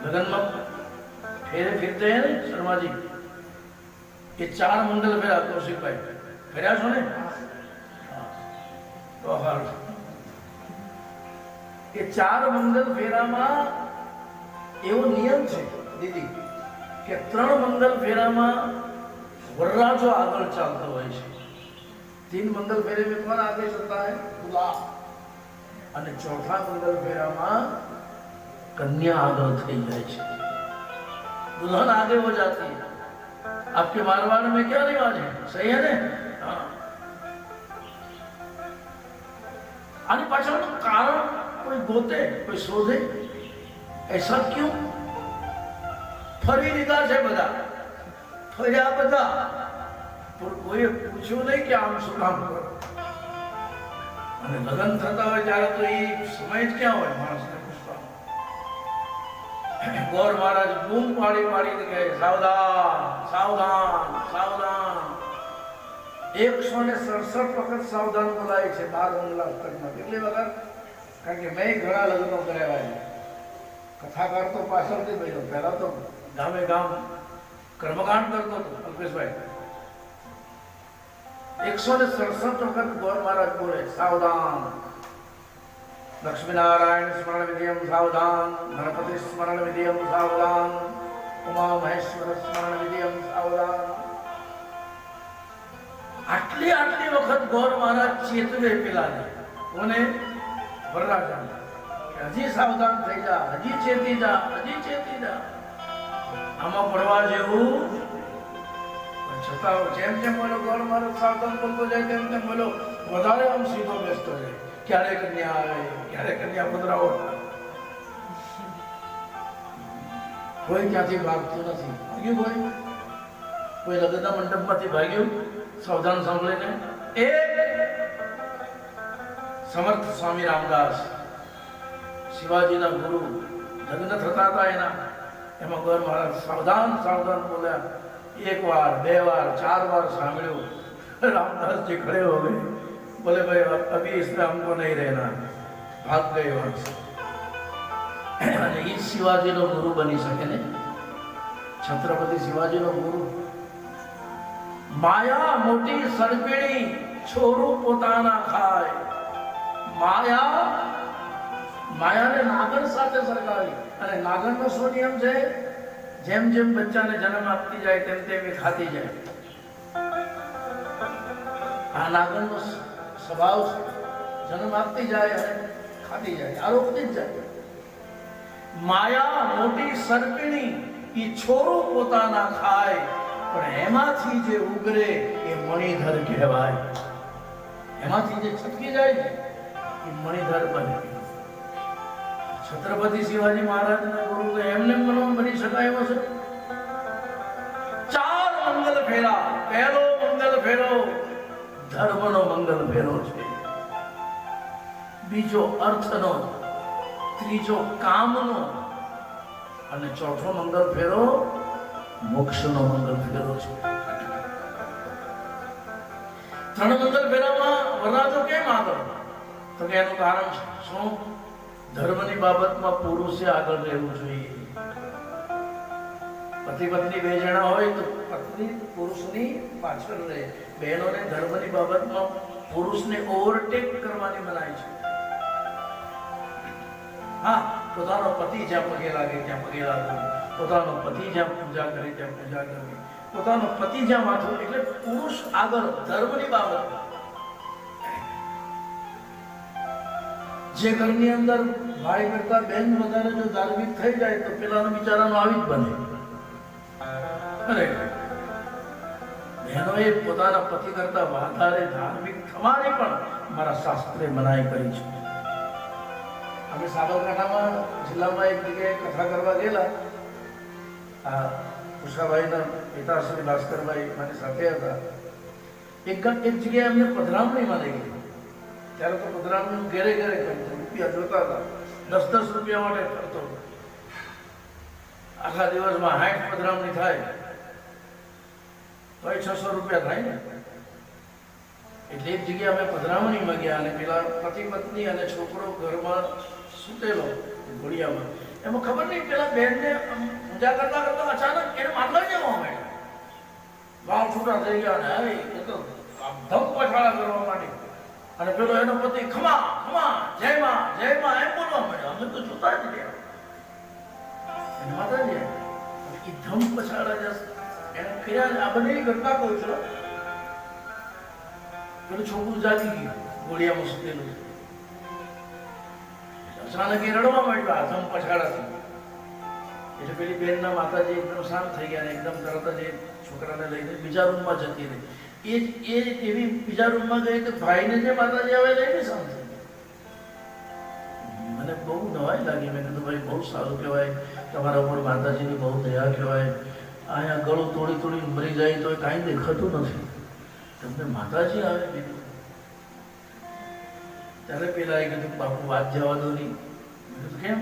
લગ્નમાં ફેરે ફેરતે હે ને શર્માજી, એ 4 મંગલ ફેરા કૌશિકભાઈ ફેર્યા છો ને? તો હાલ એ 4 મંગલ ફેરામાં એવો નિયમ છે દીદી કે 3 મંગલ ફેરામાં વરરાજો આગળ ચાલતો હોય છે. 3 મંગલ फेरे में कौन आगे चलता है? दूल्हा. અને ચોથા મંગલ ફેરામાં कन्या आगे થઈ જાય છે. दुल्हन आगे हो जाती है. आपके मारवाड़ में क्या रिवाज है? सही है ने? हाँ. आने पाछળનું કારણ कोई गोते, कोई शोधे, ऐसा क्यों? फरी લીધા છે બધા, ફર્યા બધા, પણ કોઈએ પૂછ્યું નહીં કે આમ શું કામ કરો. અને લગ્ન થતા હોય ત્યારે તો એ સમય જ ક્યાં હોય માણસને પૂછવાનો. ગોર મહારાજ બૂમ પાડી પાડીને કહે સાવધાન સાવધાન સાવધાન. 167 વખત સાવધાન બોલાય છે 12 મંગલા અષ્ટકમાં. કેટલી વખત? કારણ કે મેં ઘણા લગ્નો કર્યા છે. કથાકાર તો પાછળથી બન્યો, પહેલા તો ગામે ગામ કર્મકાંડ કરતો હતો અલ્પેશભાઈ. 167 વખત ગોર મહારાજ બોલે સાવધાન. લક્ષ્મીનારાયણ સ્મરણ વિધિયમ સાવધાન, ગણપતિ સ્મરણ વિધિયમ સાવધાન, ઉમા મહેશ્વર સ્મરણ વિધિયમ સાવધાન. આટલી વખત ગોર મહારાજ ચેતવે પેલાને કોને? વરરાજાને. હજી સાવધાન થઈ જા, હજી ચેતી જા, હજી ચેતી જા. આમાં પડવા જેવું. છતાં જેમ જેમ બોલો ગોળ મારો સાવધાન બોલતો જાય તેમ તેમ બોલો વધારે આમ સીધો બેસતો જાય. ક્યારે કન્યા આવે, ક્યારે કન્યા પધરાવો. કોઈ ક્યાંથી ભાગતું નથી. ભાગ્યું કોઈ લગ્નના મંડપમાંથી ભાગ્યું સાવધાન સાંભળીને? એ સમર્થ સ્વામી રામદાસ શિવાજીના ગુરુ લગ્ન થતા હતા એમાં ગોર મહારાજ સાવધાન સાવધાન બોલ્યા. एक बार, 2 बार, 4 बार सामने रामदास जी खड़े हो गए, बोले भाई अभी इसमें हमको नहीं रहना, भाग गए वहां से. शिवाजी नो गुरु बनी सके ने, छत्रपति शिवाजी नो गुरु. माया मोटी सरपीणी छोरू पोताना खाय. माया ने नागर साथे सरकावी અને નાગરનો શું નિયમ છે? જેમ જેમ બચ્ચાને જન્મ આપતી જાય તેમ તેમ એ ખાતી જાય. આ નાગરનો સ્વભાવ જન્મ આપતી જાય અને ખાતી જાય, આરોપતી જ જાય. માયા મોટી સરપીણી એ છોરું પોતાના ખાય, પણ એમાંથી જે ઉગરે એ મણિધર કહેવાય. એમાંથી જે છટકી જાય ને એ મણિધર બને. छत्रपति शिवाजी महाराज ने गुरु को एमने मनो बनी शकाय एवो छे. 4 मंगल फेरा. पहलो मंगल फेरो धर्मनो मंगल फेरो छे, बीजो अर्थनो, त्रीजो कामनो અને ચોથો મંગલ ફેરો મોક્ષનો મંગલ ફેરો છે. 3 મંગલ ફેરામાં વરરાજો કેમ આગળ? તો કે એનું કારણ શું? ધર્મની બાબતમાં પુરુષે આગળ રહેવું જોઈએ. પતિ પત્ની 2 જણા હોય તો પત્ની પુરુષની પાછળ રહે. બહેનોને ધર્મની બાબતમાં પુરુષને ઓવરટેક કરવાની મનાઈ છે. હા, પોતાનો પતિ જ્યાં પગે લાગે ત્યાં પગે લાગવું, પોતાનો પતિ જ્યાં પૂજા કરે ત્યાં પૂજા કરવી, પોતાનો પતિ જ્યાં માથું, એટલે પુરુષ આગળ ધર્મની બાબત. જે ઘરની અંદર ભાઈ કરતા બહેન વધારે જો ધાર્મિક થઈ જાય તો પેલાનો બિચારાનો આવી જ બને. અરે બહેનોએ પોતાના પતિ કરતા વધારે ધાર્મિક થવાની પણ મારા શાસ્ત્રે મનાઈ કરી છે. અમે સાબરકાંઠામાં જિલ્લામાં એક જગ્યાએ કથા કરવા ગયેલા. આ ઉષાભાઈના પિતા શ્રી ભાસ્કરભાઈ મારી સાથે હતા. એક જગ્યાએ અમને પધરામણીમાં લઈ ગઈ. ત્યારે તો પધરામણી ઘેરે ઘેરે કરતો, રૂપિયા જોતા હતા. 10-10 રૂપિયા માટે કરતો. આખા દિવસમાં 60 પધરામણી થાય તો 600 રૂપિયા થાય ને. એટલે એક જગ્યાએ અમે પધરામણીમાં ગયા અને પેલા પતિ પત્ની અને છોકરો ઘરમાં સૂતેલો ઘોડિયામાં. એમાં ખબર નહીં પેલા બેનને પૂજા કરતા કરતા અચાનક એને મારવા જવા માંડ્યા. વાવ છૂટા થઈ ગયા ને એ તો ધમ પછાડા કરવા માંડી. અને પેલો એનો પતિ ખમા ખમા જય માં એમ બોલવા માંડ્યો. અમે તો જોતા જ રહ્યા. એને માતાજી એ ધમ પછાડા જશે એને કર્યા. આ બધી ઘટના કહું છું. પેલું છોકરું જાગી ગયું, ઘોડિયામાં સૂતેલું. અચાનક એ રડવા માંડ્યો ધમ પછાડાથી. એટલે પેલી બેનના માતાજી એકદમ શાંત થઈ ગયા ને એકદમ તરત જ એ છોકરાને લઈને બીજા રૂમમાં જતી રહી. એ એવી બીજા રૂમમાં ગઈ તો ભાઈને જે માતાજી આવે લઈને શાંત થઈ ગઈ. મને બહુ નવાઈ લાગી. મેં કીધું ભાઈ બહુ સારું કહેવાય, તમારા ઉપર માતાજીની બહુ દયા કહેવાય. અહીંયા ગળું તોડી તોડી મરી જાય તો કાંઈ દેખાતું નથી, તમને માતાજી આવે કીધું. ત્યારે પેલા એ કીધું બાપુ વાત જવા દો નહીં. મેં કીધું કેમ?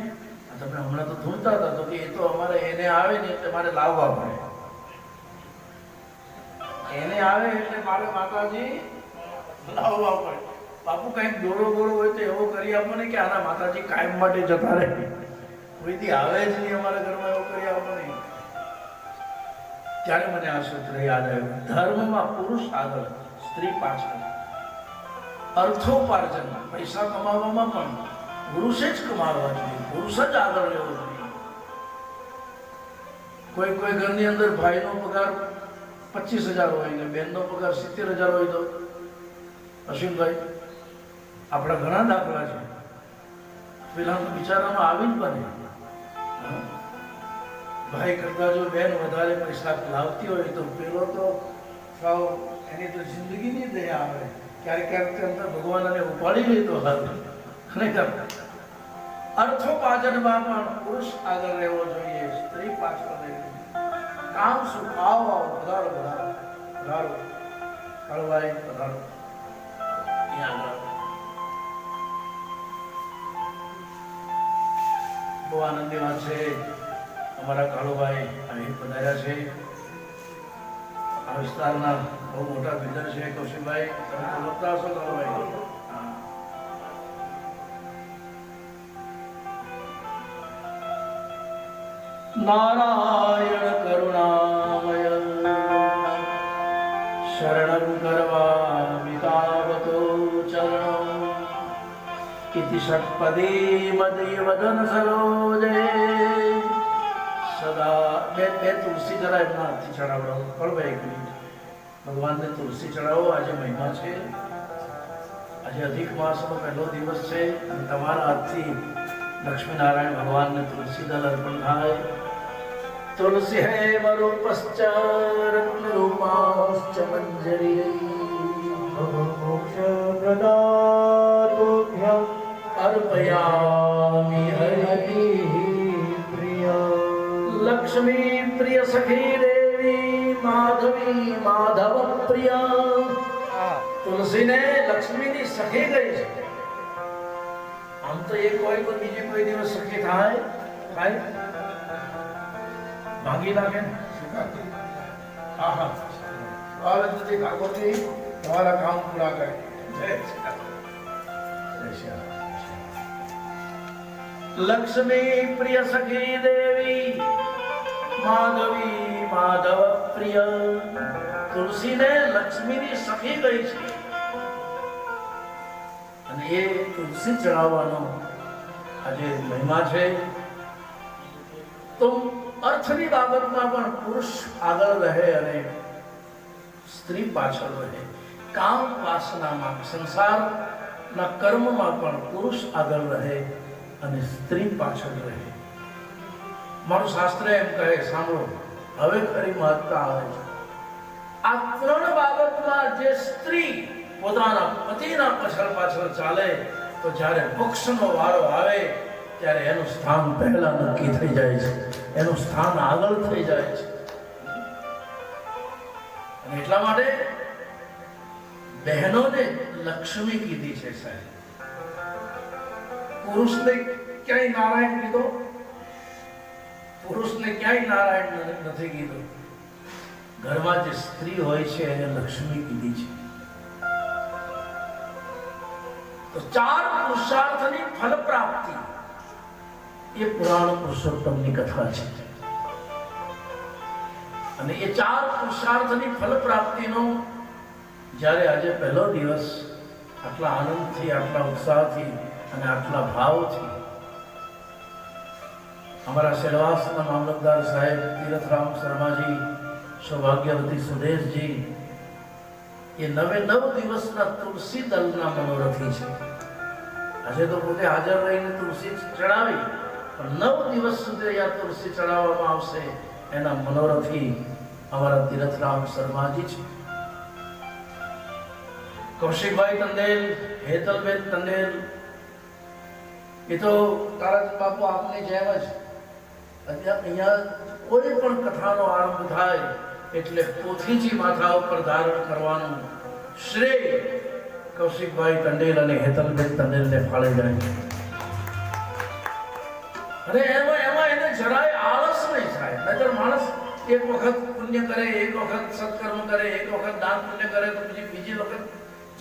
તમે હમણાં તો ધૂમતા હતા. તો કે એ તો અમારે એને આવે ને એટલે મારે લાવવા પડે. એને આવે એટલે મારે માતાજી લાવવા પડે. બાપુ કઈક દોડો ગોળો હોય તો એવો કરી આપો ને કે આના માતાજી કાયમ માટે જતા રહે. કોઈથી આવે જ નહીં અમારા ઘરમાં, એવો કરી આપો નહીં. ત્યારે મને આ સૂત્ર યાદ આવ્યું. ધર્મમાં પુરુષ આગળ, સ્ત્રી પાછળ. અર્થોપાર્જન, પૈસા કમાવામાં પણ પુરુષે જ કમાવા જોઈએ, પુરુષ જ આગળ રહેવો જોઈએ. કોઈ કોઈ ઘરની અંદર ભાઈનો પગાર 25,000 હોય ને બહેનનો પગાર 70,000 હોય તો અશ્વિનભાઈ આપણા ઘણા દાખલા છે. પેલા બિચારાનો આવી જ બને. ભાઈ કરતા જો બેન વધારે પૈસા લાવતી હોય તો પેલો તો સાવ એની તો જિંદગીની દયા આવે. ક્યારેક ક્યારેક તો અંદર ભગવાન એને ઉપાડી લેતો હતો. ખરેખર અર્થોપાર્જનમાં પણ પુરુષ આગળ રહેવો જોઈએ, સ્ત્રી પાછળ રહેવી. કામ સુખ આવો પધારો પધારો પધારો કાળુભાઈ પધારો. અહીંયા આગળ બહુ આનંદની વાત છે. અમારા કાળુભાઈ અહીં પધાર્યા છે. આ વિસ્તારના બહુ મોટા બિલ્ડર છે કૌશિકભાઈ. તમે ઓળખતા હશો કાળુભાઈ? હા. નારાયણ કરુણામય શરણં કરવામિ તાવતો ચરણં ઇતિ ષટ્પદી મદીય વદન સરોજે સદા. બે તુલસી જરા એમના હાથથી ચડાવડાવો. કળભાઈ એક મિનિટ. ભગવાનને તુલસી ચડાવો. આજે મહિમા છે. આજે અધિક માસનો પહેલો દિવસ છે અને તમારા હાથથી લક્ષ્મીનારાયણ ભગવાનને તુલસી દળ અર્પણ થાય. તુલસી હે મરૂપશ્ચ રત્નરૂપાશ્ચ મંજરી મોક્ષ પ્રદાતુભ્યં અર્પયામિ હરિ પ્રિય. લક્ષ્મી પ્રિય સખી દેવી માધવી માધવ પ્રિય. તુલસીને લક્ષ્મીની સખી ગઈ છે. આમ તો એક હોય તો બીજી કોઈ દિવસ સખી થાય થાય ભાંગી નાખે ને. હા હા આવે તો કાકોથી તમારા કામ પૂરા કરે. લક્ષ્મી પ્રિય સખી દેવી માધવી માધવ પ્રિય. તુલસીને લક્ષ્મીની સખી ગઈ છે અને એ તુલસી ચડાવવાનો આજે મહિમા છે. તો અર્થની બાબતમાં પણ પુરુષ આગળ રહે અને સ્ત્રી પાછળ રહે. કામ વાસનામાં સંસારના કર્મમાં પણ પુરુષ આગળ રહે અને સ્ત્રી પાછળ રહે. મારું શાસ્ત્ર એમ કહે, સાંભળો હવે ખરી મહત્તા આવે છે. આ ત્રણ બાબતમાં જે સ્ત્રી પોતાના પતિના પાછળ ચાલે તો જ્યારે મોક્ષનો વારો આવે ત્યારે એનું સ્થાન પહેલા નક્કી થઈ જાય છે, એનું સ્થાન આગળ થઈ જાય છે. અને એટલા માટે બહેનોને લક્ષ્મી કીધી છે સાહેબ. પુરુષને ક્યાંય નારાયણ કીધો? પુરુષને ક્યાંય નારાયણ નથી કીધો. ઘરમાં જે સ્ત્રી હોય છે એને લક્ષ્મી કીધી છે. તો ચાર પુરુષાર્થની ફલ પ્રાપ્તિ એ પુરાણ પુરુષોત્તમની કથા છે. અને એ ચાર પુરુષાર્થની ફલ પ્રાપ્તિનો જ્યારે આજે પહેલો દિવસ આટલા આનંદથી, આટલા ઉત્સાહથી અને આટલા ભાવથી અમારા સેલવાસના મામલતદાર સાહેબ તીરથરામ શર્માજી, સૌભાગ્યવતી સુદેશજી એ 9 દિવસના તુલસી દળના મનોરથી છે. આજે તો પોતે હાજર રહીને તુલસી ચડાવી, પણ 9 દિવસ સુધી આ તુલસી ચડાવવામાં આવશે એના મનોરથી અમારા તીરથરામ શર્માજી છે. કૌશિકભાઈ તંદેલ, હેતલબેન તંદેલ એ તો તારા બાપુ આપની જેમ જ અહીંયા કોઈ પણ કથાનો આરંભ થાય એટલે પોથીજી માથા ઉપર ધારણ કરવાનું શ્રેય કૌશિકભાઈ તંડેલ અને હેતલબેન તંડેલને ફાળે જાય. અને એમાં એને જરાય આળસ નહીં થાય. નહીતર માણસ એક વખત પુણ્ય કરે, એક વખત સત્કર્મ કરે, એક વખત દાન પુણ્ય કરે તો પછી બીજી વખત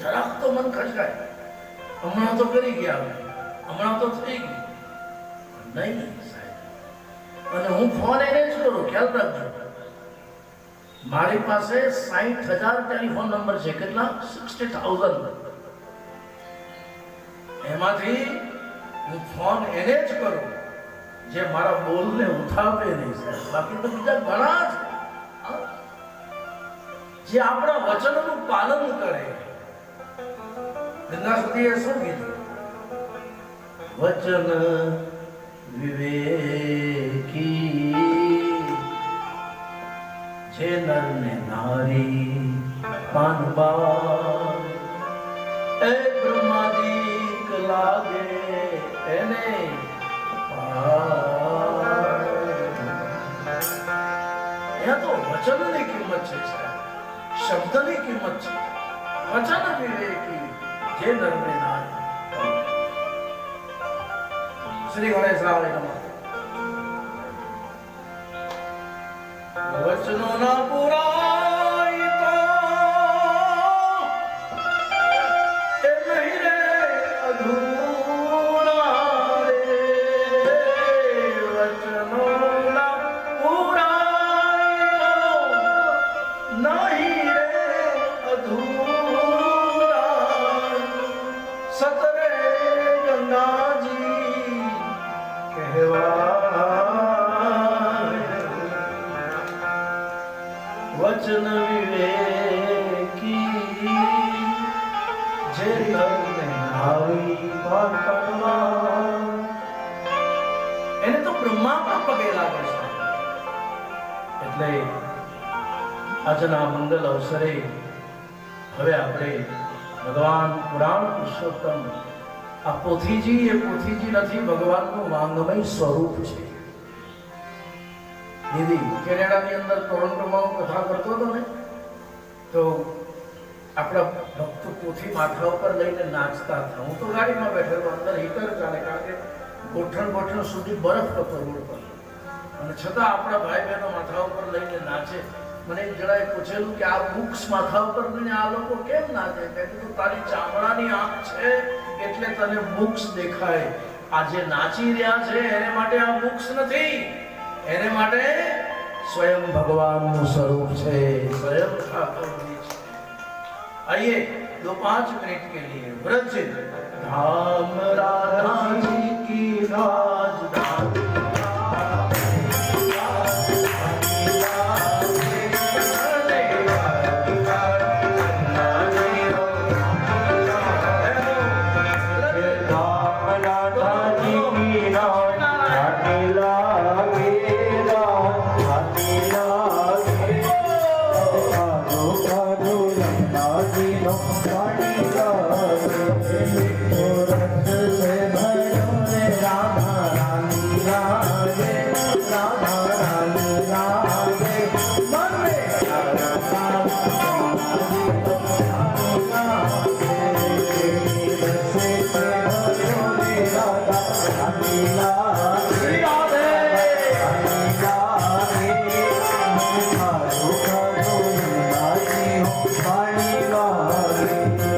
જરાક તો મન ખચકાય. હમણાં તો કરી ગયા, હમણાં તો થઈ ગયું. નહીં સાહેબ. અને હું ફોન એને જ કરું, ખ્યાલ રાખજો. મારી પાસે 60,000 ટેલિફોન નંબર છે. કેટલા? 60,000. એમાંથી હું ફોન એને જ કરું જે મારા બોલને ઉઠાવે નહીં સાહેબ. બાકી તો બીજા ઘણા છે જે આપણા વચનનું પાલન કરે. ગંગા સુધીએ શું કીધું? વચન વિવેકી જે ન नर ने नारी पानबा ए ब्रह्मादिक लागे એને यहाँ तो वचन की कीमत है, शब्द की कीमत है। वचन विवेकी जे नर में नारी। श्री गणेशाय नमः। वचनो ना पुराई तो ए नहीं रे अधूरा रे। वचनो ना पुराई तो नहीं रे अधूरा। सतरे गंगा जी कहवा वचन विवेकी जे नर ने नारी पानबा। એને તો બ્રહ્મા પણ પગે લાગે છે। એટલે આજના મંગલ અવસરે હવે આપણે ભગવાન પુરાણ પુરુષોત્તમ આ પોથીજી એ પોથીજી નથી, ભગવાનનું વાંગમય સ્વરૂપ છે। દીદી કેનેડાની અંદર ટોરન્ટોમાં હું કથા કરતો હતો ને, તો આપણા ભક્તો પોથી માથા ઉપર લઈને નાચતા હતા। હું તો ગાડીમાં બેઠેલો, અંદર હીટર ચાલે, કારણ કે ગોઠણ સુધી બરફ હતો રોડ પર, અને છતાં આપણા ભાઈ બહેનો માથા ઉપર લઈને નાચે। મને એક જણાએ પૂછેલું કે આ બુક્સ માથા ઉપર લઈને આ લોકો કેમ નાચે? મેં કીધું તારી ચામડાની આંખ છે એટલે તને બુક્સ દેખાય। આ જે નાચી રહ્યા છે એને માટે આ બુક્સ નથી, એને માટે स्वयं भगवान નું સ્વરૂપ છે, स्वयं ઠાકોરજી છે। आइए 2-5 मिनट के लिए व्रज धाम राधा जी की राजधानी। Bye.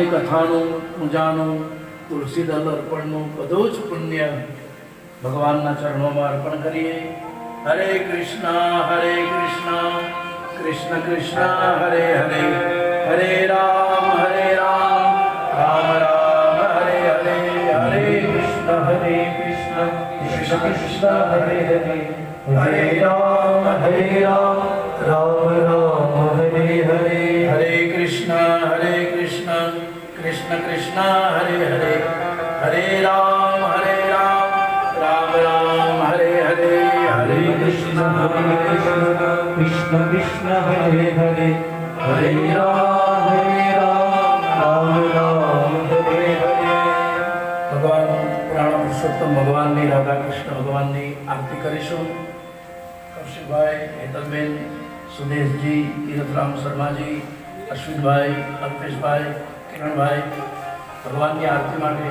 આજની કથાનું પૂજાનું તુલસી દળ અર્પણનું બધું જ પુણ્ય ભગવાનના ચરણોમાં અર્પણ કરીએ. હરે કૃષ્ણ કૃષ્ણ કૃષ્ણ હરે હરે, હરે રામ રામ રામ હરે હરે, હરે કૃષ્ણ કૃષ્ણ કૃષ્ણ હરે હરે, હરે રામ રામ રામ હરે હરે, હરે કૃષ્ણ કૃષ્ણ કૃષ્ણ હરે હરે, હરે રામ રામ રામ હરે હરે, હરે કૃષ્ણ કૃષ્ણ કૃષ્ણ હરે હરે, હરે રામ રામ રામ હરે હરે. ભગવાન પુરાણ પુરુષોત્તમ ભગવાનની, રાધા કૃષ્ણ ભગવાનની આરતી કરીશું. કૌશિકભાઈ, હેતલબેન, સુદેશજી, તીરથરામ શર્માજી, અશ્વિનભાઈ, અલ્પેશભાઈ, કિરણભાઈ ભગવાનની આરતી માટે.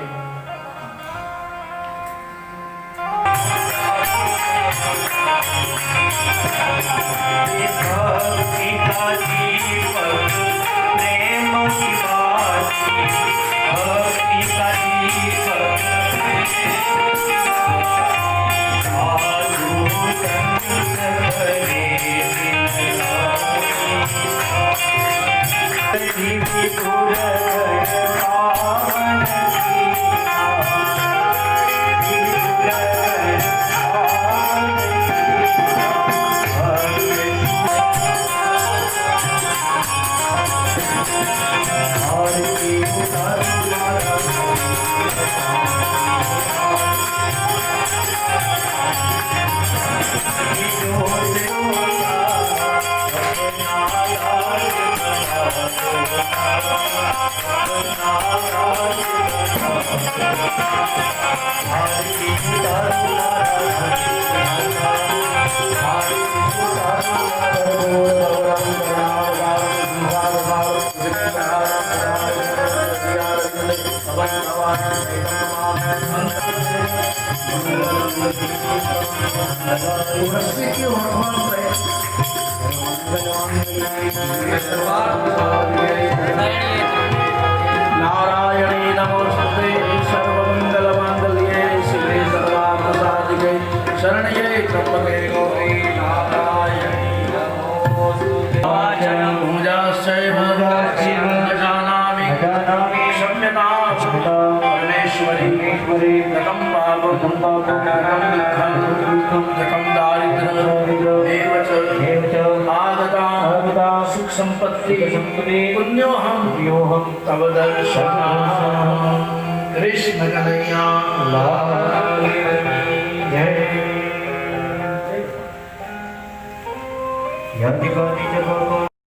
नारायणी नमोस्तुते सर्वमंगलमांगल्ये शिवे सर्वार्थसाधिके शरण्ये त्र्यंबके गौरी नारायणी नमोस्तुते. पूजाश्चैव जानामि क्षम्यतां परमेश्वरी कथं पापं दुःखं कथं दारिद्र्यमेव च आगतां सुख संपत्ति पुण्योहम तव दर्शनात्. कृष्ण कन्हैया लाल जय. यादिकानि च